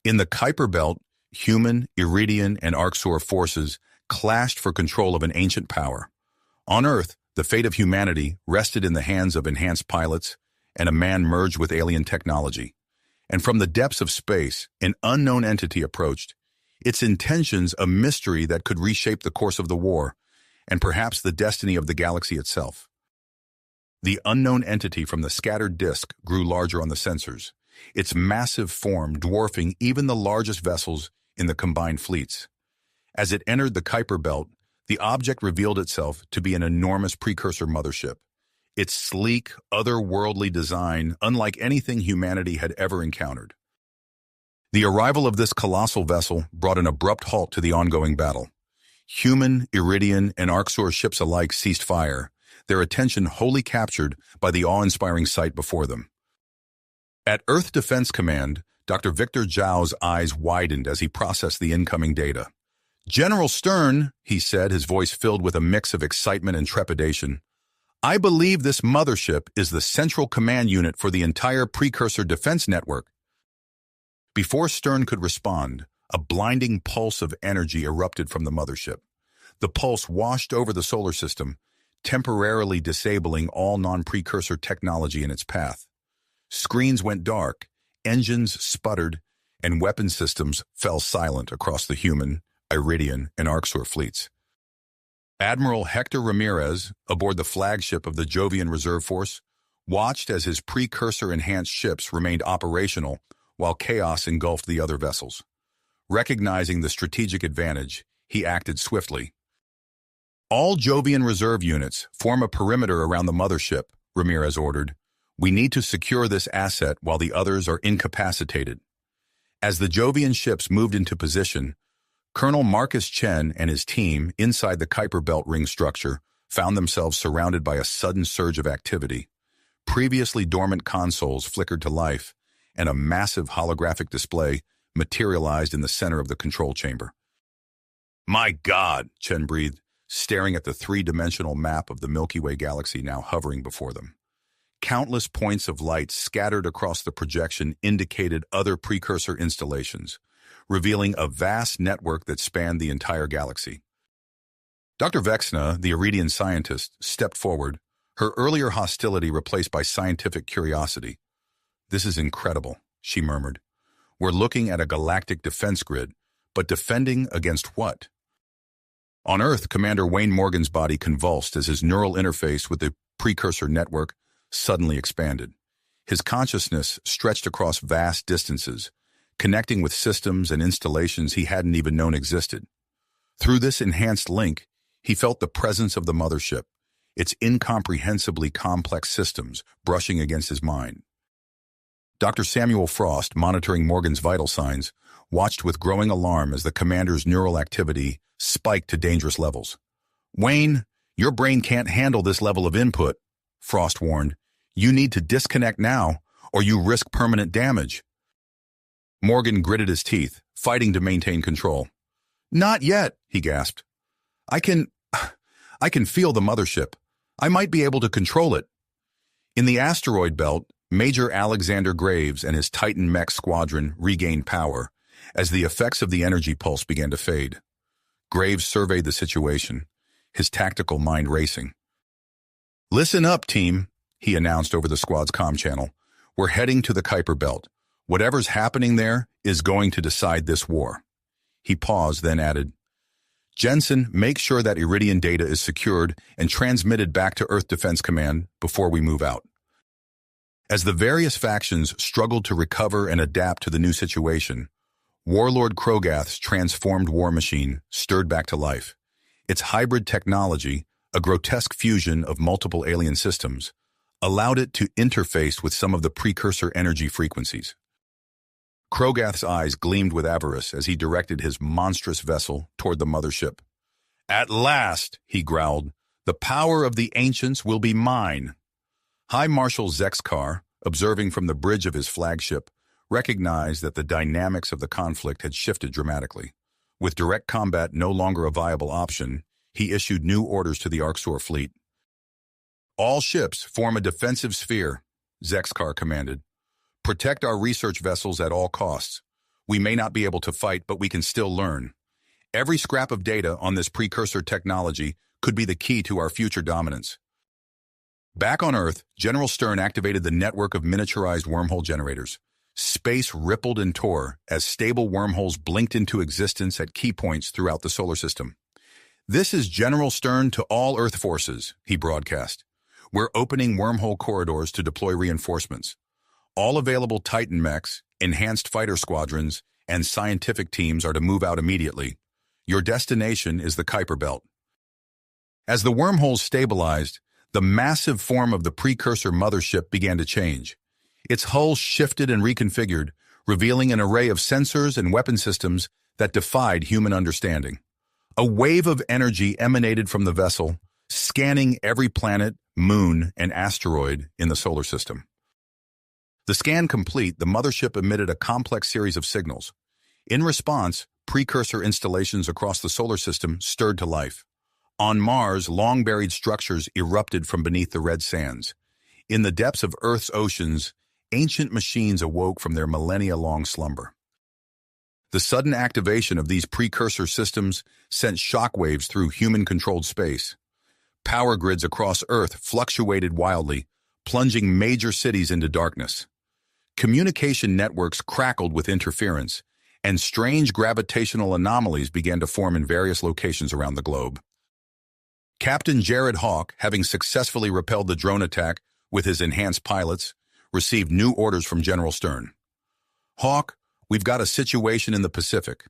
In the Kuiper Belt, human, Iridian, and Arcsur forces clashed for control of an ancient power. On Earth, the fate of humanity rested in the hands of enhanced pilots, and a man merged with alien technology. And from the depths of space, an unknown entity approached, its intentions a mystery that could reshape the course of the war, and perhaps the destiny of the galaxy itself. The unknown entity from the scattered disk grew larger on the sensors, its massive form dwarfing even the largest vessels in the combined fleets. As it entered the Kuiper Belt, the object revealed itself to be an enormous precursor mothership. Its sleek, otherworldly design, unlike anything humanity had ever encountered. The arrival of this colossal vessel brought an abrupt halt to the ongoing battle. Human, Iridian, and Arxor ships alike ceased fire, their attention wholly captured by the awe-inspiring sight before them. At Earth Defense Command, Dr. Victor Zhao's eyes widened as he processed the incoming data. "General Stern," he said, his voice filled with a mix of excitement and trepidation, "I believe this mothership is the central command unit for the entire precursor defense network." Before Stern could respond, a blinding pulse of energy erupted from the mothership. The pulse washed over the solar system, temporarily disabling all non-precursor technology in its path. Screens went dark, engines sputtered, and weapon systems fell silent across the human, Iridian, and Arxor fleets. Admiral Hector Ramirez, aboard the flagship of the Jovian Reserve Force, watched as his precursor-enhanced ships remained operational while chaos engulfed the other vessels. Recognizing the strategic advantage, he acted swiftly. "All Jovian reserve units form a perimeter around the mothership," Ramirez ordered. "We need to secure this asset while the others are incapacitated." As the Jovian ships moved into position, Colonel Marcus Chen and his team inside the Kuiper Belt ring structure found themselves surrounded by a sudden surge of activity. Previously dormant consoles flickered to life, and a massive holographic display materialized in the center of the control chamber. "My God," Chen breathed, staring at the three-dimensional map of the Milky Way galaxy now hovering before them. Countless points of light scattered across the projection indicated other precursor installations, revealing a vast network that spanned the entire galaxy. Dr. Vexna, the Iridian scientist, stepped forward, her earlier hostility replaced by scientific curiosity. "This is incredible," she murmured. "We're looking at a galactic defense grid, but defending against what?" On Earth, Commander Wayne Morgan's body convulsed as his neural interface with the precursor network suddenly expanded. His consciousness stretched across vast distances, connecting with systems and installations he hadn't even known existed. Through this enhanced link, he felt the presence of the mothership, its incomprehensibly complex systems brushing against his mind. Dr. Samuel Frost, monitoring Morgan's vital signs, watched with growing alarm as the commander's neural activity spiked to dangerous levels. "Wayne, your brain can't handle this level of input," Frost warned. "You need to disconnect now, or you risk permanent damage." Morgan gritted his teeth, fighting to maintain control. "Not yet," he gasped. I can feel the mothership. I might be able to control it." In the asteroid belt, Major Alexander Graves and his Titan mech squadron regained power as the effects of the energy pulse began to fade. Graves surveyed the situation, his tactical mind racing. "Listen up, team," he announced over the squad's comm channel. "We're heading to the Kuiper Belt. Whatever's happening there is going to decide this war." He paused, then added, "Jensen, make sure that Iridian data is secured and transmitted back to Earth Defense Command before we move out." As the various factions struggled to recover and adapt to the new situation, Warlord Krogath's transformed war machine stirred back to life. Its hybrid technology, a grotesque fusion of multiple alien systems, allowed it to interface with some of the precursor energy frequencies. Krogath's eyes gleamed with avarice as he directed his monstrous vessel toward the mothership. "At last," he growled, "the power of the ancients will be mine." High Marshal Zexkar, observing from the bridge of his flagship, recognized that the dynamics of the conflict had shifted dramatically. With direct combat no longer a viable option, he issued new orders to the Arxor fleet. "All ships form a defensive sphere," Zexkar commanded. "Protect our research vessels at all costs. We may not be able to fight, but we can still learn. Every scrap of data on this precursor technology could be the key to our future dominance." Back on Earth, General Stern activated the network of miniaturized wormhole generators. Space rippled and tore as stable wormholes blinked into existence at key points throughout the solar system. "This is General Stern to all Earth forces," he broadcast. "We're opening wormhole corridors to deploy reinforcements. All available Titan mechs, enhanced fighter squadrons, and scientific teams are to move out immediately. Your destination is the Kuiper Belt. As the wormholes stabilized, the massive form of the precursor mothership began to change. Its hull shifted and reconfigured, revealing an array of sensors and weapon systems that defied human understanding. A wave of energy emanated from the vessel, scanning every planet, moon, and asteroid in the solar system. The scan complete, the mothership emitted a complex series of signals. In response, precursor installations across the solar system stirred to life. On Mars, long-buried structures erupted from beneath the red sands. In the depths of Earth's oceans, ancient machines awoke from their millennia-long slumber. The sudden activation of these precursor systems sent shockwaves through human-controlled space. Power grids across Earth fluctuated wildly, plunging major cities into darkness. Communication networks crackled with interference, and strange gravitational anomalies began to form in various locations around the globe. Captain Jared Hawk, having successfully repelled the drone attack with his enhanced pilots, received new orders from General Stern. "Hawk, we've got a situation in the Pacific.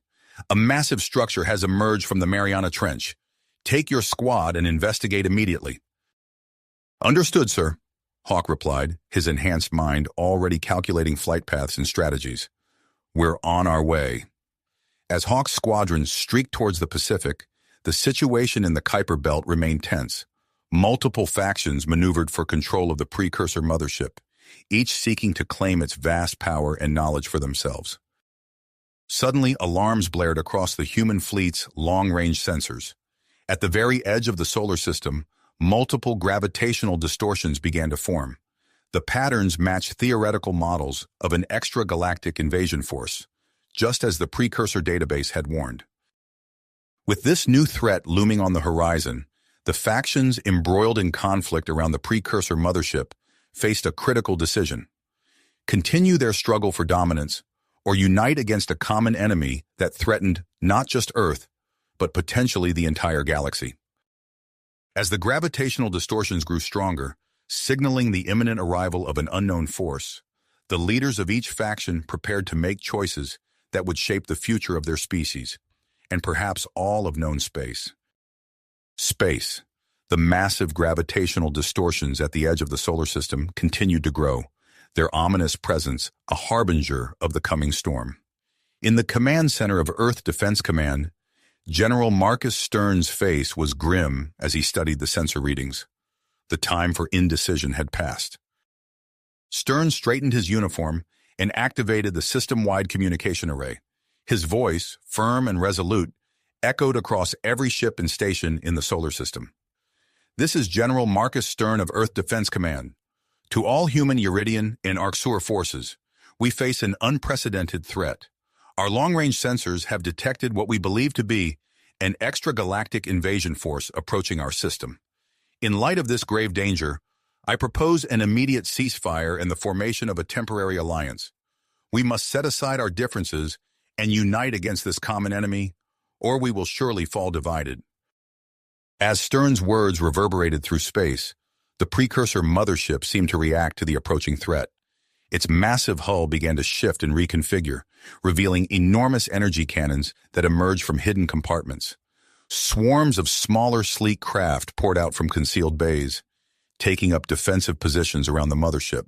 A massive structure has emerged from the Mariana Trench. Take your squad and investigate immediately." "Understood, sir," Hawk replied, his enhanced mind already calculating flight paths and strategies. "We're on our way." As Hawk's squadron streaked towards the Pacific, the situation in the Kuiper Belt remained tense. Multiple factions maneuvered for control of the precursor mothership, each seeking to claim its vast power and knowledge for themselves. Suddenly, alarms blared across the human fleet's long-range sensors. At the very edge of the solar system, multiple gravitational distortions began to form. The patterns matched theoretical models of an extragalactic invasion force, just as the precursor database had warned. With this new threat looming on the horizon, the factions embroiled in conflict around the precursor mothership faced a critical decision: continue their struggle for dominance, or unite against a common enemy that threatened not just Earth, but potentially the entire galaxy. As the gravitational distortions grew stronger, signaling the imminent arrival of an unknown force, the leaders of each faction prepared to make choices that would shape the future of their species, and perhaps all of known space. Space. The massive gravitational distortions at the edge of the solar system continued to grow, their ominous presence a harbinger of the coming storm. In the command center of Earth Defense Command, General Marcus Stern's face was grim as he studied the sensor readings. The time for indecision had passed. Stern straightened his uniform and activated the system-wide communication array. His voice, firm and resolute, echoed across every ship and station in the solar system. "This is General Marcus Stern of Earth Defense Command. To all human Iridian and Arcsur forces, we face an unprecedented threat. Our long-range sensors have detected what we believe to be an extragalactic invasion force approaching our system. In light of this grave danger, I propose an immediate ceasefire and the formation of a temporary alliance. We must set aside our differences and unite against this common enemy, or we will surely fall divided." As Stern's words reverberated through space, the precursor mothership seemed to react to the approaching threat. Its massive hull began to shift and reconfigure, revealing enormous energy cannons that emerged from hidden compartments. Swarms of smaller, sleek craft poured out from concealed bays, taking up defensive positions around the mothership.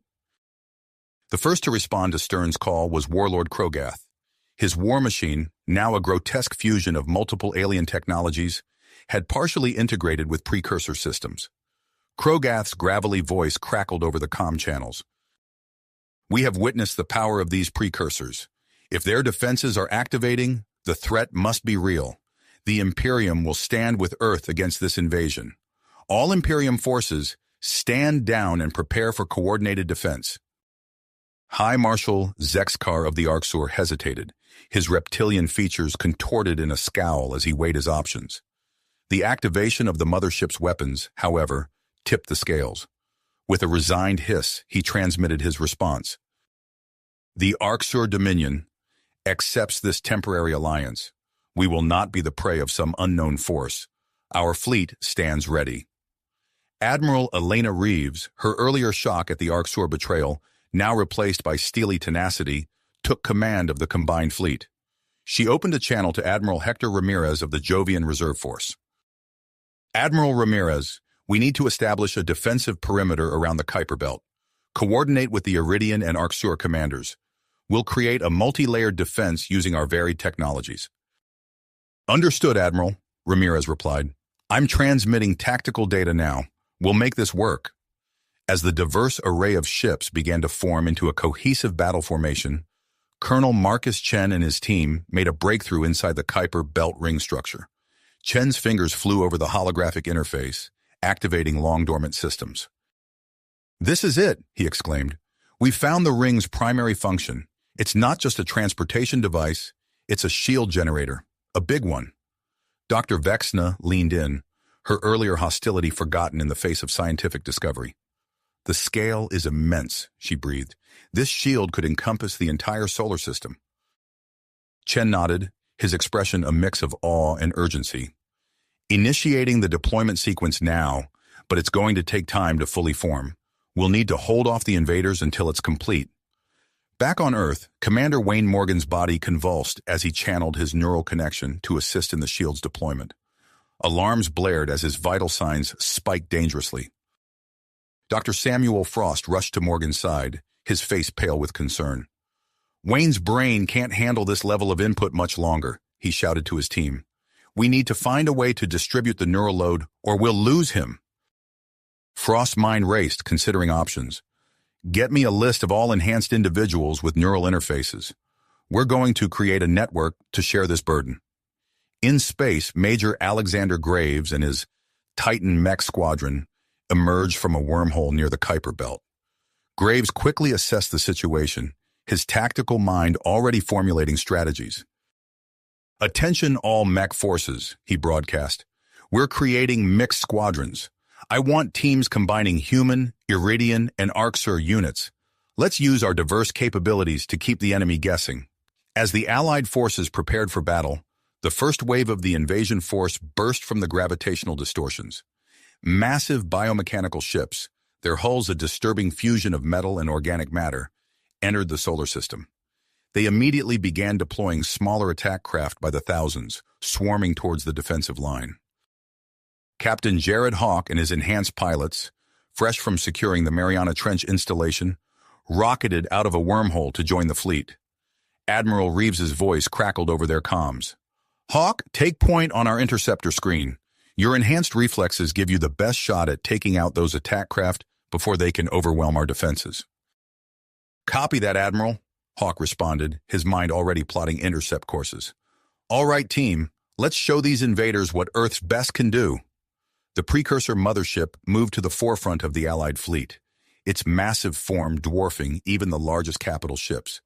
The first to respond to Stern's call was Warlord Krogath. His war machine, now a grotesque fusion of multiple alien technologies, had partially integrated with precursor systems. Krogath's gravelly voice crackled over the comm channels. "We have witnessed the power of these precursors. If their defenses are activating, the threat must be real. The Imperium will stand with Earth against this invasion. All Imperium forces, stand down and prepare for coordinated defense." High Marshal Zexkar of the Arcsur hesitated, his reptilian features contorted in a scowl as he weighed his options. The activation of the mothership's weapons, however, tipped the scales. With a resigned hiss, he transmitted his response. "The Arcsur Dominion accepts this temporary alliance. We will not be the prey of some unknown force. Our fleet stands ready." Admiral Elena Reeves, her earlier shock at the Arcsur betrayal, now replaced by steely tenacity, took command of the combined fleet. She opened a channel to Admiral Hector Ramirez of the Jovian Reserve Force. Admiral Ramirez, we need to establish a defensive perimeter around the Kuiper Belt. Coordinate with the Iridian and Arcsur commanders. We'll create a multi-layered defense using our varied technologies. Understood, Admiral, Ramirez replied. I'm transmitting tactical data now. We'll make this work. As the diverse array of ships began to form into a cohesive battle formation, Colonel Marcus Chen and his team made a breakthrough inside the Kuiper Belt ring structure. Chen's fingers flew over the holographic interface, activating long-dormant systems. This is it, he exclaimed. We've found the ring's primary function. It's not just a transportation device, it's a shield generator, a big one. Dr. Vexna leaned in, her earlier hostility forgotten in the face of scientific discovery. The scale is immense, she breathed. This shield could encompass the entire solar system. Chen nodded, his expression a mix of awe and urgency. Initiating the deployment sequence now, but it's going to take time to fully form. We'll need to hold off the invaders until it's complete. Back on Earth, Commander Wayne Morgan's body convulsed as he channeled his neural connection to assist in the shield's deployment. Alarms blared as his vital signs spiked dangerously. Dr. Samuel Frost rushed to Morgan's side, his face pale with concern. Wayne's brain can't handle this level of input much longer, he shouted to his team. We need to find a way to distribute the neural load, or we'll lose him. Frost's mind raced, considering options. Get me a list of all enhanced individuals with neural interfaces. We're going to create a network to share this burden. In space, Major Alexander Graves and his Titan mech squadron emerged from a wormhole near the Kuiper Belt. Graves quickly assessed the situation, his tactical mind already formulating strategies. Attention all mech forces, he broadcast. We're creating mixed squadrons. I want teams combining human, Iridian, and Arcsur units. Let's use our diverse capabilities to keep the enemy guessing. As the Allied forces prepared for battle, the first wave of the invasion force burst from the gravitational distortions. Massive biomechanical ships, their hulls a disturbing fusion of metal and organic matter, entered the solar system. They immediately began deploying smaller attack craft by the thousands, swarming towards the defensive line. Captain Jared Hawk and his enhanced pilots, fresh from securing the Mariana Trench installation, rocketed out of a wormhole to join the fleet. Admiral Reeves's voice crackled over their comms. Hawk, take point on our interceptor screen. Your enhanced reflexes give you the best shot at taking out those attack craft before they can overwhelm our defenses. Copy that, Admiral, Hawk responded, his mind already plotting intercept courses. All right, team, let's show these invaders what Earth's best can do. The precursor mothership moved to the forefront of the Allied fleet, its massive form dwarfing even the largest capital ships.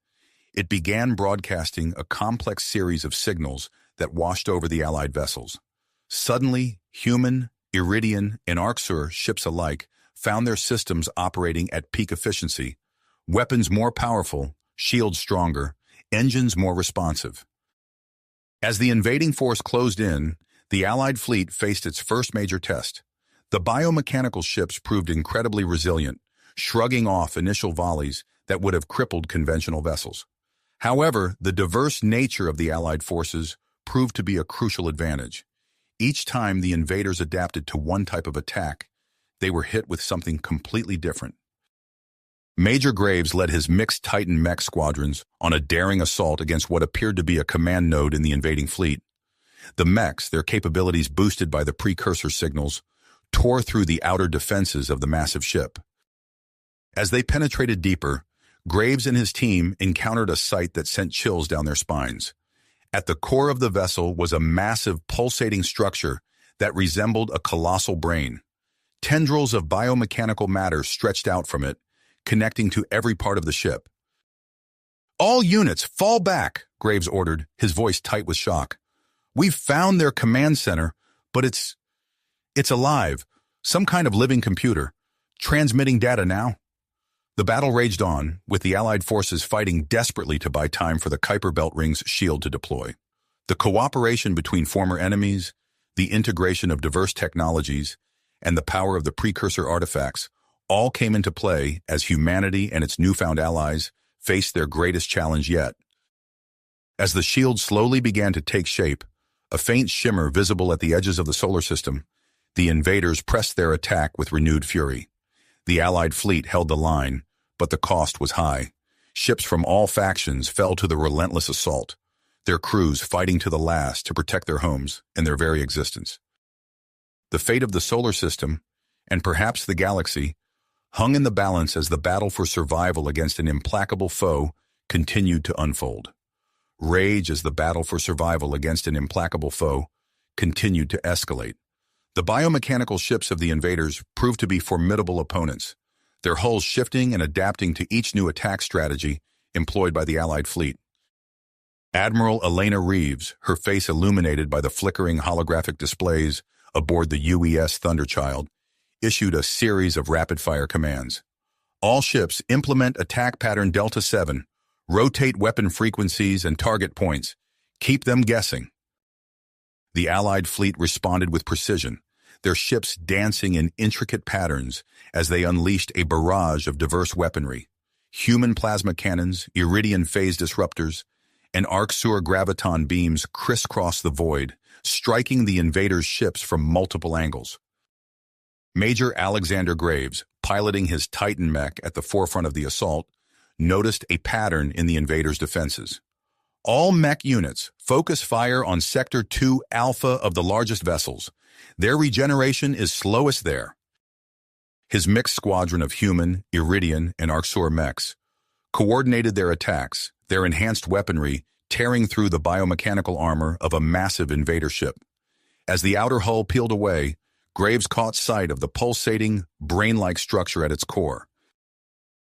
It began broadcasting a complex series of signals that washed over the Allied vessels. Suddenly, human, Iridian, and Arcsur ships alike found their systems operating at peak efficiency, weapons more powerful, shields stronger, engines more responsive. As the invading force closed in, the Allied fleet faced its first major test. The biomechanical ships proved incredibly resilient, shrugging off initial volleys that would have crippled conventional vessels. However, the diverse nature of the Allied forces proved to be a crucial advantage. Each time the invaders adapted to one type of attack, they were hit with something completely different. Major Graves led his mixed Titan mech squadrons on a daring assault against what appeared to be a command node in the invading fleet. The mechs, their capabilities boosted by the precursor signals, tore through the outer defenses of the massive ship. As they penetrated deeper, Graves and his team encountered a sight that sent chills down their spines. At the core of the vessel was a massive pulsating structure that resembled a colossal brain. Tendrils of biomechanical matter stretched out from it, connecting to every part of the ship. All units, fall back, Graves ordered, his voice tight with shock. We've found their command center, but it's alive, some kind of living computer, transmitting data now. The battle raged on, with the Allied forces fighting desperately to buy time for the Kuiper Belt ring's shield to deploy. The cooperation between former enemies, the integration of diverse technologies, and the power of the precursor artifacts all came into play as humanity and its newfound allies faced their greatest challenge yet. As the shield slowly began to take shape, a faint shimmer visible at the edges of the solar system, the invaders pressed their attack with renewed fury. The Allied fleet held the line, but the cost was high. Ships from all factions fell to the relentless assault, their crews fighting to the last to protect their homes and their very existence. The fate of the solar system, and perhaps the galaxy, hung in the balance as the battle for survival against an implacable foe continued to unfold. Rage as the battle for survival against an implacable foe continued to escalate. The biomechanical ships of the invaders proved to be formidable opponents, their hulls shifting and adapting to each new attack strategy employed by the Allied fleet. Admiral Elena Reeves, her face illuminated by the flickering holographic displays aboard the UES Thunderchild, issued a series of rapid-fire commands. All ships implement attack pattern Delta 7, rotate weapon frequencies and target points, keep them guessing. The Allied fleet responded with precision, their ships dancing in intricate patterns as they unleashed a barrage of diverse weaponry. Human plasma cannons, Iridian phase disruptors, and Arcsur graviton beams crisscrossed the void, striking the invaders' ships from multiple angles. Major Alexander Graves, piloting his Titan mech at the forefront of the assault, noticed a pattern in the invaders' defenses. All mech units focus fire on Sector 2 Alpha of the largest vessels. Their regeneration is slowest there. His mixed squadron of human, Iridian, and Arcsur mechs coordinated their attacks, their enhanced weaponry tearing through the biomechanical armor of a massive invader ship. As the outer hull peeled away, Graves caught sight of the pulsating, brain-like structure at its core.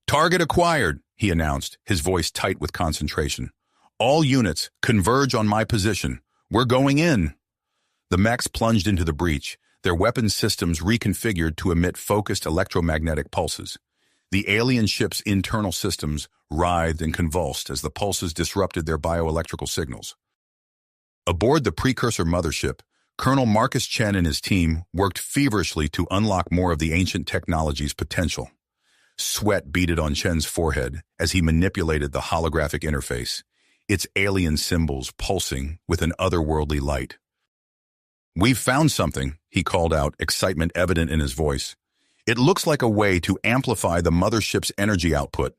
"Target acquired," he announced, his voice tight with concentration. "All units, converge on my position. We're going in." The mechs plunged into the breach, their weapons systems reconfigured to emit focused electromagnetic pulses. The alien ship's internal systems writhed and convulsed as the pulses disrupted their bioelectrical signals. Aboard the precursor mothership, Colonel Marcus Chen and his team worked feverishly to unlock more of the ancient technology's potential. Sweat beaded on Chen's forehead as he manipulated the holographic interface, its alien symbols pulsing with an otherworldly light. "We've found something," he called out, excitement evident in his voice. "It looks like a way to amplify the mothership's energy output.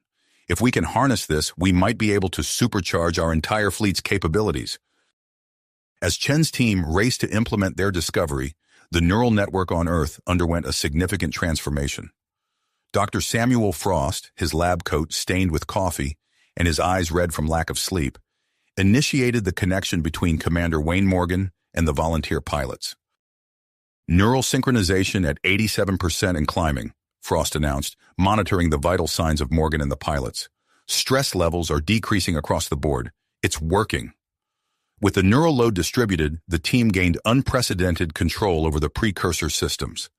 If we can harness this, we might be able to supercharge our entire fleet's capabilities." As Chen's team raced to implement their discovery, the neural network on Earth underwent a significant transformation. Dr. Samuel Frost, his lab coat stained with coffee and his eyes red from lack of sleep, initiated the connection between Commander Wayne Morgan and the volunteer pilots. "Neural synchronization at 87% and climbing," Frost announced, monitoring the vital signs of Morgan and the pilots. "Stress levels are decreasing across the board. It's working." With the neural load distributed, the team gained unprecedented control over the precursor systems.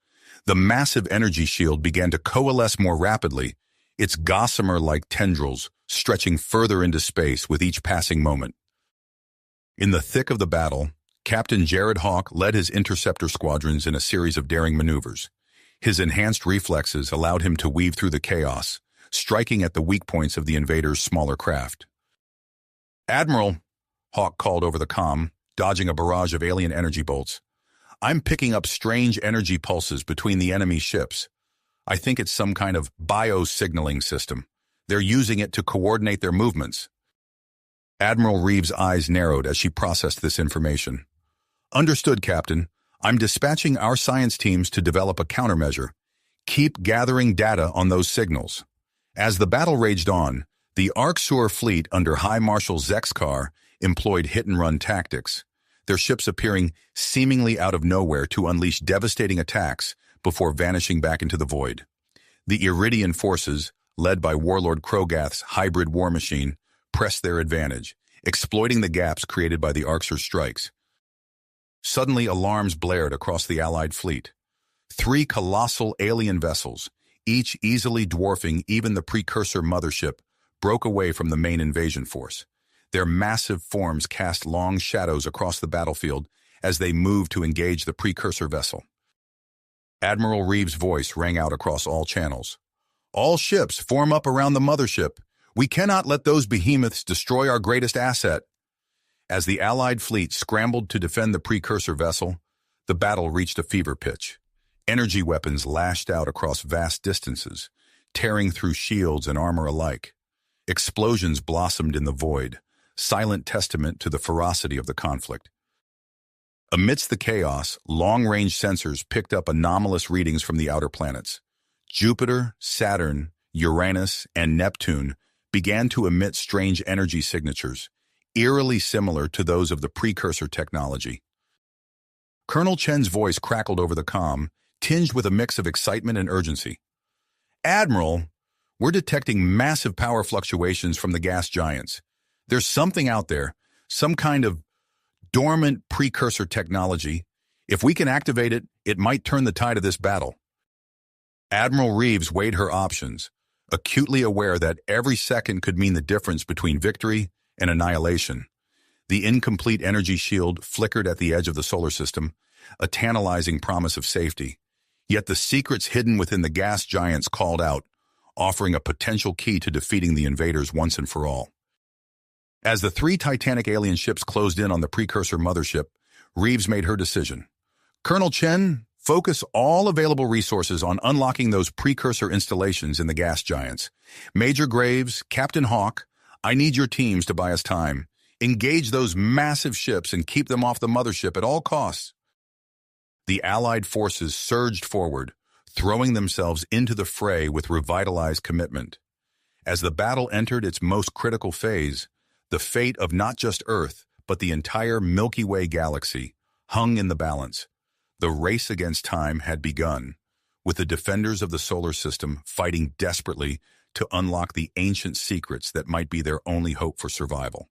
The massive energy shield began to coalesce more rapidly, its gossamer-like tendrils stretching further into space with each passing moment. In the thick of the battle, Captain Jared Hawk led his interceptor squadrons in a series of daring maneuvers. His enhanced reflexes allowed him to weave through the chaos, striking at the weak points of the invaders' smaller craft. "Admiral," Hawk called over the comm, dodging a barrage of alien energy bolts, "I'm picking up strange energy pulses between the enemy ships. I think it's some kind of bio-signaling system. They're using it to coordinate their movements." Admiral Reeves' eyes narrowed as she processed this information. "Understood, Captain. I'm dispatching our science teams to develop a countermeasure. Keep gathering data on those signals." As the battle raged on, the Arcsur fleet under High Marshal Zexkar employed hit-and-run tactics, their ships appearing seemingly out of nowhere to unleash devastating attacks before vanishing back into the void. The Iridian forces, led by Warlord Krogath's hybrid war machine, pressed their advantage, exploiting the gaps created by the Arcsur strikes. Suddenly, alarms blared across the Allied fleet. 3 colossal alien vessels, each easily dwarfing even the precursor mothership, broke away from the main invasion force. Their massive forms cast long shadows across the battlefield as they moved to engage the precursor vessel. Admiral Reeves' voice rang out across all channels. "All ships form up around the mothership. We cannot let those behemoths destroy our greatest asset." As the Allied fleet scrambled to defend the precursor vessel, the battle reached a fever pitch. Energy weapons lashed out across vast distances, tearing through shields and armor alike. Explosions blossomed in the void, silent testament to the ferocity of the conflict. Amidst the chaos, long-range sensors picked up anomalous readings from the outer planets. Jupiter, Saturn, Uranus, and Neptune began to emit strange energy signatures, eerily similar to those of the precursor technology. Colonel Chen's voice crackled over the comm, tinged with a mix of excitement and urgency. "Admiral, we're detecting massive power fluctuations from the gas giants. There's something out there, some kind of dormant precursor technology. If we can activate it, it might turn the tide of this battle." Admiral Reeves weighed her options, acutely aware that every second could mean the difference between victory and annihilation. The incomplete energy shield flickered at the edge of the solar system, a tantalizing promise of safety. Yet the secrets hidden within the gas giants called out, offering a potential key to defeating the invaders once and for all. As the three Titanic alien ships closed in on the precursor mothership, Reeves made her decision. "Colonel Chen, focus all available resources on unlocking those precursor installations in the gas giants. Major Graves, Captain Hawk, I need your teams to buy us time. Engage those massive ships and keep them off the mothership at all costs." The Allied forces surged forward, throwing themselves into the fray with revitalized commitment. As the battle entered its most critical phase, the fate of not just Earth, but the entire Milky Way galaxy hung in the balance. The race against time had begun, with the defenders of the solar system fighting desperately to unlock the ancient secrets that might be their only hope for survival.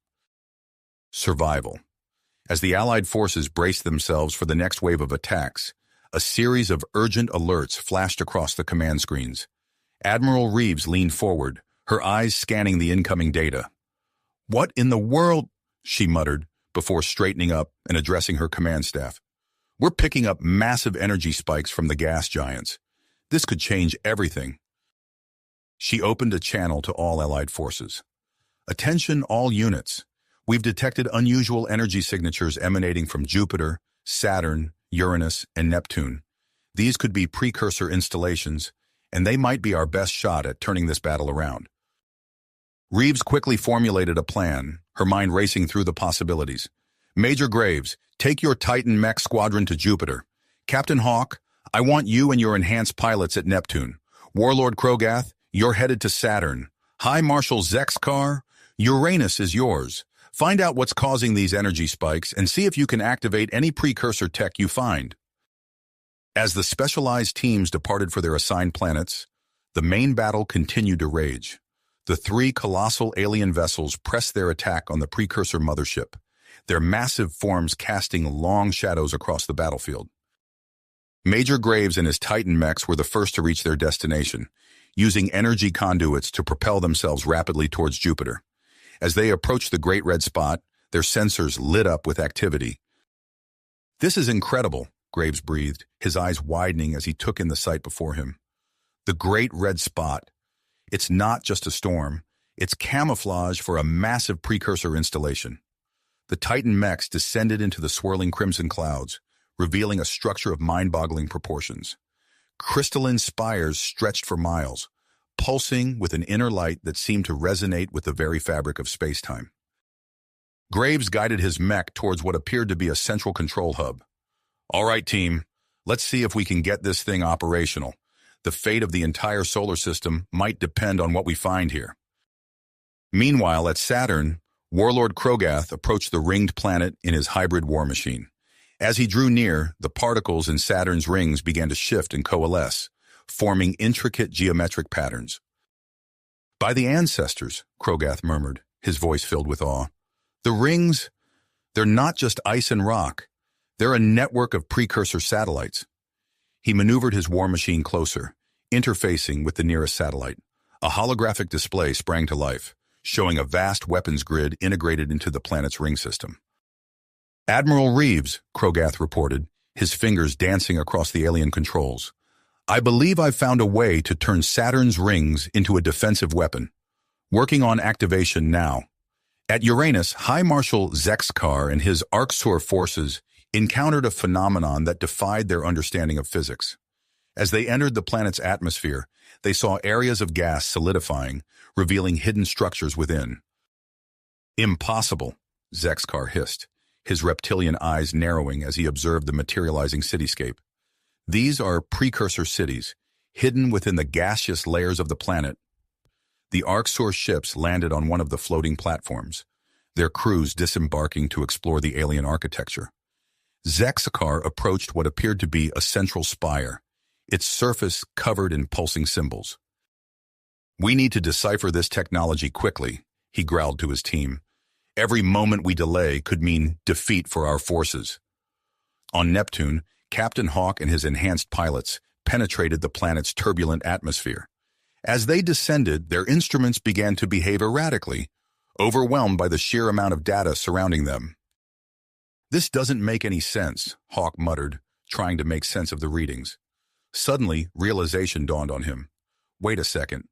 Survival. As the Allied forces braced themselves for the next wave of attacks, a series of urgent alerts flashed across the command screens. Admiral Reeves leaned forward, her eyes scanning the incoming data. "What in the world?" she muttered, before straightening up and addressing her command staff. "We're picking up massive energy spikes from the gas giants. This could change everything." She opened a channel to all Allied forces. "Attention all units. We've detected unusual energy signatures emanating from Jupiter, Saturn, Uranus, and Neptune. These could be precursor installations, and they might be our best shot at turning this battle around." Reeves quickly formulated a plan, her mind racing through the possibilities. "Major Graves, take your Titan mech squadron to Jupiter. Captain Hawk, I want you and your enhanced pilots at Neptune. Warlord Krogath, you're headed to Saturn. High Marshal Zexkar, Uranus is yours. Find out what's causing these energy spikes and see if you can activate any precursor tech you find." As the specialized teams departed for their assigned planets, the main battle continued to rage. The three colossal alien vessels pressed their attack on the precursor mothership, their massive forms casting long shadows across the battlefield. Major Graves and his Titan mechs were the first to reach their destination, using energy conduits to propel themselves rapidly towards Jupiter. As they approached the Great Red Spot, their sensors lit up with activity. "This is incredible," Graves breathed, his eyes widening as he took in the sight before him. The Great Red Spot. It's not just a storm, it's camouflage for a massive precursor installation. The Titan mechs descended into the swirling crimson clouds, revealing a structure of mind-boggling proportions. Crystalline spires stretched for miles, pulsing with an inner light that seemed to resonate with the very fabric of space-time. Graves guided his mech towards what appeared to be a central control hub. "All right, team, let's see if we can get this thing operational. The fate of the entire solar system might depend on what we find here." Meanwhile, at Saturn, Warlord Krogath approached the ringed planet in his hybrid war machine. As he drew near, the particles in Saturn's rings began to shift and coalesce, forming intricate geometric patterns. "By the ancestors," Krogath murmured, his voice filled with awe. "The rings, they're not just ice and rock. They're a network of precursor satellites." He maneuvered his war machine closer, interfacing with the nearest satellite. A holographic display sprang to life, showing a vast weapons grid integrated into the planet's ring system. "Admiral Reeves," Krogath reported, his fingers dancing across the alien controls. "I believe I've found a way to turn Saturn's rings into a defensive weapon. Working on activation now. At Uranus, High Marshal Zexkar and his Arcsur forces encountered a phenomenon that defied their understanding of physics. As they entered the planet's atmosphere, they saw areas of gas solidifying, revealing hidden structures within. "Impossible," Zexkar hissed, his reptilian eyes narrowing as he observed the materializing cityscape. "These are precursor cities, hidden within the gaseous layers of the planet." The Arcsur ships landed on one of the floating platforms, their crews disembarking to explore the alien architecture. Zexkar approached what appeared to be a central spire, its surface covered in pulsing symbols. "We need to decipher this technology quickly," he growled to his team. "Every moment we delay could mean defeat for our forces." On Neptune, Captain Hawk and his enhanced pilots penetrated the planet's turbulent atmosphere. As they descended, their instruments began to behave erratically, overwhelmed by the sheer amount of data surrounding them. "This doesn't make any sense," Hawk muttered, trying to make sense of the readings. Suddenly, realization dawned on him. Wait a second.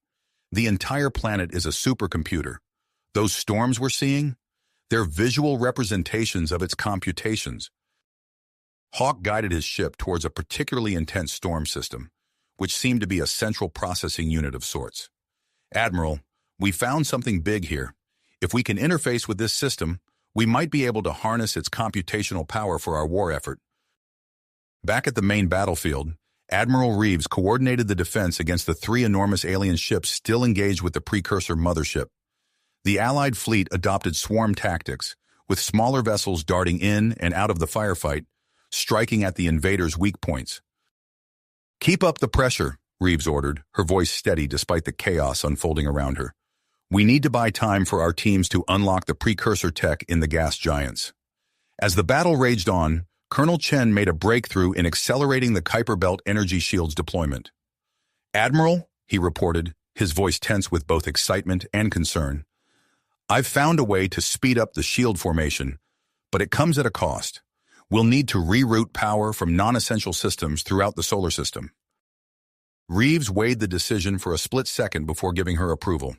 The entire planet is a supercomputer. Those storms we're seeing? They're visual representations of its computations. Hawk guided his ship towards a particularly intense storm system, which seemed to be a central processing unit of sorts. "Admiral, we found something big here. If we can interface with this system, we might be able to harness its computational power for our war effort." Back at the main battlefield, Admiral Reeves coordinated the defense against the three enormous alien ships still engaged with the precursor mothership. The Allied fleet adopted swarm tactics, with smaller vessels darting in and out of the firefight, striking at the invaders' weak points. "Keep up the pressure," Reeves ordered, her voice steady despite the chaos unfolding around her. "We need to buy time for our teams to unlock the precursor tech in the gas giants." As the battle raged on, Colonel Chen made a breakthrough in accelerating the Kuiper Belt energy shield's deployment. "Admiral," he reported, his voice tense with both excitement and concern, "I've found a way to speed up the shield formation, but it comes at a cost. We'll need to reroute power from non-essential systems throughout the solar system." Reeves weighed the decision for a split second before giving her approval.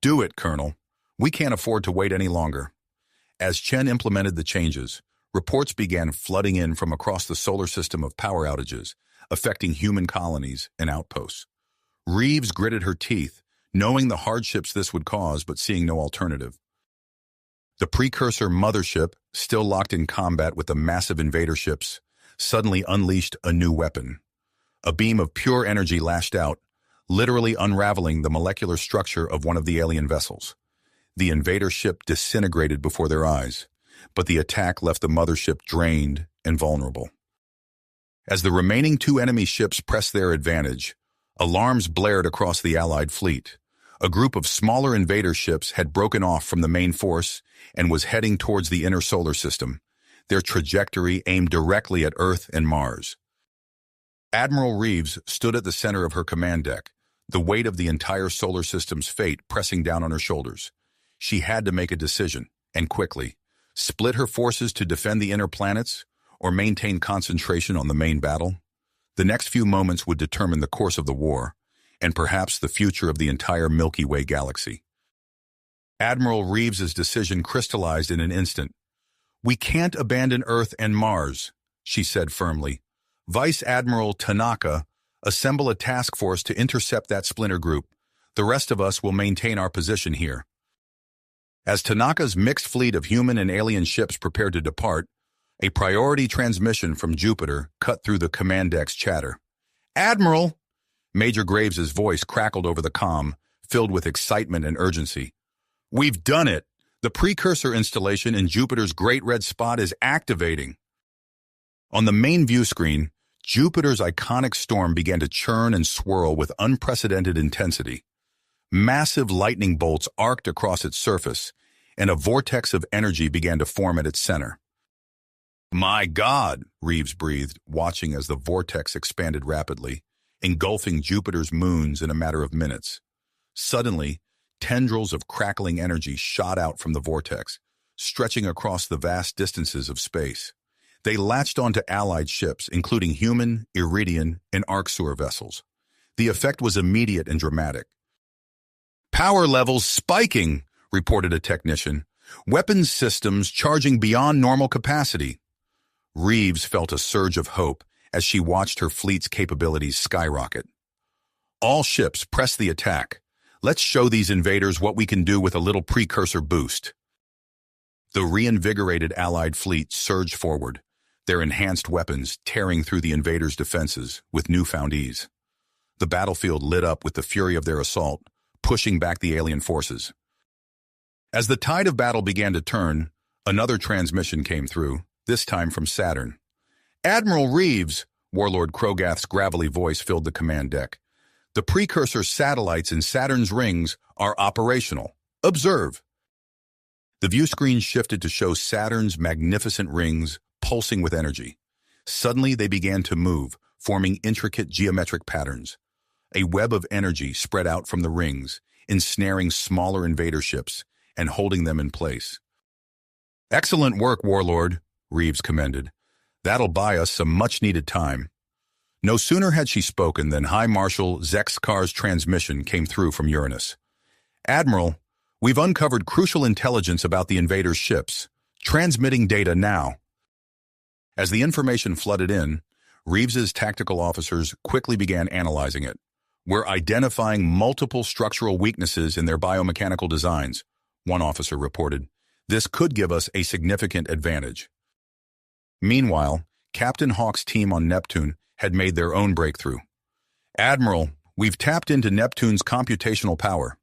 "Do it, Colonel. We can't afford to wait any longer." As Chen implemented the changes, reports began flooding in from across the solar system of power outages, affecting human colonies and outposts. Reeves gritted her teeth, knowing the hardships this would cause but seeing no alternative. The precursor mothership, still locked in combat with the massive invader ships, suddenly unleashed a new weapon. A beam of pure energy lashed out, literally unraveling the molecular structure of one of the alien vessels. The invader ship disintegrated before their eyes, but the attack left the mothership drained and vulnerable. As the remaining two enemy ships pressed their advantage, alarms blared across the Allied fleet. A group of smaller invader ships had broken off from the main force and was heading towards the inner solar system, their trajectory aimed directly at Earth and Mars. Admiral Reeves stood at the center of her command deck, the weight of the entire solar system's fate pressing down on her shoulders. She had to make a decision, and quickly. Split her forces to defend the inner planets, or maintain concentration on the main battle? The next few moments would determine the course of the war, and perhaps the future of the entire Milky Way galaxy. Admiral Reeves's decision crystallized in an instant. "We can't abandon Earth and Mars," she said firmly. "Vice Admiral Tanaka, assemble a task force to intercept that splinter group. The rest of us will maintain our position here." As Tanaka's mixed fleet of human and alien ships prepared to depart, a priority transmission from Jupiter cut through the command deck's chatter. "Admiral!" Major Graves's voice crackled over the comm, filled with excitement and urgency. "We've done it! The precursor installation in Jupiter's Great Red Spot is activating." On the main view screen, Jupiter's iconic storm began to churn and swirl with unprecedented intensity. Massive lightning bolts arced across its surface, and a vortex of energy began to form at its center. "My God," Reeves breathed, watching as the vortex expanded rapidly, engulfing Jupiter's moons in a matter of minutes. Suddenly, tendrils of crackling energy shot out from the vortex, stretching across the vast distances of space. They latched onto Allied ships, including human, Iridian, and Arcsur vessels. The effect was immediate and dramatic. "Power levels spiking," reported a technician. weapons systems charging beyond normal capacity. Reeves felt a surge of hope as she watched her fleet's capabilities skyrocket. All ships, press the attack. Let's show these invaders what we can do with a little precursor boost. The reinvigorated Allied fleet surged forward, their enhanced weapons tearing through the invaders' defenses with newfound ease. The battlefield lit up with the fury of their assault, pushing back the alien forces. As the tide of battle began to turn, another transmission came through, this time from Saturn. "Admiral Reeves," Warlord Krogath's gravelly voice filled the command deck. "The precursor satellites in Saturn's rings are operational. Observe." The view screen shifted to show Saturn's magnificent rings pulsing with energy. Suddenly they began to move, forming intricate geometric patterns. A web of energy spread out from the rings, ensnaring smaller invader ships and holding them in place. "Excellent work, Warlord," Reeves commended. "That'll buy us some much-needed time." No sooner had she spoken than High Marshal Zexkar's transmission came through from Uranus. "Admiral, we've uncovered crucial intelligence about the invaders' ships. Transmitting data now." As the information flooded in, Reeves's tactical officers quickly began analyzing it. "We're identifying multiple structural weaknesses in their biomechanical designs," one officer reported. "This could give us a significant advantage." Meanwhile, Captain Hawk's team on Neptune had made their own breakthrough. "Admiral, we've tapped into Neptune's computational power,"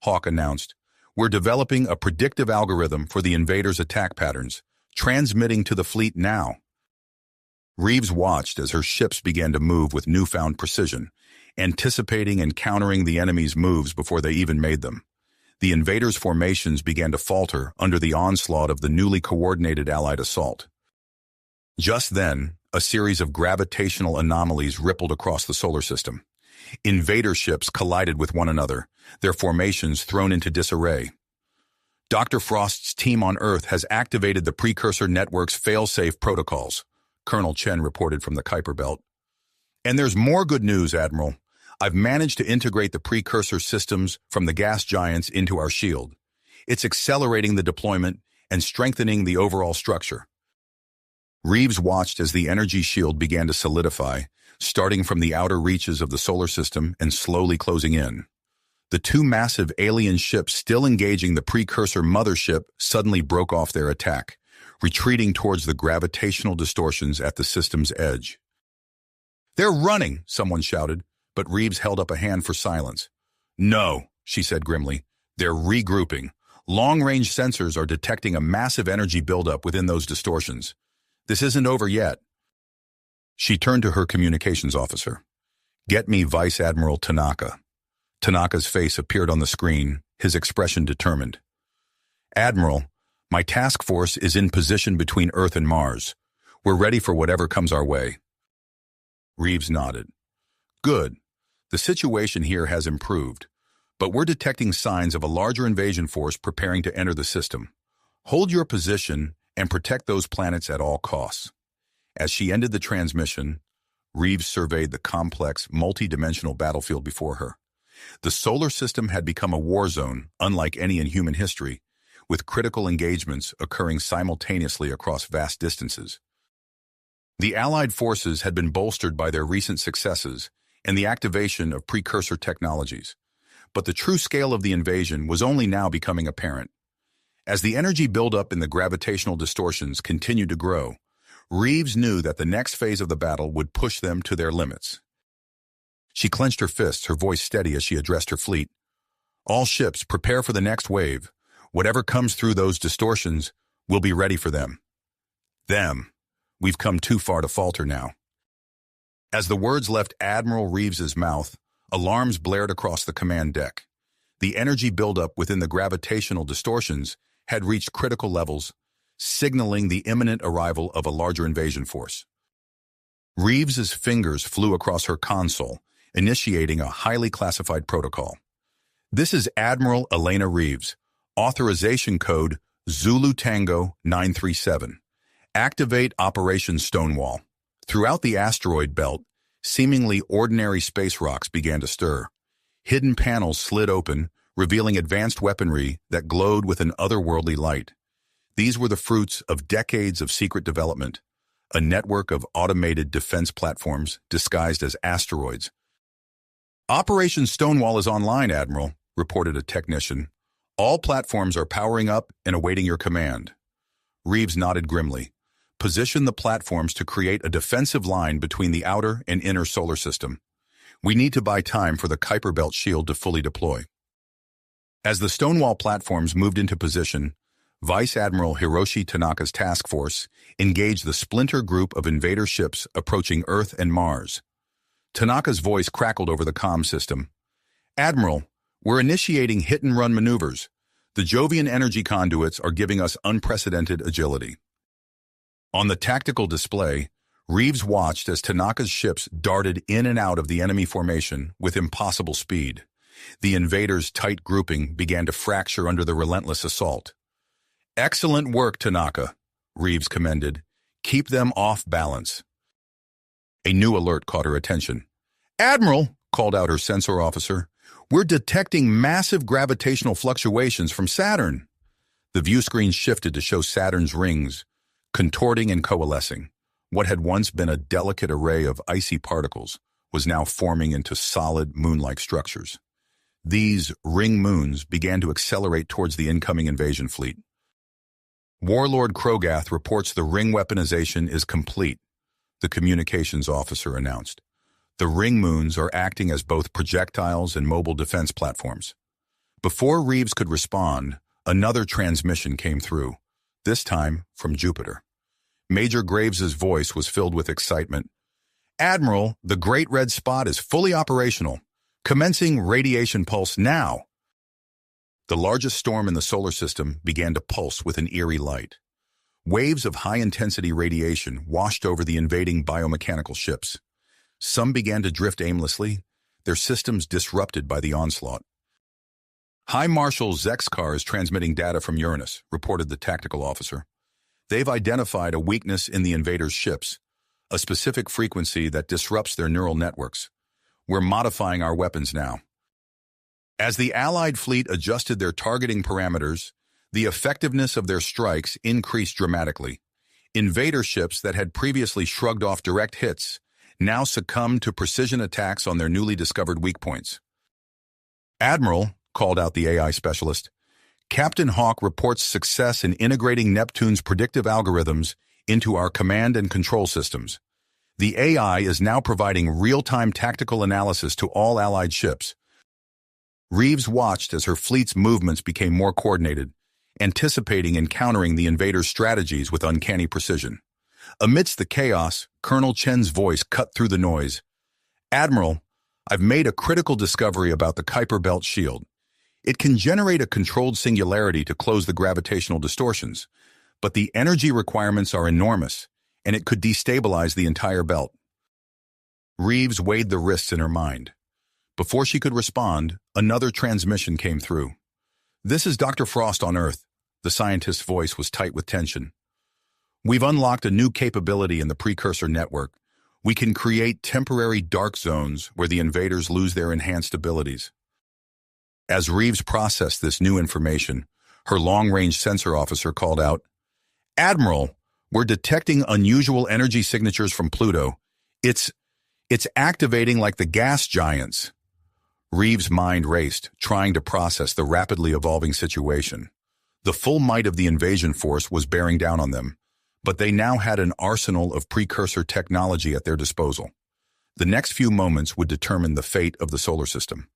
Hawk announced. "We're developing a predictive algorithm for the invaders' attack patterns, transmitting to the fleet now." Reeves watched as her ships began to move with newfound precision, anticipating and countering the enemy's moves before they even made them. The invaders' formations began to falter under the onslaught of the newly coordinated Allied assault. Just then, a series of gravitational anomalies rippled across the solar system. Invader ships collided with one another, their formations thrown into disarray. "Dr. Frost's team on Earth has activated the Precursor Network's fail-safe protocols," Colonel Chen reported from the Kuiper Belt. "And there's more good news, Admiral. I've managed to integrate the precursor systems from the gas giants into our shield. It's accelerating the deployment and strengthening the overall structure." Reeves watched as the energy shield began to solidify, starting from the outer reaches of the solar system and slowly closing in. The two massive alien ships still engaging the precursor mothership suddenly broke off their attack, retreating towards the gravitational distortions at the system's edge. "They're running," someone shouted, but Reeves held up a hand for silence. "No," she said grimly. "They're regrouping. Long-range sensors are detecting a massive energy buildup within those distortions. This isn't over yet." She turned to her communications officer. "Get me Vice Admiral Tanaka." Tanaka's face appeared on the screen, his expression determined. "Admiral, my task force is in position between Earth and Mars. We're ready for whatever comes our way." Reeves nodded. "Good. The situation here has improved, but we're detecting signs of a larger invasion force preparing to enter the system. Hold your position and protect those planets at all costs." As she ended the transmission, Reeves surveyed the complex, multi-dimensional battlefield before her. The solar system had become a war zone, unlike any in human history, with critical engagements occurring simultaneously across vast distances. The Allied forces had been bolstered by their recent successes and the activation of precursor technologies, but the true scale of the invasion was only now becoming apparent. As the energy buildup in the gravitational distortions continued to grow, Reeves knew that the next phase of the battle would push them to their limits. She clenched her fists, her voice steady as she addressed her fleet. "All ships, prepare for the next wave. Whatever comes through those distortions, we'll be ready for them." Them. We've come too far to falter now. As the words left Admiral Reeves's mouth, alarms blared across the command deck. The energy buildup within the gravitational distortions had reached critical levels, signaling the imminent arrival of a larger invasion force. Reeves's fingers flew across her console, initiating a highly classified protocol. "This is Admiral Elena Reeves. Authorization code Zulu Tango 937. Activate Operation Stonewall." Throughout the asteroid belt, seemingly ordinary space rocks began to stir. Hidden panels slid open, revealing advanced weaponry that glowed with an otherworldly light. These were the fruits of decades of secret development, a network of automated defense platforms disguised as asteroids. "Operation Stonewall is online, Admiral," reported a technician. "All platforms are powering up and awaiting your command." Reeves nodded grimly. "Position the platforms to create a defensive line between the outer and inner solar system. We need to buy time for the Kuiper Belt shield to fully deploy." As the Stonewall platforms moved into position, Vice Admiral Hiroshi Tanaka's task force engaged the splinter group of invader ships approaching Earth and Mars. Tanaka's voice crackled over the comm system. "Admiral, we're initiating hit-and-run maneuvers. The Jovian energy conduits are giving us unprecedented agility." On the tactical display, Reeves watched as Tanaka's ships darted in and out of the enemy formation with impossible speed. The invaders' tight grouping began to fracture under the relentless assault. "Excellent work, Tanaka," Reeves commended. "Keep them off balance." A new alert caught her attention. "Admiral," called out her sensor officer, "we're detecting massive gravitational fluctuations from Saturn." The view screen shifted to show Saturn's rings, contorting and coalescing. What had once been a delicate array of icy particles was now forming into solid moon-like structures. These ring moons began to accelerate towards the incoming invasion fleet. "Warlord Krogath reports the ring weaponization is complete," the communications officer announced. "The ring moons are acting as both projectiles and mobile defense platforms." Before Reeves could respond, another transmission came through, this time from Jupiter. Major Graves's voice was filled with excitement. "Admiral, the Great Red Spot is fully operational. Commencing radiation pulse now." The largest storm in the solar system began to pulse with an eerie light. Waves of high-intensity radiation washed over the invading biomechanical ships. Some began to drift aimlessly, their systems disrupted by the onslaught. "High Marshal Zexkar is transmitting data from Uranus," reported the tactical officer. "They've identified a weakness in the invaders' ships, a specific frequency that disrupts their neural networks. We're modifying our weapons now." As the Allied fleet adjusted their targeting parameters, the effectiveness of their strikes increased dramatically. Invader ships that had previously shrugged off direct hits now succumbed to precision attacks on their newly discovered weak points. "Admiral," called out the AI specialist, "Captain Hawk reports success in integrating Neptune's predictive algorithms into our command and control systems. The AI is now providing real-time tactical analysis to all Allied ships." Reeves watched as her fleet's movements became more coordinated, anticipating and countering the invaders' strategies with uncanny precision. Amidst the chaos, Colonel Chen's voice cut through the noise. "Admiral, I've made a critical discovery about the Kuiper Belt shield. It can generate a controlled singularity to close the gravitational distortions, but the energy requirements are enormous, and it could destabilize the entire belt." Reeves weighed the risks in her mind. Before she could respond, another transmission came through. "This is Dr. Frost on Earth." The scientist's voice was tight with tension. "We've unlocked a new capability in the precursor network. We can create temporary dark zones where the invaders lose their enhanced abilities." As Reeves processed this new information, her long-range sensor officer called out, "Admiral, we're detecting unusual energy signatures from Pluto. It's activating like the gas giants." Reeves' mind raced, trying to process the rapidly evolving situation. The full might of the invasion force was bearing down on them, but they now had an arsenal of precursor technology at their disposal. The next few moments would determine the fate of the solar system.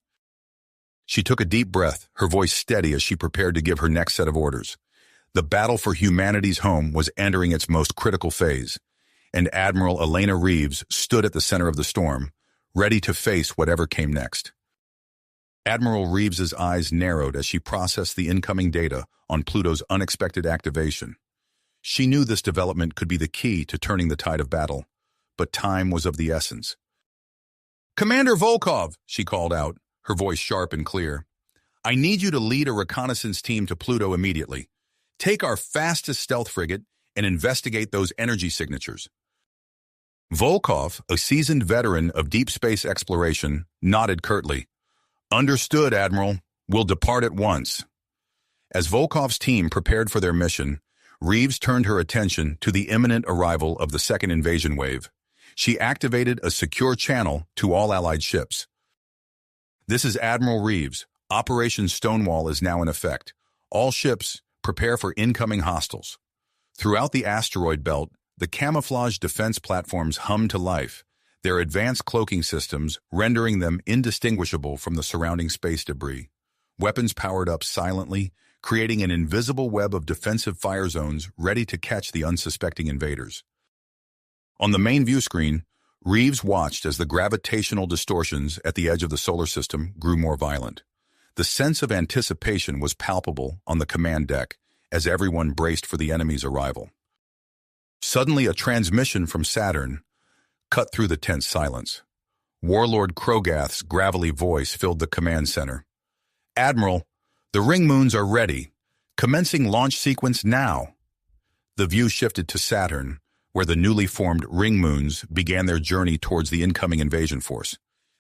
She took a deep breath, her voice steady as she prepared to give her next set of orders. The battle for humanity's home was entering its most critical phase, and Admiral Elena Reeves stood at the center of the storm, ready to face whatever came next. Admiral Reeves's eyes narrowed as she processed the incoming data on Pluto's unexpected activation. She knew this development could be the key to turning the tide of battle, but time was of the essence. "Commander Volkov," she called out, her voice sharp and clear, "I need you to lead a reconnaissance team to Pluto immediately. Take our fastest stealth frigate and investigate those energy signatures." Volkov, a seasoned veteran of deep space exploration, nodded curtly. "Understood, Admiral. We'll depart at once. As Volkov's team prepared for their mission, Reeves turned her attention to the imminent arrival of the second invasion wave. She activated a secure channel to all Allied ships. This is Admiral Reeves. Operation Stonewall is now in effect. All ships, prepare for incoming hostiles. Throughout the asteroid belt, the camouflage defense platforms hummed to life, their advanced cloaking systems rendering them indistinguishable from the surrounding space debris. Weapons powered up silently, creating an invisible web of defensive fire zones ready to catch the unsuspecting invaders. On the main view screen, Reeves watched as the gravitational distortions at the edge of the solar system grew more violent. The sense of anticipation was palpable on the command deck as everyone braced for the enemy's arrival. Suddenly, a transmission from Saturn cut through the tense silence. Warlord Krogath's gravelly voice filled the command center. "Admiral, the ring moons are ready. Commencing launch sequence now." The view shifted to Saturn, where the newly formed ring moons began their journey towards the incoming invasion force.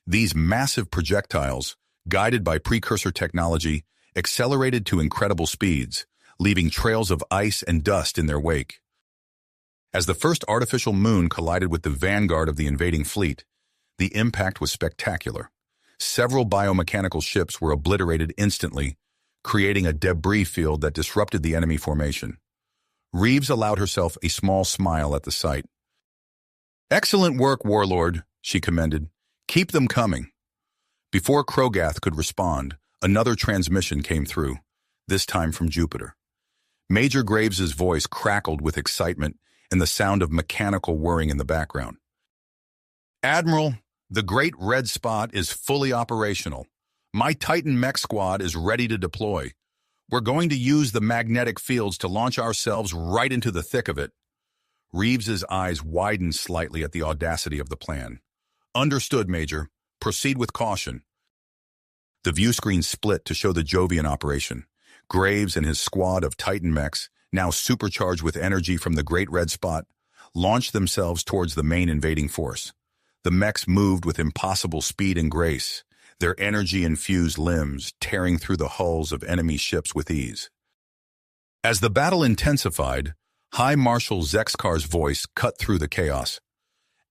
These massive projectiles, guided by precursor technology, accelerated to incredible speeds, leaving trails of ice and dust in their wake. As the first artificial moon collided with the vanguard of the invading fleet, the impact was spectacular. Several biomechanical ships were obliterated instantly, creating a debris field that disrupted the enemy formation. Reeves allowed herself a small smile at the sight. "Excellent work, Warlord," she commended. "Keep them coming." Before Krogath could respond, another transmission came through, this time from Jupiter. Major Graves's voice crackled with excitement and the sound of mechanical whirring in the background. "Admiral, the Great Red Spot is fully operational. My Titan mech squad is ready to deploy. We're going to use the magnetic fields to launch ourselves right into the thick of it." Reeves's eyes widened slightly at the audacity of the plan. "Understood, Major. Proceed with caution." The view screen split to show the Jovian operation. Graves and his squad of Titan mechs, now supercharged with energy from the Great Red Spot, launched themselves towards the main invading force. The mechs moved with impossible speed and grace, their energy-infused limbs tearing through the hulls of enemy ships with ease. As the battle intensified, High Marshal Zexkar's voice cut through the chaos.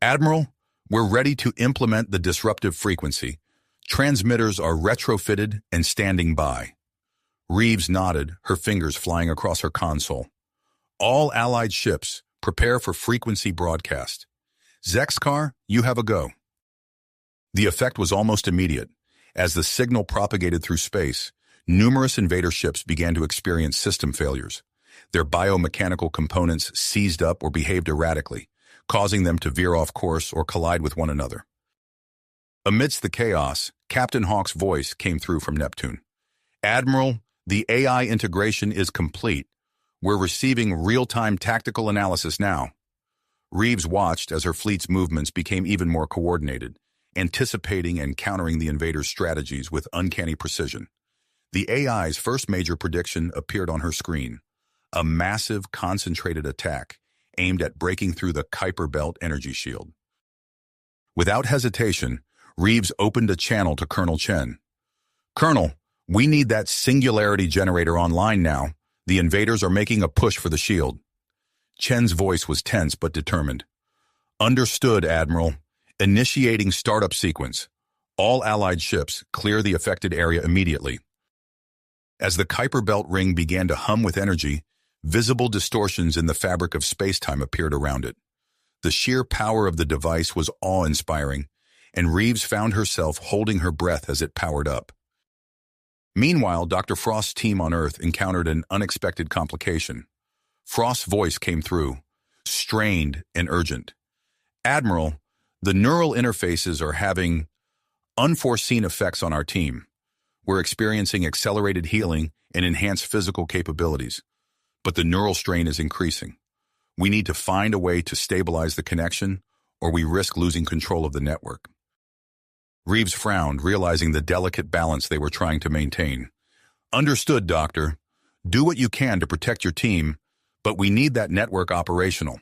"Admiral, we're ready to implement the disruptive frequency. Transmitters are retrofitted and standing by." Reeves nodded, her fingers flying across her console. "All Allied ships, prepare for frequency broadcast. Zexkar, you have a go." The effect was almost immediate. As the signal propagated through space, numerous invader ships began to experience system failures. Their biomechanical components seized up or behaved erratically, causing them to veer off course or collide with one another. Amidst the chaos, Captain Hawk's voice came through from Neptune. "Admiral, the AI integration is complete. We're receiving real-time tactical analysis now." Reeves watched as her fleet's movements became even more coordinated, anticipating and countering the invaders' strategies with uncanny precision. The AI's first major prediction appeared on her screen: a massive, concentrated attack aimed at breaking through the Kuiper Belt energy shield. Without hesitation, Reeves opened a channel to Colonel Chen. "Colonel, we need that singularity generator online now. The invaders are making a push for the shield." Chen's voice was tense but determined. "Understood, Admiral. Initiating startup sequence. All Allied ships, clear the affected area immediately." As the Kuiper Belt ring began to hum with energy, visible distortions in the fabric of space-time appeared around it. The sheer power of the device was awe-inspiring, and Reeves found herself holding her breath as it powered up. Meanwhile, Dr. Frost's team on Earth encountered an unexpected complication. Frost's voice came through, strained and urgent. "Admiral, the neural interfaces are having unforeseen effects on our team. We're experiencing accelerated healing and enhanced physical capabilities, but the neural strain is increasing. We need to find a way to stabilize the connection, or we risk losing control of the network." Reeves frowned, realizing the delicate balance they were trying to maintain. "Understood, Doctor. Do what you can to protect your team, but we need that network operational."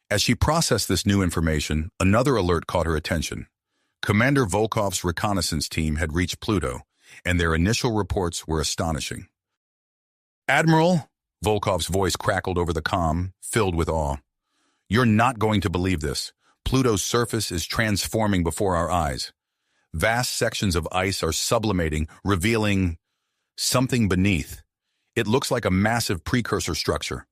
As she processed this new information, another alert caught her attention. Commander Volkov's reconnaissance team had reached Pluto, and their initial reports were astonishing. "Admiral," Volkov's voice crackled over the comm, filled with awe. "You're not going to believe this. Pluto's surface is transforming before our eyes. Vast sections of ice are sublimating, revealing something beneath. It looks like a massive precursor structure."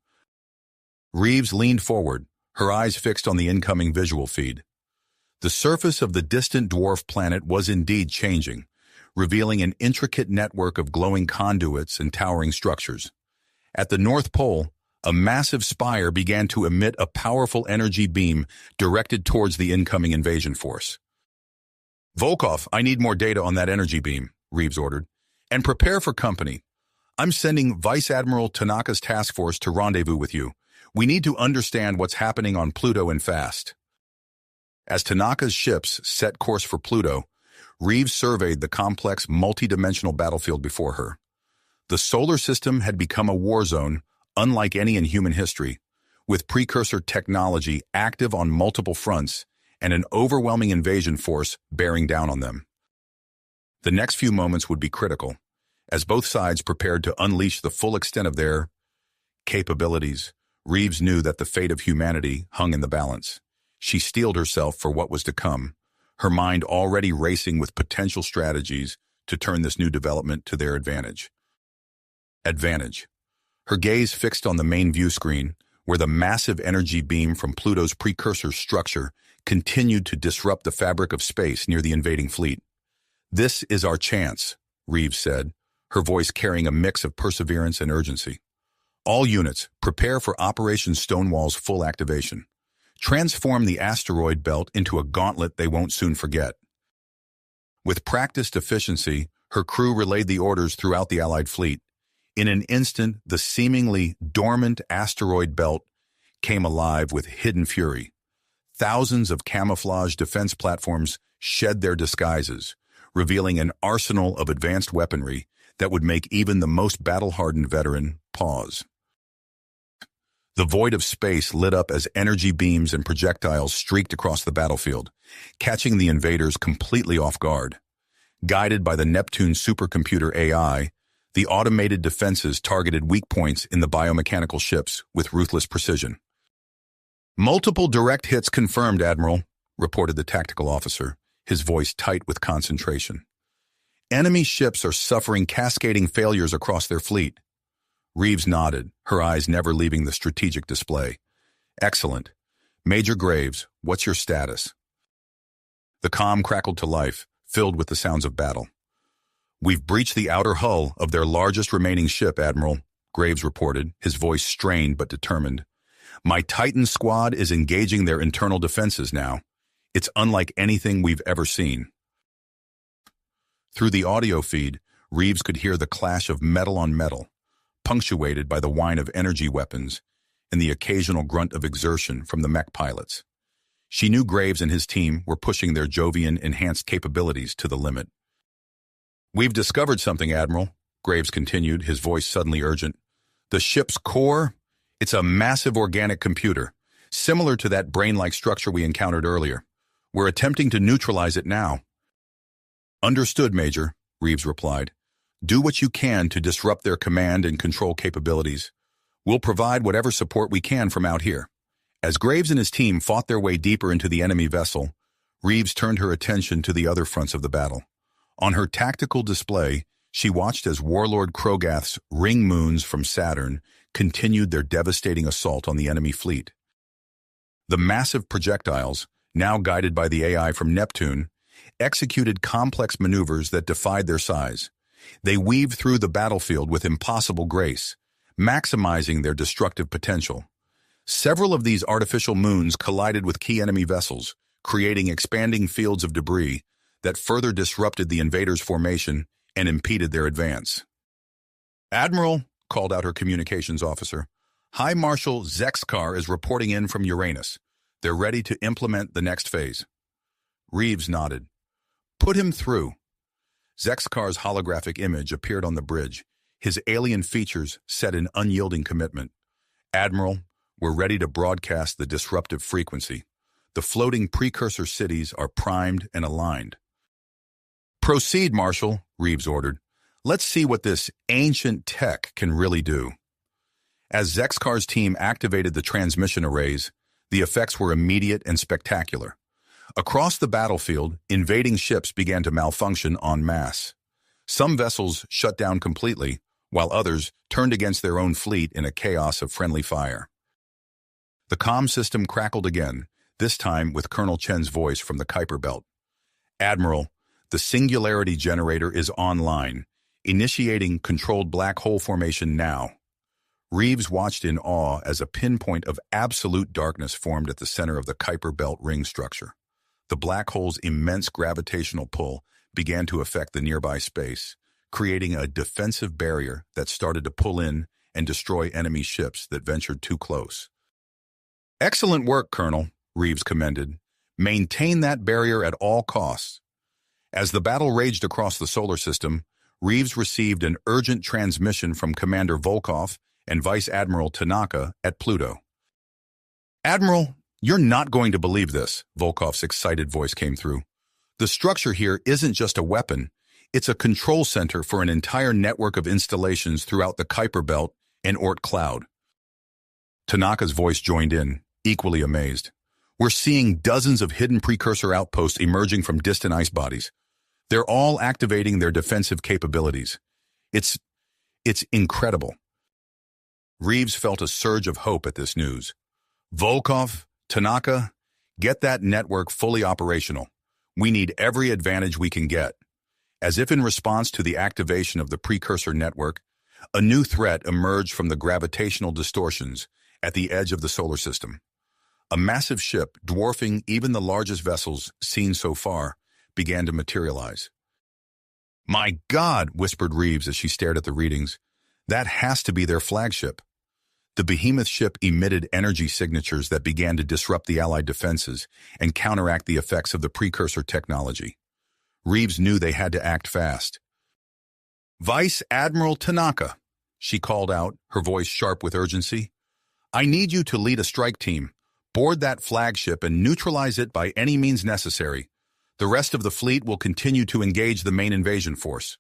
Reeves leaned forward, her eyes fixed on the incoming visual feed. The surface of the distant dwarf planet was indeed changing, revealing an intricate network of glowing conduits and towering structures. At the North Pole, a massive spire began to emit a powerful energy beam directed towards the incoming invasion force. "Volkov, I need more data on that energy beam," Reeves ordered. "And prepare for company. I'm sending Vice Admiral Tanaka's task force to rendezvous with you. We need to understand what's happening on Pluto and fast." As Tanaka's ships set course for Pluto, Reeves surveyed the complex, multi-dimensional battlefield before her. The solar system had become a war zone, unlike any in human history, with precursor technology active on multiple fronts and an overwhelming invasion force bearing down on them. The next few moments would be critical, as both sides prepared to unleash the full extent of their capabilities. Reeves knew that the fate of humanity hung in the balance. She steeled herself for what was to come, her mind already racing with potential strategies to turn this new development to their advantage. Her gaze fixed on the main view screen, where the massive energy beam from Pluto's precursor structure continued to disrupt the fabric of space near the invading fleet. "This is our chance," Reeves said, her voice carrying a mix of perseverance and urgency. "All units, prepare for Operation Stonewall's full activation. Transform the asteroid belt into a gauntlet they won't soon forget." With practiced efficiency, her crew relayed the orders throughout the Allied fleet. In an instant, the seemingly dormant asteroid belt came alive with hidden fury. Thousands of camouflage defense platforms shed their disguises, revealing an arsenal of advanced weaponry that would make even the most battle-hardened veteran pause. The void of space lit up as energy beams and projectiles streaked across the battlefield, catching the invaders completely off guard. Guided by the Neptune supercomputer AI, the automated defenses targeted weak points in the biomechanical ships with ruthless precision. "Multiple direct hits confirmed, Admiral," reported the tactical officer, his voice tight with concentration. "Enemy ships are suffering cascading failures across their fleet." Reeves nodded, her eyes never leaving the strategic display. "Excellent. Major Graves, what's your status?" The comm crackled to life, filled with the sounds of battle. "We've breached the outer hull of their largest remaining ship, Admiral," Graves reported, his voice strained but determined. "My Titan squad is engaging their internal defenses now. It's unlike anything we've ever seen." Through the audio feed, Reeves could hear the clash of metal on metal, punctuated by the whine of energy weapons and the occasional grunt of exertion from the mech pilots. She knew Graves and his team were pushing their Jovian-enhanced capabilities to the limit. "We've discovered something, Admiral," Graves continued, his voice suddenly urgent. "The ship's core? It's a massive organic computer, similar to that brain-like structure we encountered earlier. We're attempting to neutralize it now." "Understood, Major," Reeves replied. "Do what you can to disrupt their command and control capabilities. We'll provide whatever support we can from out here." As Graves and his team fought their way deeper into the enemy vessel, Reeves turned her attention to the other fronts of the battle. On her tactical display, she watched as Warlord Krogath's ring moons from Saturn continued their devastating assault on the enemy fleet. The massive projectiles, now guided by the AI from Neptune, executed complex maneuvers that defied their size. They weaved through the battlefield with impossible grace, maximizing their destructive potential. Several of these artificial moons collided with key enemy vessels, creating expanding fields of debris that further disrupted the invaders' formation and impeded their advance. "Admiral," called out her communications officer, "High Marshal Zexkar is reporting in from Uranus. They're ready to implement the next phase." Reeves nodded. "Put him through." Zexkar's holographic image appeared on the bridge, his alien features set in unyielding commitment. "Admiral, we're ready to broadcast the disruptive frequency. The floating precursor cities are primed and aligned." Proceed, Marshal, Reeves ordered. Let's see what this ancient tech can really do. As Zexkar's team activated the transmission arrays, the effects were immediate and spectacular. Across the battlefield, invading ships began to malfunction en masse. Some vessels shut down completely, while others turned against their own fleet in a chaos of friendly fire. The comm system crackled again, this time with Colonel Chen's voice from the Kuiper Belt. Admiral, the Singularity Generator is online, initiating controlled black hole formation now. Reeves watched in awe as a pinpoint of absolute darkness formed at the center of the Kuiper Belt ring structure. The black hole's immense gravitational pull began to affect the nearby space, creating a defensive barrier that started to pull in and destroy enemy ships that ventured too close. Excellent work, Colonel, Reeves commended. Maintain that barrier at all costs. As the battle raged across the solar system, Reeves received an urgent transmission from Commander Volkov and Vice Admiral Tanaka at Pluto. Admiral, you're not going to believe this, Volkov's excited voice came through. The structure here isn't just a weapon, it's a control center for an entire network of installations throughout the Kuiper Belt and Oort Cloud. Tanaka's voice joined in, equally amazed. We're seeing dozens of hidden precursor outposts emerging from distant ice bodies. They're all activating their defensive capabilities. It's incredible. Reeves felt a surge of hope at this news. Volkov, Tanaka, get that network fully operational. We need every advantage we can get. As if in response to the activation of the precursor network, a new threat emerged from the gravitational distortions at the edge of the solar system. A massive ship, dwarfing even the largest vessels seen so far, began to materialize. My God, whispered Reeves as she stared at the readings. That has to be their flagship. The behemoth ship emitted energy signatures that began to disrupt the Allied defenses and counteract the effects of the precursor technology. Reeves knew they had to act fast. Vice Admiral Tanaka, she called out, her voice sharp with urgency. I need you to lead a strike team, board that flagship and neutralize it by any means necessary. The rest of the fleet will continue to engage the main invasion force.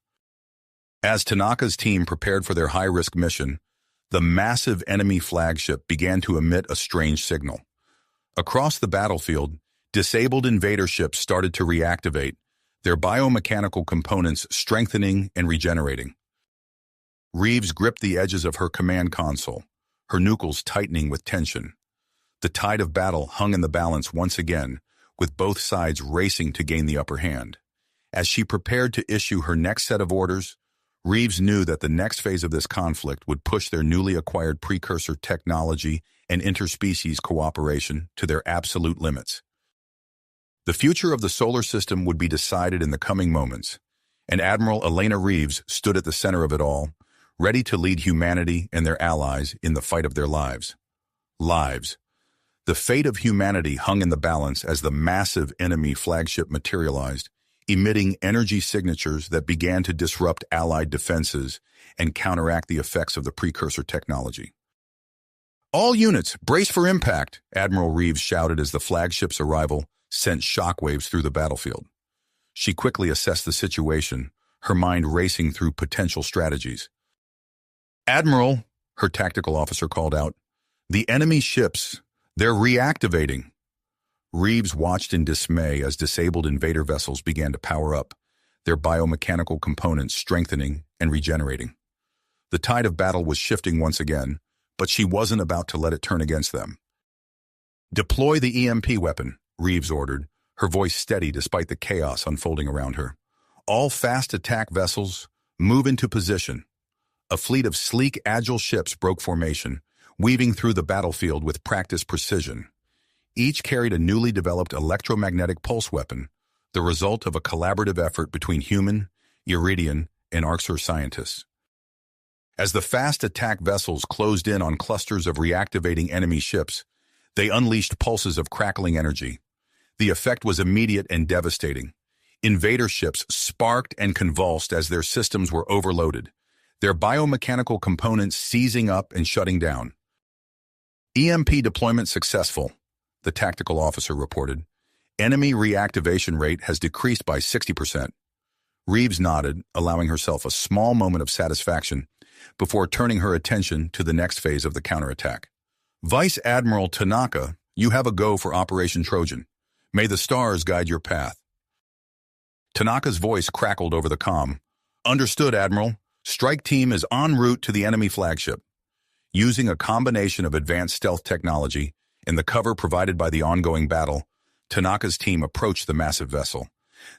As Tanaka's team prepared for their high-risk mission, the massive enemy flagship began to emit a strange signal. Across the battlefield, disabled invader ships started to reactivate, their biomechanical components strengthening and regenerating. Reeves gripped the edges of her command console, her knuckles tightening with tension. The tide of battle hung in the balance once again, with both sides racing to gain the upper hand. As she prepared to issue her next set of orders, Reeves knew that the next phase of this conflict would push their newly acquired precursor technology and interspecies cooperation to their absolute limits. The future of the solar system would be decided in the coming moments, and Admiral Elena Reeves stood at the center of it all, ready to lead humanity and their allies in the fight of their lives. Lives. The fate of humanity hung in the balance as the massive enemy flagship materialized, emitting energy signatures that began to disrupt Allied defenses and counteract the effects of the precursor technology. All units, brace for impact, Admiral Reeves shouted as the flagship's arrival sent shockwaves through the battlefield. She quickly assessed the situation, her mind racing through potential strategies. Admiral, her tactical officer called out, the enemy ships, they're reactivating. Reeves watched in dismay as disabled invader vessels began to power up, their biomechanical components strengthening and regenerating. The tide of battle was shifting once again, but she wasn't about to let it turn against them. Deploy the EMP weapon, Reeves ordered, her voice steady despite the chaos unfolding around her. All fast attack vessels, move into position. A fleet of sleek, agile ships broke formation, weaving through the battlefield with practiced precision. Each carried a newly developed electromagnetic pulse weapon, the result of a collaborative effort between human, Iridian, and Orcs scientists. As the fast attack vessels closed in on clusters of reactivating enemy ships, they unleashed pulses of crackling energy. The effect was immediate and devastating. Invader ships sparked and convulsed as their systems were overloaded, their biomechanical components seizing up and shutting down. EMP deployment successful, the tactical officer reported. Enemy reactivation rate has decreased by 60%. Reeves nodded, allowing herself a small moment of satisfaction before turning her attention to the next phase of the counterattack. Vice Admiral Tanaka, you have a go for Operation Trojan. May the stars guide your path. Tanaka's voice crackled over the comm. Understood, Admiral. Strike team is en route to the enemy flagship. Using a combination of advanced stealth technology and the cover provided by the ongoing battle, Tanaka's team approached the massive vessel.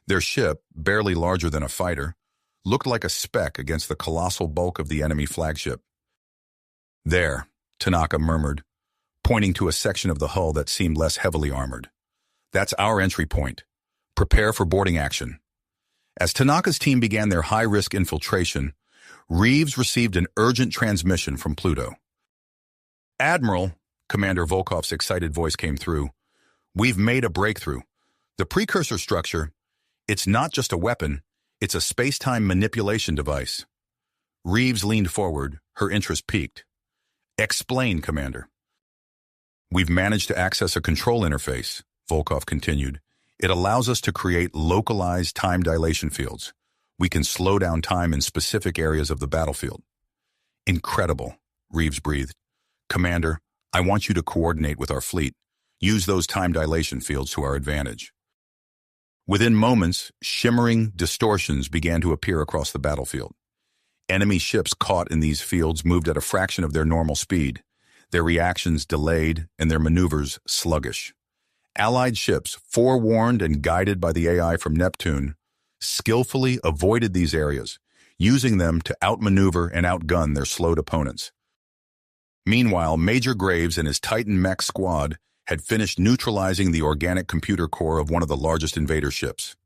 Their ship, barely larger than a fighter, looked like a speck against the colossal bulk of the enemy flagship. There, Tanaka murmured, pointing to a section of the hull that seemed less heavily armored. That's our entry point. Prepare for boarding action. As Tanaka's team began their high-risk infiltration, Reeves received an urgent transmission from Pluto. Admiral, Commander Volkov's excited voice came through, we've made a breakthrough. The precursor structure, it's not just a weapon, it's a space-time manipulation device. Reeves leaned forward, her interest piqued. Explain, Commander. We've managed to access a control interface, Volkov continued. It allows us to create localized time dilation fields. We can slow down time in specific areas of the battlefield. Incredible, Reeves breathed. Commander, I want you to coordinate with our fleet. Use those time dilation fields to our advantage. Within moments, shimmering distortions began to appear across the battlefield. Enemy ships caught in these fields moved at a fraction of their normal speed, their reactions delayed and their maneuvers sluggish. Allied ships, forewarned and guided by the AI from Neptune, skillfully avoided these areas, using them to outmaneuver and outgun their slowed opponents. Meanwhile, Major Graves and his Titan mech squad had finished neutralizing the organic computer core of one of the largest invader ships.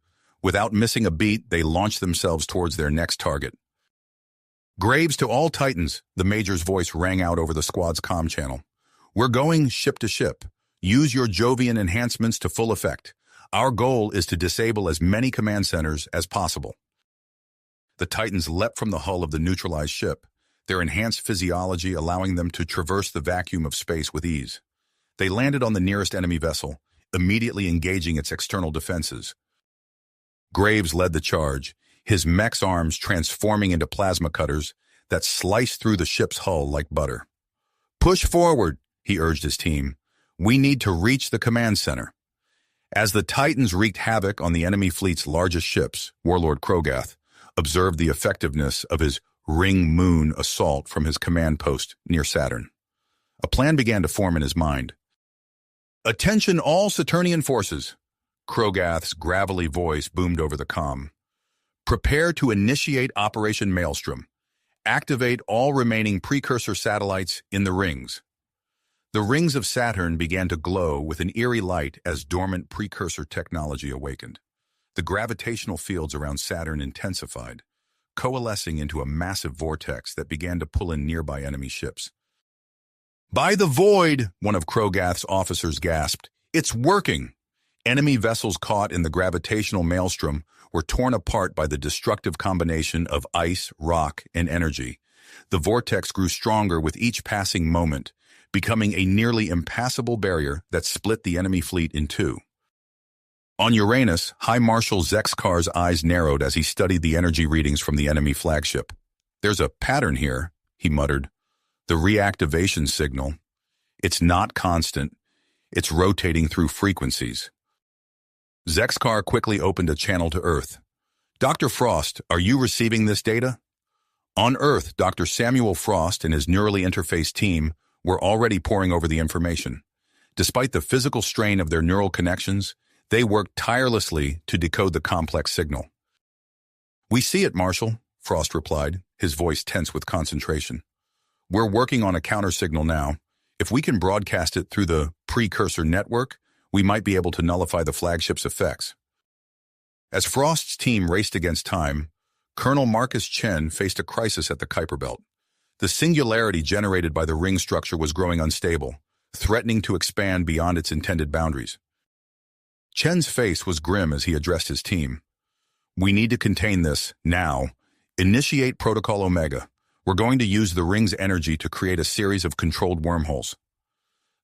Without missing a beat, they launched themselves towards their next target. Graves to all Titans, the Major's voice rang out over the squad's comm channel. We're going ship to ship. Use your Jovian enhancements to full effect. Our goal is to disable as many command centers as possible. The Titans leapt from the hull of the neutralized ship, their enhanced physiology allowing them to traverse the vacuum of space with ease. They landed on the nearest enemy vessel, immediately engaging its external defenses. Graves led the charge, his mech's arms transforming into plasma cutters that sliced through the ship's hull like butter. Push forward, he urged his team. We need to reach the command center. As the Titans wreaked havoc on the enemy fleet's largest ships, Warlord Krogath observed the effectiveness of his Ring Moon assault from his command post near Saturn. A plan began to form in his mind. Attention all Saturnian forces, Krogath's gravelly voice boomed over the comm. Prepare to initiate Operation Maelstrom. Activate all remaining precursor satellites in the rings. The rings of Saturn began to glow with an eerie light as dormant precursor technology awakened. The gravitational fields around Saturn intensified, coalescing into a massive vortex that began to pull in nearby enemy ships. By the void, one of Krogath's officers gasped. It's working! Enemy vessels caught in the gravitational maelstrom were torn apart by the destructive combination of ice, rock, and energy. The vortex grew stronger with each passing moment, becoming a nearly impassable barrier that split the enemy fleet in two. On Uranus, High Marshal Zexkar's eyes narrowed as he studied the energy readings from the enemy flagship. There's a pattern here, he muttered. The reactivation signal. It's not constant. It's rotating through frequencies. Zexkar quickly opened a channel to Earth. Dr. Frost, are you receiving this data? On Earth, Dr. Samuel Frost and his neurally interfaced team were already poring over the information. Despite the physical strain of their neural connections, they worked tirelessly to decode the complex signal. We see it, Marshal, Frost replied, his voice tense with concentration. We're working on a counter-signal now. If we can broadcast it through the precursor network, we might be able to nullify the flagship's effects. As Frost's team raced against time, Colonel Marcus Chen faced a crisis at the Kuiper Belt. The singularity generated by the ring structure was growing unstable, threatening to expand beyond its intended boundaries. Chen's face was grim as he addressed his team. We need to contain this, now. Initiate Protocol Omega. We're going to use the ring's energy to create a series of controlled wormholes.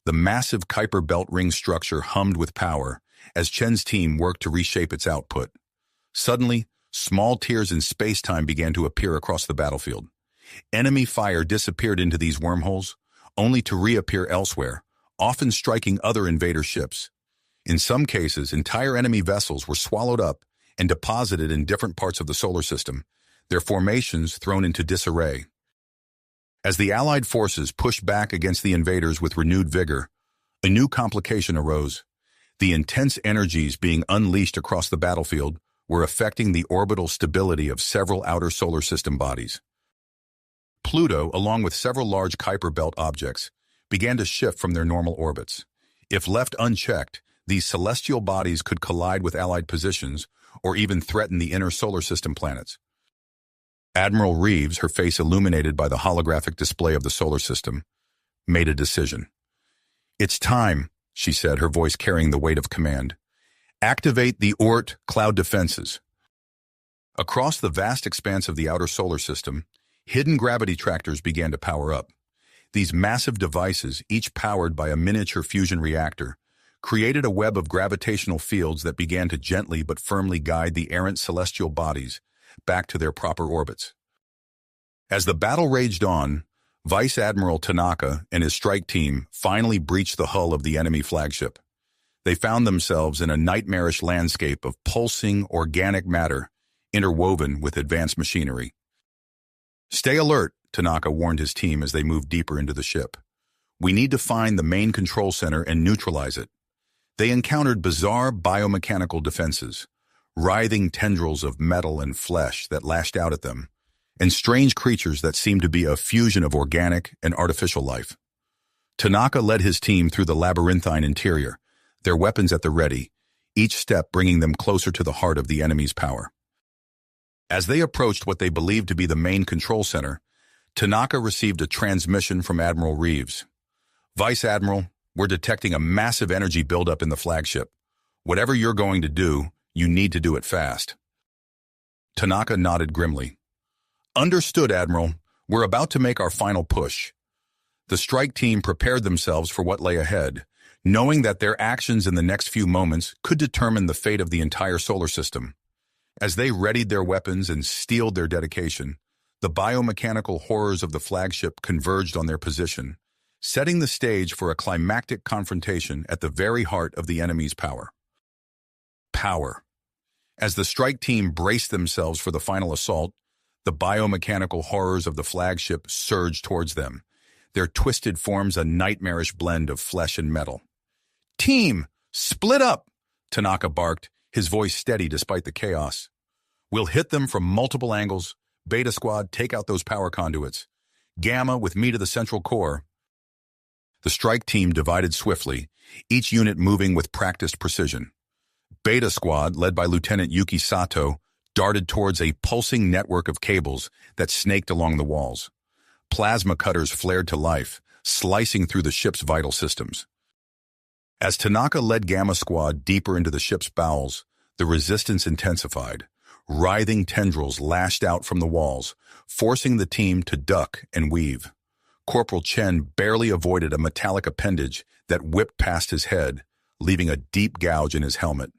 The massive Kuiper Belt ring structure hummed with power as Chen's team worked to reshape its output. Suddenly, small tears in space-time began to appear across the battlefield. Enemy fire disappeared into these wormholes, only to reappear elsewhere, often striking other invader ships. In some cases, entire enemy vessels were swallowed up and deposited in different parts of the solar system, their formations thrown into disarray. As the Allied forces pushed back against the invaders with renewed vigor, a new complication arose. The intense energies being unleashed across the battlefield were affecting the orbital stability of several outer solar system bodies. Pluto, along with several large Kuiper Belt objects, began to shift from their normal orbits. If left unchecked, these celestial bodies could collide with Allied positions or even threaten the inner solar system planets. Admiral Reeves, her face illuminated by the holographic display of the solar system, made a decision. "It's time," she said, her voice carrying the weight of command. "Activate the Orc cloud defenses." Across the vast expanse of the outer solar system, hidden gravity tractors began to power up. These massive devices, each powered by a miniature fusion reactor, created a web of gravitational fields that began to gently but firmly guide the errant celestial bodies back to their proper orbits. As the battle raged on, Vice Admiral Tanaka and his strike team finally breached the hull of the enemy flagship. They found themselves in a nightmarish landscape of pulsing organic matter interwoven with advanced machinery. "Stay alert," Tanaka warned his team as they moved deeper into the ship. "We need to find the main control center and neutralize it." They encountered bizarre biomechanical defenses, writhing tendrils of metal and flesh that lashed out at them, and strange creatures that seemed to be a fusion of organic and artificial life. Tanaka led his team through the labyrinthine interior, their weapons at the ready, each step bringing them closer to the heart of the enemy's power. As they approached what they believed to be the main control center, Tanaka received a transmission from Admiral Reeves. "Vice Admiral, we're detecting a massive energy buildup in the flagship. Whatever you're going to do, you need to do it fast." Tanaka nodded grimly. "Understood, Admiral. We're about to make our final push." The strike team prepared themselves for what lay ahead, knowing that their actions in the next few moments could determine the fate of the entire solar system. As they readied their weapons and steeled their dedication, the biomechanical horrors of the flagship converged on their position, setting the stage for a climactic confrontation at the very heart of the enemy's power. Power. As the strike team braced themselves for the final assault, the biomechanical horrors of the flagship surged towards them, their twisted forms a nightmarish blend of flesh and metal. "Team, split up!" Tanaka barked, his voice steady despite the chaos. "We'll hit them from multiple angles. Beta Squad, take out those power conduits. Gamma, with me to the central core." The strike team divided swiftly, each unit moving with practiced precision. Beta Squad, led by Lieutenant Yuki Sato, darted towards a pulsing network of cables that snaked along the walls. Plasma cutters flared to life, slicing through the ship's vital systems. As Tanaka led Gamma Squad deeper into the ship's bowels, the resistance intensified. Writhing tendrils lashed out from the walls, forcing the team to duck and weave. Corporal Chen barely avoided a metallic appendage that whipped past his head, leaving a deep gouge in his helmet.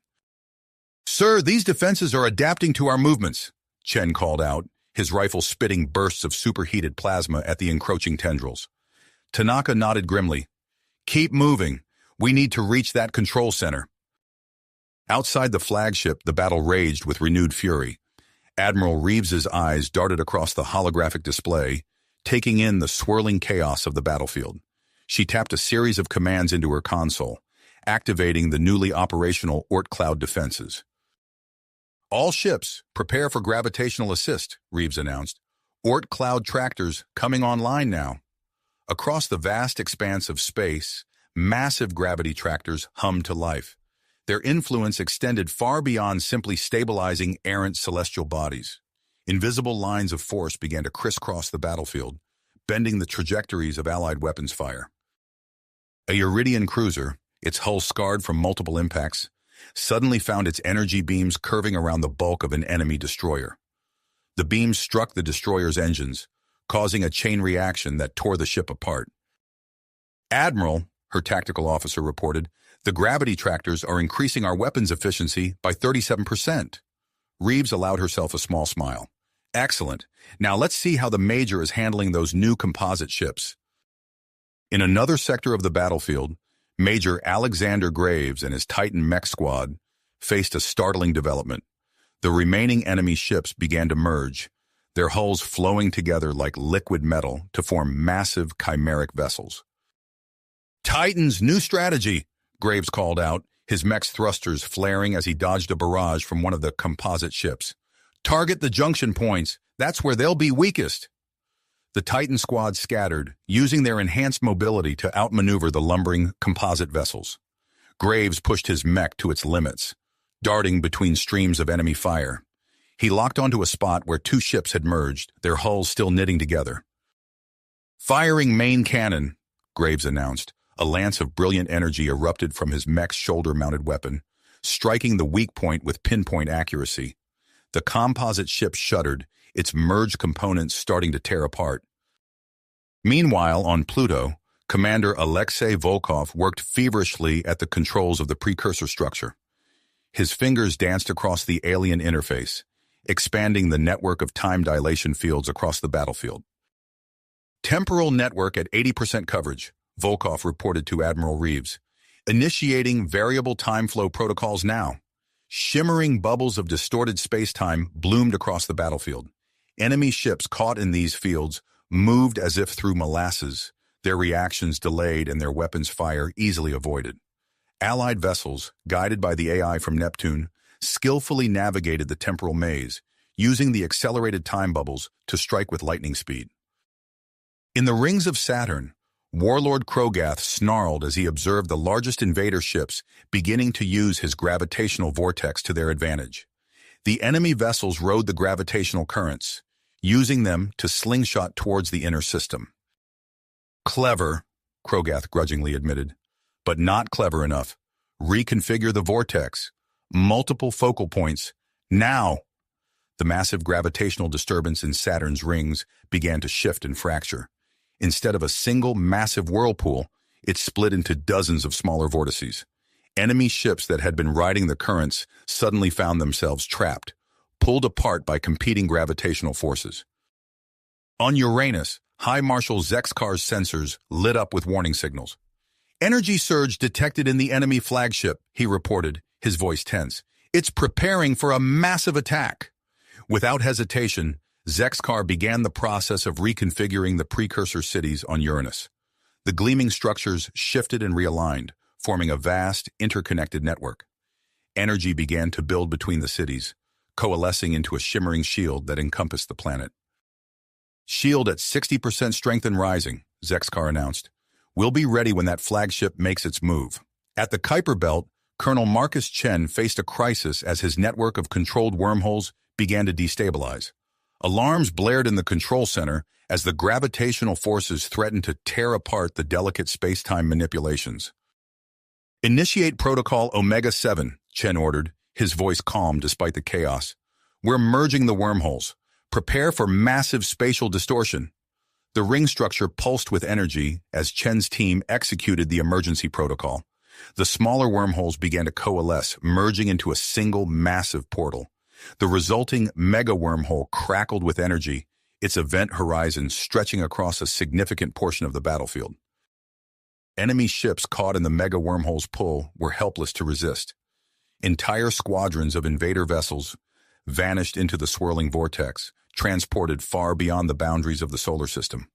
"Sir, these defenses are adapting to our movements," Chen called out, his rifle spitting bursts of superheated plasma at the encroaching tendrils. Tanaka nodded grimly. "Keep moving. We need to reach that control center." Outside the flagship, the battle raged with renewed fury. Admiral Reeves's eyes darted across the holographic display, taking in the swirling chaos of the battlefield. She tapped a series of commands into her console, activating the newly operational Orc cloud defenses. "All ships, prepare for gravitational assist," Reeves announced. "Orc cloud tractors coming online now." Across the vast expanse of space, massive gravity tractors hummed to life. Their influence extended far beyond simply stabilizing errant celestial bodies. Invisible lines of force began to crisscross the battlefield, bending the trajectories of Allied weapons fire. A Eurydian cruiser, its hull scarred from multiple impacts, suddenly found its energy beams curving around the bulk of an enemy destroyer. The beams struck the destroyer's engines, causing a chain reaction that tore the ship apart. "Admiral," her tactical officer reported, "the gravity tractors are increasing our weapons efficiency by 37%. Reeves allowed herself a small smile. Excellent. Now let's see how the Major is handling those new composite ships. In another sector of the battlefield, Major Alexander Graves and his Titan mech squad faced a startling development. The remaining enemy ships began to merge, their hulls flowing together like liquid metal to form massive chimeric vessels. Titan's new strategy, Graves called out, his mech's thrusters flaring as he dodged a barrage from one of the composite ships. Target the junction points. That's where they'll be weakest. The Titan squad scattered, using their enhanced mobility to outmaneuver the lumbering composite vessels. Graves pushed his mech to its limits, darting between streams of enemy fire. He locked onto a spot where two ships had merged, their hulls still knitting together. Firing main cannon, Graves announced. A lance of brilliant energy erupted from his mech's shoulder-mounted weapon, striking the weak point with pinpoint accuracy. The composite ship shuddered, its merged components starting to tear apart. Meanwhile, on Pluto, Commander Alexei Volkov worked feverishly at the controls of the precursor structure. His fingers danced across the alien interface, expanding the network of time dilation fields across the battlefield. Temporal network at 80% coverage, Volkov reported to Admiral Reeves. Initiating variable time flow protocols now. Shimmering bubbles of distorted space-time bloomed across the battlefield. Enemy ships caught in these fields moved as if through molasses, their reactions delayed and their weapons' fire easily avoided. Allied vessels, guided by the AI from Neptune, skillfully navigated the temporal maze, using the accelerated time bubbles to strike with lightning speed. In the rings of Saturn, Warlord Krogath snarled as he observed the largest invader ships beginning to use his gravitational vortex to their advantage. The enemy vessels rode the gravitational currents, using them to slingshot towards the inner system. Clever, Krogath grudgingly admitted, but not clever enough. Reconfigure the vortex. Multiple focal points. Now! The massive gravitational disturbance in Saturn's rings began to shift and fracture. Instead of a single massive whirlpool, it split into dozens of smaller vortices. Enemy ships that had been riding the currents suddenly found themselves trapped, pulled apart by competing gravitational forces. On Uranus, High Marshal Zexkar's sensors lit up with warning signals. Energy surge detected in the enemy flagship, he reported, his voice tense. It's preparing for a massive attack. Without hesitation, Zexkar began the process of reconfiguring the precursor cities on Uranus. The gleaming structures shifted and realigned, forming a vast, interconnected network. Energy began to build between the cities, coalescing into a shimmering shield that encompassed the planet. Shield at 60% strength and rising, Zexkar announced. We'll be ready when that flagship makes its move. At the Kuiper Belt, Colonel Marcus Chen faced a crisis as his network of controlled wormholes began to destabilize. Alarms blared in the control center as the gravitational forces threatened to tear apart the delicate space-time manipulations. Initiate Protocol Omega-7, Chen ordered, his voice calm despite the chaos. We're merging the wormholes. Prepare for massive spatial distortion. The ring structure pulsed with energy as Chen's team executed the emergency protocol. The smaller wormholes began to coalesce, merging into a single massive portal. The resulting mega wormhole crackled with energy, its event horizon stretching across a significant portion of the battlefield. Enemy ships caught in the mega wormhole's pull were helpless to resist. Entire squadrons of invader vessels vanished into the swirling vortex, transported far beyond the boundaries of the solar system.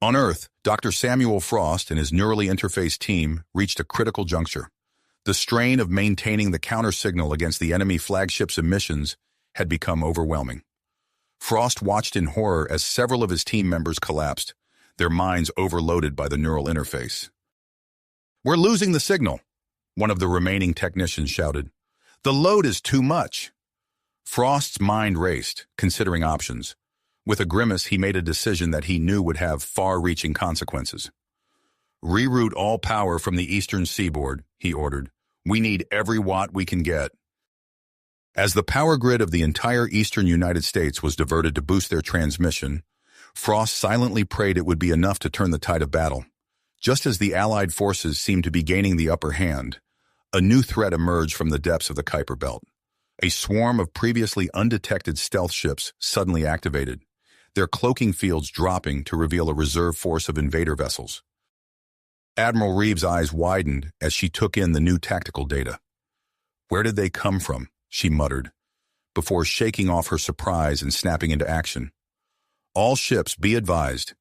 On Earth, Dr. Samuel Frost and his neurally interfaced team reached a critical juncture. The strain of maintaining the counter-signal against the enemy flagship's emissions had become overwhelming. Frost watched in horror as several of his team members collapsed, their minds overloaded by the neural interface. We're losing the signal, one of the remaining technicians shouted. The load is too much. Frost's mind raced, considering options. With a grimace, he made a decision that he knew would have far-reaching consequences. Reroute all power from the eastern seaboard, he ordered. We need every watt we can get. As the power grid of the entire eastern United States was diverted to boost their transmission, Frost silently prayed it would be enough to turn the tide of battle. Just as the Allied forces seemed to be gaining the upper hand, a new threat emerged from the depths of the Kuiper Belt. A swarm of previously undetected stealth ships suddenly activated, their cloaking fields dropping to reveal a reserve force of invader vessels. Admiral Reeves' eyes widened as she took in the new tactical data. "Where did they come from?" she muttered, before shaking off her surprise and snapping into action. "All ships, be advised.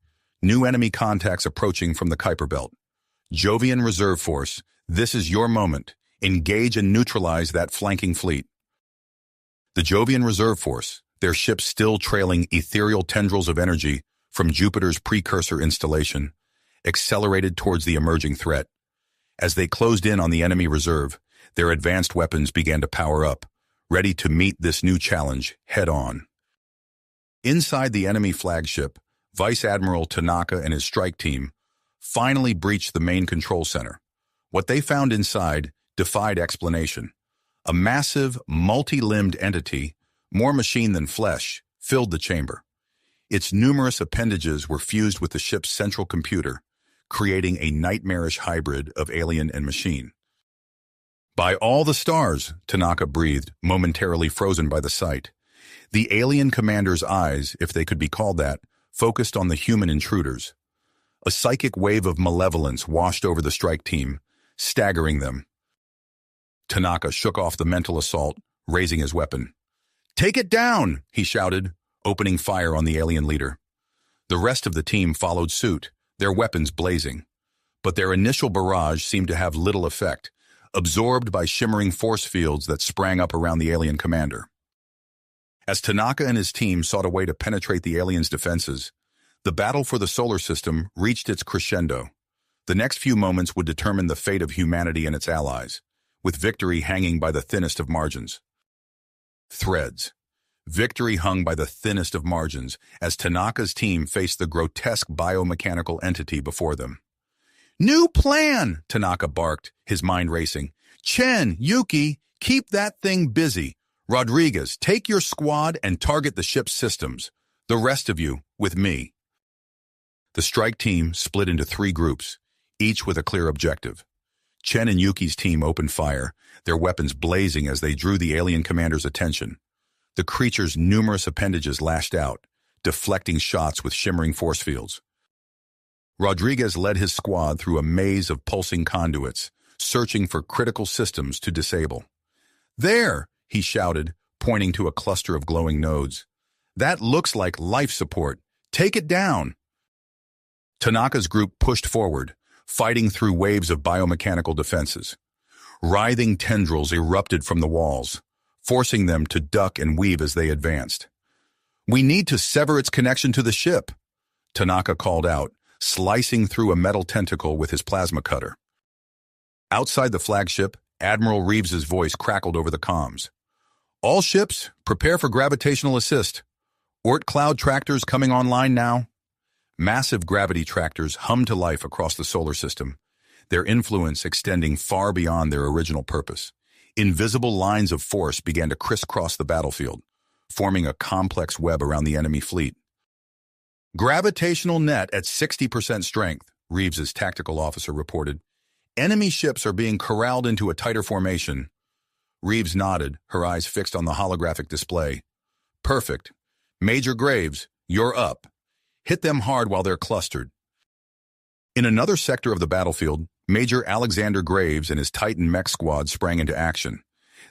New enemy contacts approaching from the Kuiper Belt. Jovian Reserve Force, this is your moment. Engage and neutralize that flanking fleet." The Jovian Reserve Force, their ships still trailing ethereal tendrils of energy from Jupiter's precursor installation, accelerated towards the emerging threat. As they closed in on the enemy reserve, their advanced weapons began to power up, ready to meet this new challenge head-on. Inside the enemy flagship, Vice Admiral Tanaka and his strike team finally breached the main control center. What they found inside defied explanation. A massive, multi-limbed entity, more machine than flesh, filled the chamber. Its numerous appendages were fused with the ship's central computer, creating a nightmarish hybrid of alien and machine. "By all the stars," Tanaka breathed, momentarily frozen by the sight. The alien commander's eyes, if they could be called that, focused on the human intruders. A psychic wave of malevolence washed over the strike team, staggering them. Tanaka shook off the mental assault, raising his weapon. "Take it down!" he shouted, opening fire on the alien leader. The rest of the team followed suit, their weapons blazing. But their initial barrage seemed to have little effect, absorbed by shimmering force fields that sprang up around the alien commander. As Tanaka and his team sought a way to penetrate the aliens' defenses, the battle for the solar system reached its crescendo. The next few moments would determine the fate of humanity and its allies, with victory hanging by the thinnest of margins. Threads. Victory hung by the thinnest of margins as Tanaka's team faced the grotesque biomechanical entity before them. "New plan!" Tanaka barked, his mind racing. "Chen, Yuki, keep that thing busy. Rodriguez, take your squad and target the ship's systems. The rest of you, with me." The strike team split into 3 groups, each with a clear objective. Chen and Yuki's team opened fire, their weapons blazing as they drew the alien commander's attention. The creature's numerous appendages lashed out, deflecting shots with shimmering force fields. Rodriguez led his squad through a maze of pulsing conduits, searching for critical systems to disable. "There!" he shouted, pointing to a cluster of glowing nodes. "That looks like life support. Take it down!" Tanaka's group pushed forward, fighting through waves of biomechanical defenses. Writhing tendrils erupted from the walls, forcing them to duck and weave as they advanced. "We need to sever its connection to the ship," Tanaka called out, slicing through a metal tentacle with his plasma cutter. Outside the flagship, Admiral Reeves's voice crackled over the comms. "All ships, prepare for gravitational assist. Ort cloud tractors coming online now." Massive gravity tractors hummed to life across the solar system, their influence extending far beyond their original purpose. Invisible lines of force began to crisscross the battlefield, forming a complex web around the enemy fleet. "Gravitational net at 60% strength," Reeves's tactical officer reported. "Enemy ships are being corralled into a tighter formation." Reeves nodded, her eyes fixed on the holographic display. "Perfect. Major Graves, you're up. Hit them hard while they're clustered." In another sector of the battlefield, Major Alexander Graves and his Titan mech squad sprang into action.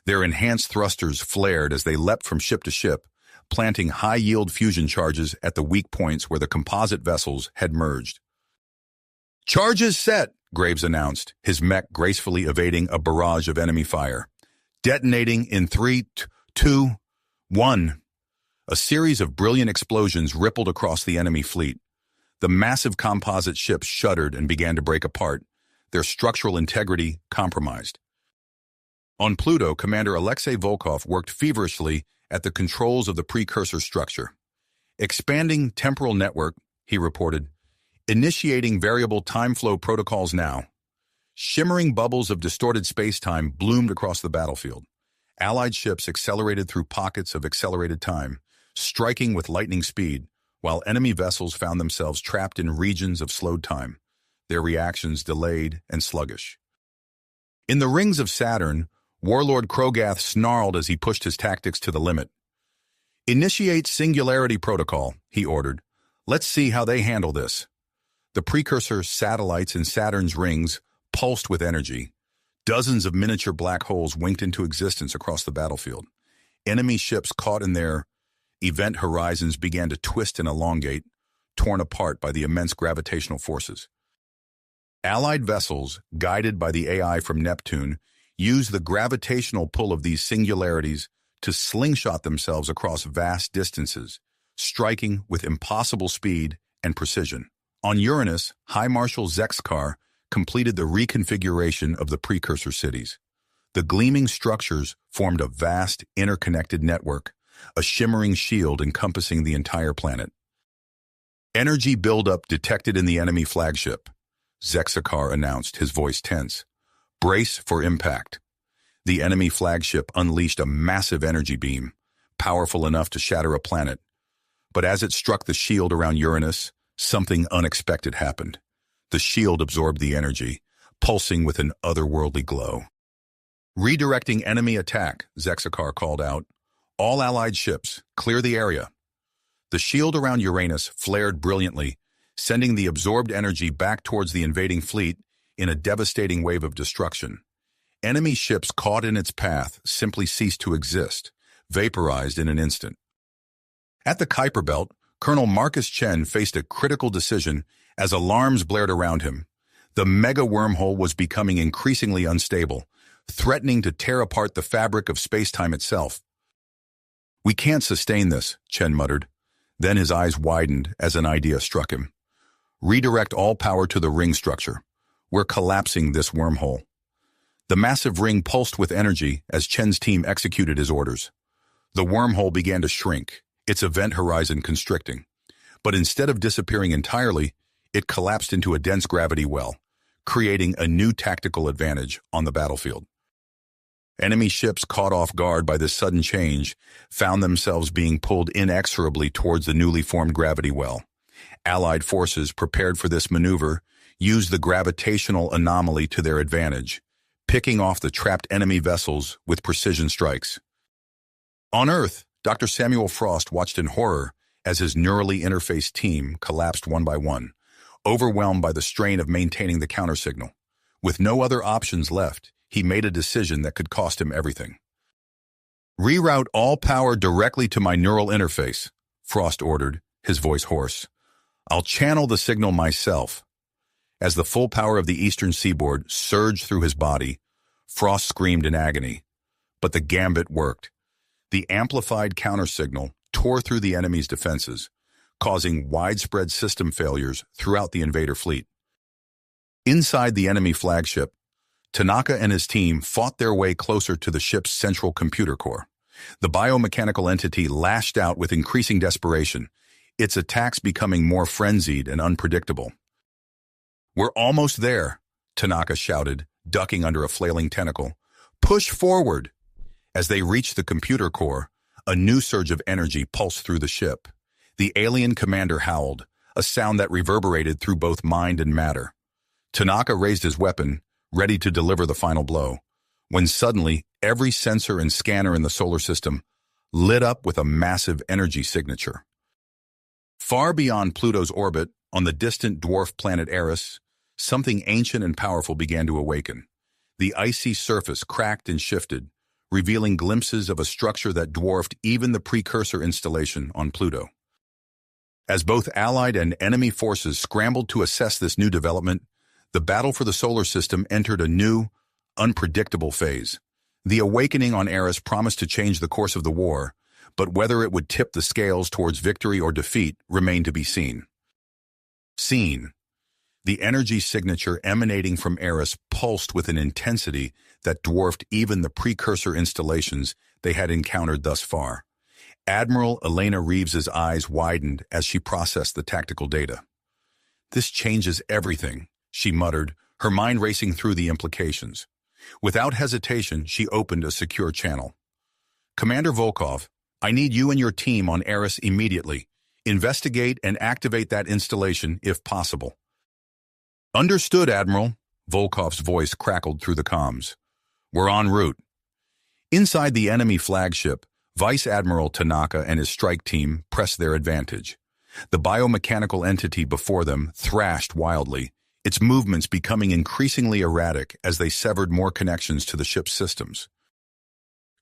Their enhanced thrusters flared as they leapt from ship to ship, planting high-yield fusion charges at the weak points where the composite vessels had merged. "Charges set," Graves announced, his mech gracefully evading a barrage of enemy fire. "Detonating in 3, 2, 1. A series of brilliant explosions rippled across the enemy fleet. The massive composite ships shuddered and began to break apart, their structural integrity compromised. On Pluto, Commander Alexei Volkov worked feverishly at the controls of the precursor structure. "Expanding temporal network," he reported. "Initiating variable time flow protocols now." Shimmering bubbles of distorted space-time bloomed across the battlefield. Allied ships accelerated through pockets of accelerated time, striking with lightning speed, while enemy vessels found themselves trapped in regions of slowed time, their reactions delayed and sluggish. In the rings of Saturn, Warlord Krogath snarled as he pushed his tactics to the limit. "Initiate Singularity Protocol," he ordered. "Let's see how they handle this." The precursor satellites in Saturn's rings pulsed with energy. Dozens of miniature black holes winked into existence across the battlefield. Enemy ships caught in their event horizons began to twist and elongate, torn apart by the immense gravitational forces. Allied vessels, guided by the AI from Neptune, used the gravitational pull of these singularities to slingshot themselves across vast distances, striking with impossible speed and precision. On Uranus, High Marshal Zexkar completed the reconfiguration of the precursor cities. The gleaming structures formed a vast, interconnected network, a shimmering shield encompassing the entire planet. "Energy buildup detected in the enemy flagship," Zexkar announced, his voice tense. "Brace for impact." The enemy flagship unleashed a massive energy beam, powerful enough to shatter a planet. But as it struck the shield around Uranus, something unexpected happened. The shield absorbed the energy, pulsing with an otherworldly glow. "Redirecting enemy attack," Zexkar called out. "All Allied ships, clear the area." The shield around Uranus flared brilliantly, sending the absorbed energy back towards the invading fleet in a devastating wave of destruction. Enemy ships caught in its path simply ceased to exist, vaporized in an instant. At the Kuiper Belt, Colonel Marcus Chen faced a critical decision as alarms blared around him. The mega wormhole was becoming increasingly unstable, threatening to tear apart the fabric of space-time itself. "We can't sustain this," Chen muttered. Then his eyes widened as an idea struck him. "Redirect all power to the ring structure. We're collapsing this wormhole." The massive ring pulsed with energy as Chen's team executed his orders. The wormhole began to shrink, its event horizon constricting. But instead of disappearing entirely, it collapsed into a dense gravity well, creating a new tactical advantage on the battlefield. Enemy ships caught off guard by this sudden change found themselves being pulled inexorably towards the newly formed gravity well. Allied forces, prepared for this maneuver, used the gravitational anomaly to their advantage, picking off the trapped enemy vessels with precision strikes. On Earth, Dr. Samuel Frost watched in horror as his neurally interfaced team collapsed one by one, overwhelmed by the strain of maintaining the countersignal. With no other options left, he made a decision that could cost him everything. "Reroute all power directly to my neural interface," Frost ordered, his voice hoarse. "I'll channel the signal myself." As the full power of the eastern seaboard surged through his body, Frost screamed in agony. But the gambit worked. The amplified countersignal tore through the enemy's defenses, causing widespread system failures throughout the invader fleet. Inside the enemy flagship, Tanaka and his team fought their way closer to the ship's central computer core. The biomechanical entity lashed out with increasing desperation, its attacks becoming more frenzied and unpredictable. "We're almost there," Tanaka shouted, ducking under a flailing tentacle. "Push forward!" As they reached the computer core, a new surge of energy pulsed through the ship. The alien commander howled, a sound that reverberated through both mind and matter. Tanaka raised his weapon, ready to deliver the final blow, when suddenly every sensor and scanner in the solar system lit up with a massive energy signature. Far beyond Pluto's orbit, on the distant dwarf planet Eris, something ancient and powerful began to awaken. The icy surface cracked and shifted, revealing glimpses of a structure that dwarfed even the precursor installation on Pluto. As both Allied and enemy forces scrambled to assess this new development, the battle for the solar system entered a new, unpredictable phase. The awakening on Eris promised to change the course of the war, but whether it would tip the scales towards victory or defeat remained to be seen. The energy signature emanating from Eris pulsed with an intensity that dwarfed even the precursor installations they had encountered thus far. Admiral Elena Reeves's eyes widened as she processed the tactical data. "This changes everything," she muttered, her mind racing through the implications. Without hesitation, she opened a secure channel. "Commander Volkov, I need you and your team on Eris immediately. Investigate and activate that installation if possible." "Understood, Admiral," Volkov's voice crackled through the comms. "We're en route." Inside the enemy flagship, Vice Admiral Tanaka and his strike team pressed their advantage. The biomechanical entity before them thrashed wildly, its movements becoming increasingly erratic as they severed more connections to the ship's systems.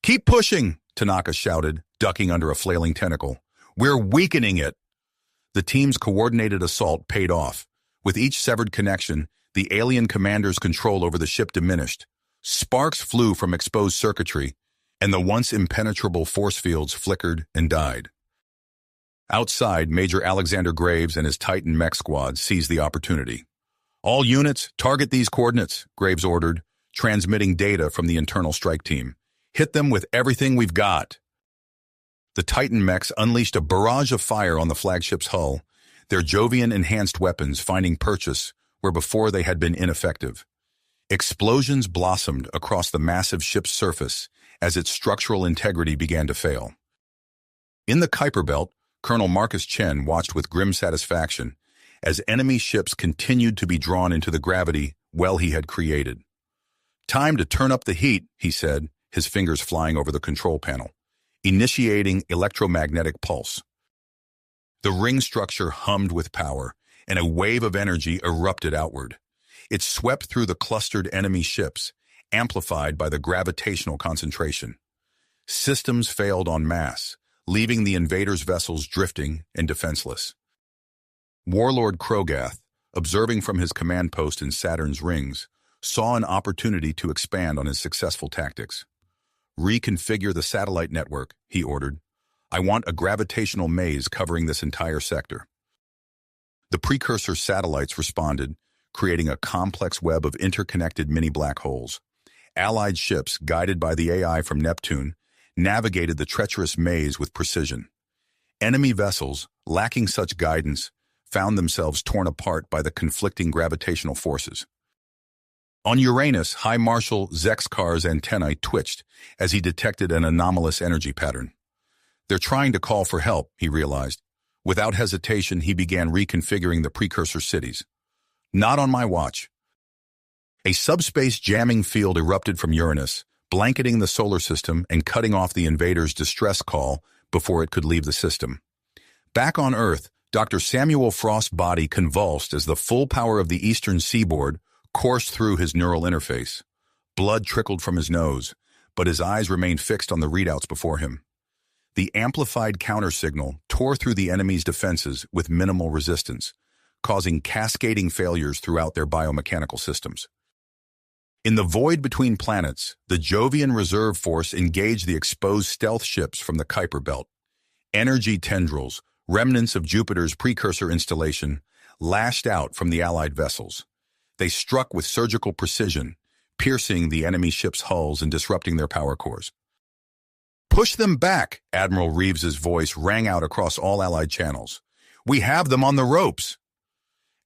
"Keep pushing," Tanaka shouted, ducking under a flailing tentacle. "We're weakening it." The team's coordinated assault paid off. With each severed connection, the alien commander's control over the ship diminished. Sparks flew from exposed circuitry, and the once impenetrable force fields flickered and died. Outside, Major Alexander Graves and his Titan mech squad seized the opportunity. "All units, target these coordinates," Graves ordered, transmitting data from the internal strike team. "Hit them with everything we've got." The Titan mechs unleashed a barrage of fire on the flagship's hull, their Jovian-enhanced weapons finding purchase where before they had been ineffective. Explosions blossomed across the massive ship's surface as its structural integrity began to fail. In the Kuiper Belt, Colonel Marcus Chen watched with grim satisfaction as enemy ships continued to be drawn into the gravity well he had created. "Time to turn up the heat," he said, his fingers flying over the control panel, initiating electromagnetic pulse. The ring structure hummed with power, and a wave of energy erupted outward. It swept through the clustered enemy ships, amplified by the gravitational concentration. Systems failed en masse, leaving the invaders' vessels drifting and defenseless. Warlord Krogath, observing from his command post in Saturn's rings, saw an opportunity to expand on his successful tactics. "Reconfigure the satellite network," he ordered. "I want a gravitational maze covering this entire sector." The precursor satellites responded, creating a complex web of interconnected mini-black holes. Allied ships, guided by the AI from Neptune, navigated the treacherous maze with precision. Enemy vessels, lacking such guidance, found themselves torn apart by the conflicting gravitational forces. On Uranus, High Marshal Zexkar's antennae twitched as he detected an anomalous energy pattern. "They're trying to call for help," he realized. Without hesitation, he began reconfiguring the precursor cities. "Not on my watch." A subspace jamming field erupted from Uranus, blanketing the solar system and cutting off the invaders' distress call before it could leave the system. Back on Earth, Dr. Samuel Frost's body convulsed as the full power of the eastern seaboard coursed through his neural interface. Blood trickled from his nose, but his eyes remained fixed on the readouts before him. The amplified countersignal tore through the enemy's defenses with minimal resistance, causing cascading failures throughout their biomechanical systems. In the void between planets, the Jovian Reserve Force engaged the exposed stealth ships from the Kuiper Belt. Energy tendrils, remnants of Jupiter's precursor installation, lashed out from the Allied vessels. They struck with surgical precision, piercing the enemy ships' hulls and disrupting their power cores. "Push them back," Admiral Reeves's voice rang out across all Allied channels. "We have them on the ropes."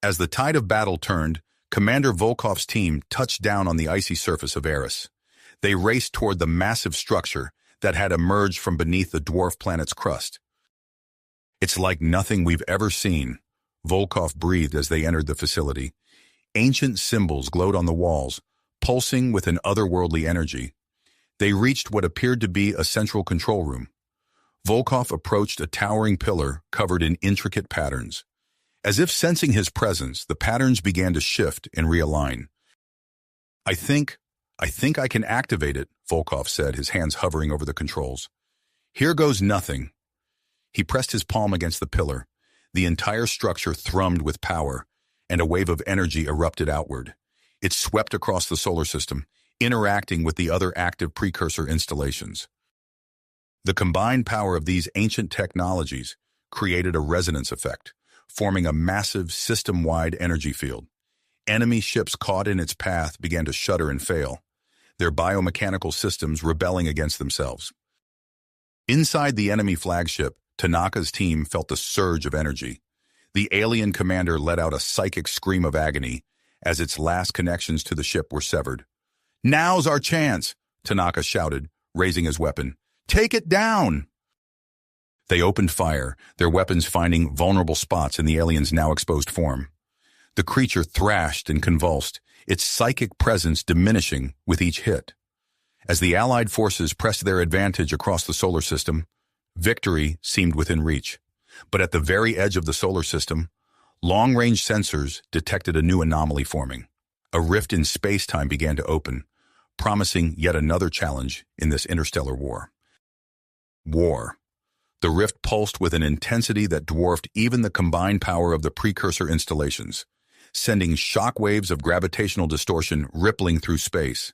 As the tide of battle turned, Commander Volkov's team touched down on the icy surface of Eris. They raced toward the massive structure that had emerged from beneath the dwarf planet's crust. "It's like nothing we've ever seen," Volkov breathed as they entered the facility. Ancient symbols glowed on the walls, pulsing with an otherworldly energy. They reached what appeared to be a central control room. Volkov approached a towering pillar covered in intricate patterns. As if sensing his presence, the patterns began to shift and realign. I think I can activate it," Volkov said, his hands hovering over the controls. "Here goes nothing." He pressed his palm against the pillar. The entire structure thrummed with power, and a wave of energy erupted outward. It swept across the solar system, interacting with the other active precursor installations. The combined power of these ancient technologies created a resonance effect, forming a massive system-wide energy field. Enemy ships caught in its path began to shudder and fail, their biomechanical systems rebelling against themselves. Inside the enemy flagship, Tanaka's team felt a surge of energy. The alien commander let out a psychic scream of agony as its last connections to the ship were severed. "Now's our chance," Tanaka shouted, raising his weapon. "Take it down!" They opened fire, their weapons finding vulnerable spots in the alien's now exposed form. The creature thrashed and convulsed, its psychic presence diminishing with each hit. As the Allied forces pressed their advantage across the solar system, victory seemed within reach. But at the very edge of the solar system, long-range sensors detected a new anomaly forming. A rift in space-time began to open, promising yet another challenge in this interstellar war. The rift pulsed with an intensity that dwarfed even the combined power of the precursor installations, sending shockwaves of gravitational distortion rippling through space.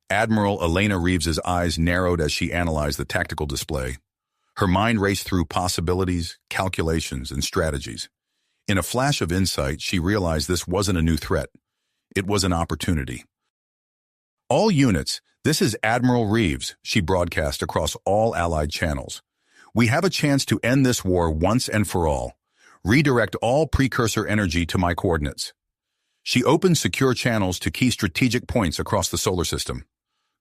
Admiral Elena Reeves's eyes narrowed as she analyzed the tactical display. Her mind raced through possibilities, calculations, and strategies. In a flash of insight, she realized this wasn't a new threat. It was an opportunity. "All units, this is Admiral Reeves," she broadcast across all Allied channels. "We have a chance to end this war once and for all. Redirect all precursor energy to my coordinates." She opened secure channels to key strategic points across the solar system.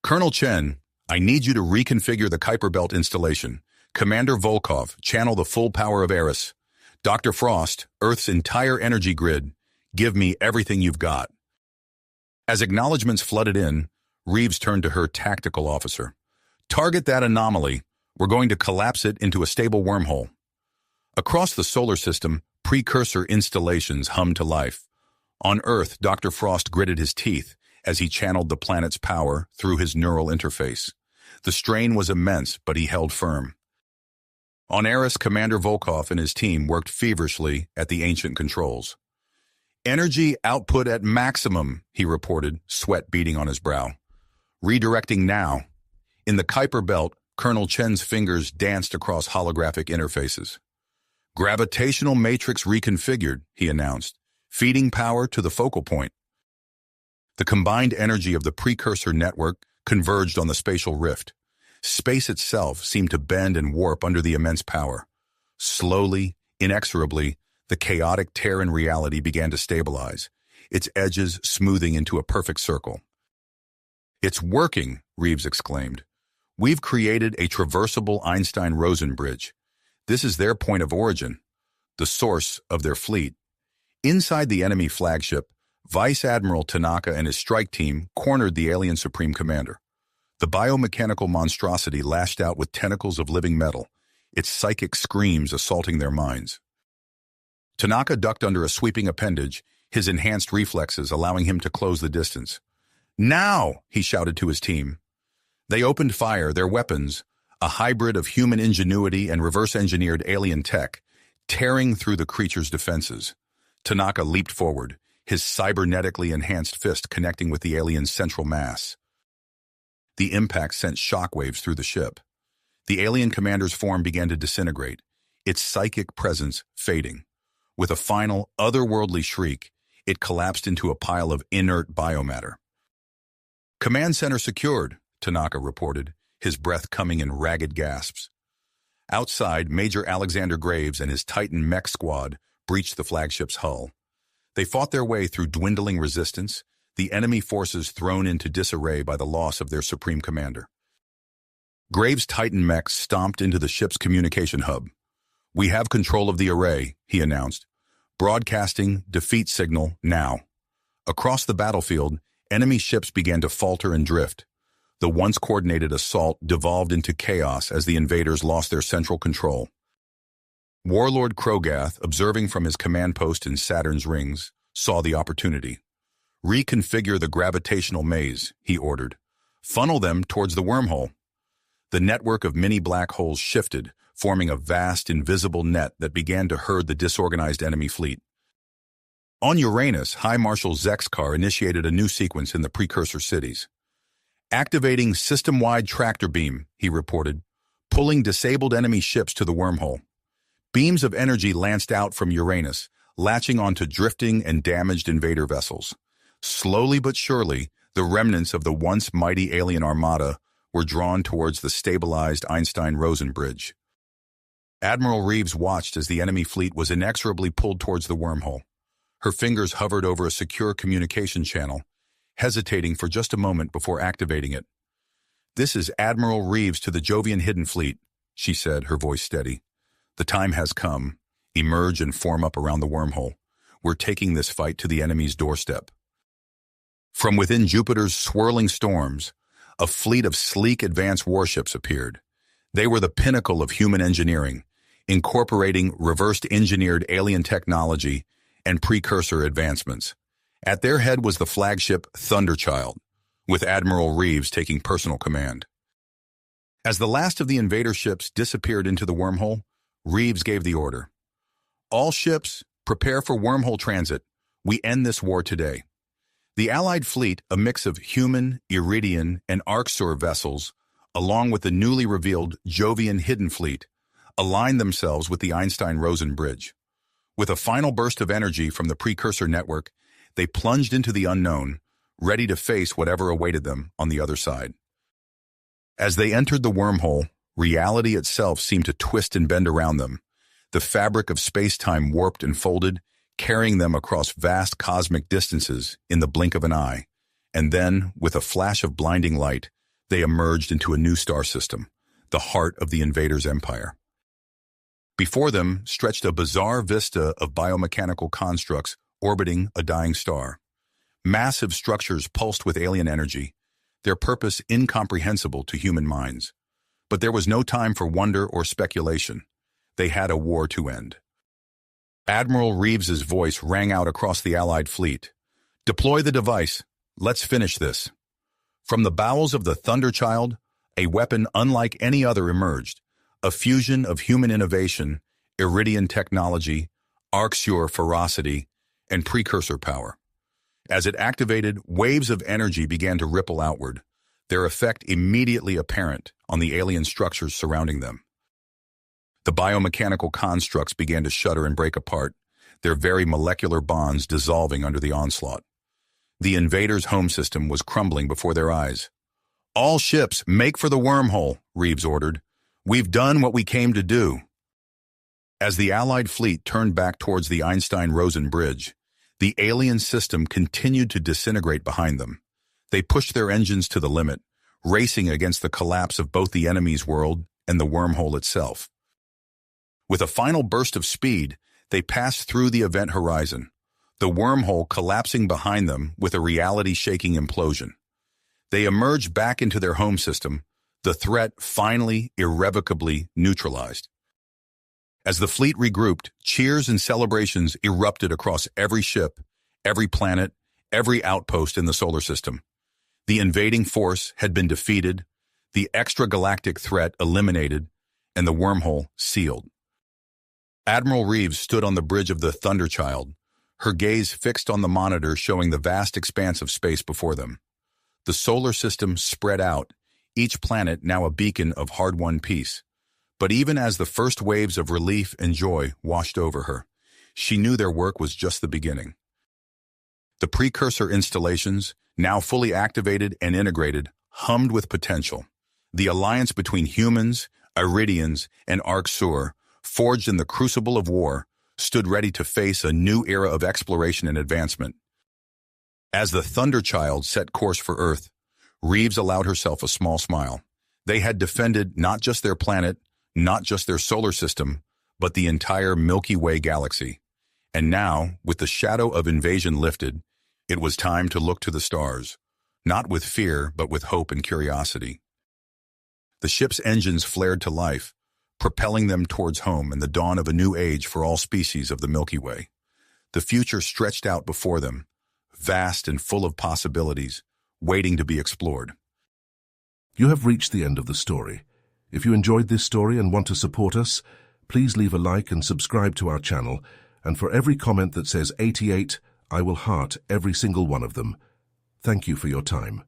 "Colonel Chen, I need you to reconfigure the Kuiper Belt installation. Commander Volkov, channel the full power of Eris. Dr. Frost, Earth's entire energy grid. Give me everything you've got." As acknowledgments flooded in, Reeves turned to her tactical officer. "Target that anomaly. We're going to collapse it into a stable wormhole." Across the solar system, precursor installations hummed to life. On Earth, Dr. Frost gritted his teeth as he channeled the planet's power through his neural interface. The strain was immense, but he held firm. On Eris, Commander Volkov and his team worked feverishly at the ancient controls. "Energy output at maximum," he reported, sweat beading on his brow. "Redirecting now." In the Kuiper Belt, Colonel Chen's fingers danced across holographic interfaces. "Gravitational matrix reconfigured," he announced, feeding power to the focal point. The combined energy of the precursor network converged on the spatial rift. Space itself seemed to bend and warp under the immense power. Slowly, inexorably, the chaotic Terran reality began to stabilize, its edges smoothing into a perfect circle. "It's working," Reeves exclaimed. "We've created a traversable Einstein-Rosen bridge. This is their point of origin, the source of their fleet." Inside the enemy flagship, Vice Admiral Tanaka and his strike team cornered the alien Supreme Commander. The biomechanical monstrosity lashed out with tentacles of living metal, its psychic screams assaulting their minds. Tanaka ducked under a sweeping appendage, his enhanced reflexes allowing him to close the distance. "Now!" he shouted to his team. They opened fire, their weapons, a hybrid of human ingenuity and reverse-engineered alien tech, tearing through the creature's defenses. Tanaka leaped forward, his cybernetically enhanced fist connecting with the alien's central mass. The impact sent shockwaves through the ship. The alien commander's form began to disintegrate, its psychic presence fading. With a final, otherworldly shriek, it collapsed into a pile of inert biomatter. "Command center secured," Tanaka reported, his breath coming in ragged gasps. Outside, Major Alexander Graves and his Titan mech squad breached the flagship's hull. They fought their way through dwindling resistance, the enemy forces thrown into disarray by the loss of their supreme commander. Graves' Titan mech stomped into the ship's communication hub. "We have control of the array," he announced. "Broadcasting defeat signal now." Across the battlefield, enemy ships began to falter and drift. The once coordinated assault devolved into chaos as the invaders lost their central control. Warlord Krogath, observing from his command post in Saturn's rings, saw the opportunity. "Reconfigure the gravitational maze," he ordered. "Funnel them towards the wormhole." The network of mini black holes shifted, forming a vast, invisible net that began to herd the disorganized enemy fleet. On Uranus, High Marshal Zexkar initiated a new sequence in the precursor cities. "Activating system-wide tractor beam," he reported, pulling disabled enemy ships to the wormhole. Beams of energy lanced out from Uranus, latching onto drifting and damaged invader vessels. Slowly but surely, the remnants of the once mighty alien armada were drawn towards the stabilized Einstein-Rosen bridge. Admiral Reeves watched as the enemy fleet was inexorably pulled towards the wormhole. Her fingers hovered over a secure communication channel, hesitating for just a moment before activating it. "This is Admiral Reeves to the Jovian Hidden Fleet," she said, her voice steady. "The time has come. Emerge and form up around the wormhole. We're taking this fight to the enemy's doorstep." From within Jupiter's swirling storms, a fleet of sleek advanced warships appeared. They were the pinnacle of human engineering, incorporating reversed-engineered alien technology and precursor advancements. At their head was the flagship Thunderchild, with Admiral Reeves taking personal command. As the last of the invader ships disappeared into the wormhole, Reeves gave the order. All ships, prepare for wormhole transit. We end this war today. The Allied fleet, a mix of human, Iridian, and Orcs vessels, along with the newly revealed Jovian Hidden Fleet, aligned themselves with the Einstein-Rosen Bridge. With a final burst of energy from the precursor network, they plunged into the unknown, ready to face whatever awaited them on the other side. As they entered the wormhole, reality itself seemed to twist and bend around them. The fabric of space-time warped and folded, carrying them across vast cosmic distances in the blink of an eye. And then, with a flash of blinding light, they emerged into a new star system, the heart of the invaders' empire. Before them stretched a bizarre vista of biomechanical constructs orbiting a dying star. Massive structures pulsed with alien energy, their purpose incomprehensible to human minds. But there was no time for wonder or speculation. They had a war to end. Admiral Reeves's voice rang out across the Allied fleet. "Deploy the device. Let's finish this." From the bowels of the Thunderchild, a weapon unlike any other emerged, a fusion of human innovation, Iridian technology, Arcsur ferocity, and precursor power. As it activated, waves of energy began to ripple outward, their effect immediately apparent on the alien structures surrounding them. The biomechanical constructs began to shudder and break apart, their very molecular bonds dissolving under the onslaught. The invaders' home system was crumbling before their eyes. "All ships, make for the wormhole," Reeves ordered. "We've done what we came to do." As the Allied fleet turned back towards the Einstein-Rosen Bridge, the alien system continued to disintegrate behind them. They pushed their engines to the limit, racing against the collapse of both the enemy's world and the wormhole itself. With a final burst of speed, they passed through the event horizon, the wormhole collapsing behind them with a reality-shaking implosion. They emerged back into their home system, the threat finally, irrevocably neutralized. As the fleet regrouped, cheers and celebrations erupted across every ship, every planet, every outpost in the solar system. The invading force had been defeated, the extragalactic threat eliminated, and the wormhole sealed. Admiral Reeves stood on the bridge of the Thunderchild, her gaze fixed on the monitor showing the vast expanse of space before them. The solar system spread out, each planet now a beacon of hard-won peace. But even as the first waves of relief and joy washed over her, she knew their work was just the beginning. The precursor installations, now fully activated and integrated, hummed with potential. The alliance between humans, Iridians, and Arcsur, forged in the crucible of war, stood ready to face a new era of exploration and advancement. As the Thunderchild set course for Earth, Reeves allowed herself a small smile. They had defended not just their planet, not just their solar system, but the entire Milky Way galaxy. And now, with the shadow of invasion lifted, it was time to look to the stars, not with fear, but with hope and curiosity. The ship's engines flared to life, propelling them towards home and the dawn of a new age for all species of the Milky Way. The future stretched out before them, vast and full of possibilities, waiting to be explored. You have reached the end of the story. If you enjoyed this story and want to support us, please leave a like and subscribe to our channel, and for every comment that says 88, I will heart every single one of them. Thank you for your time.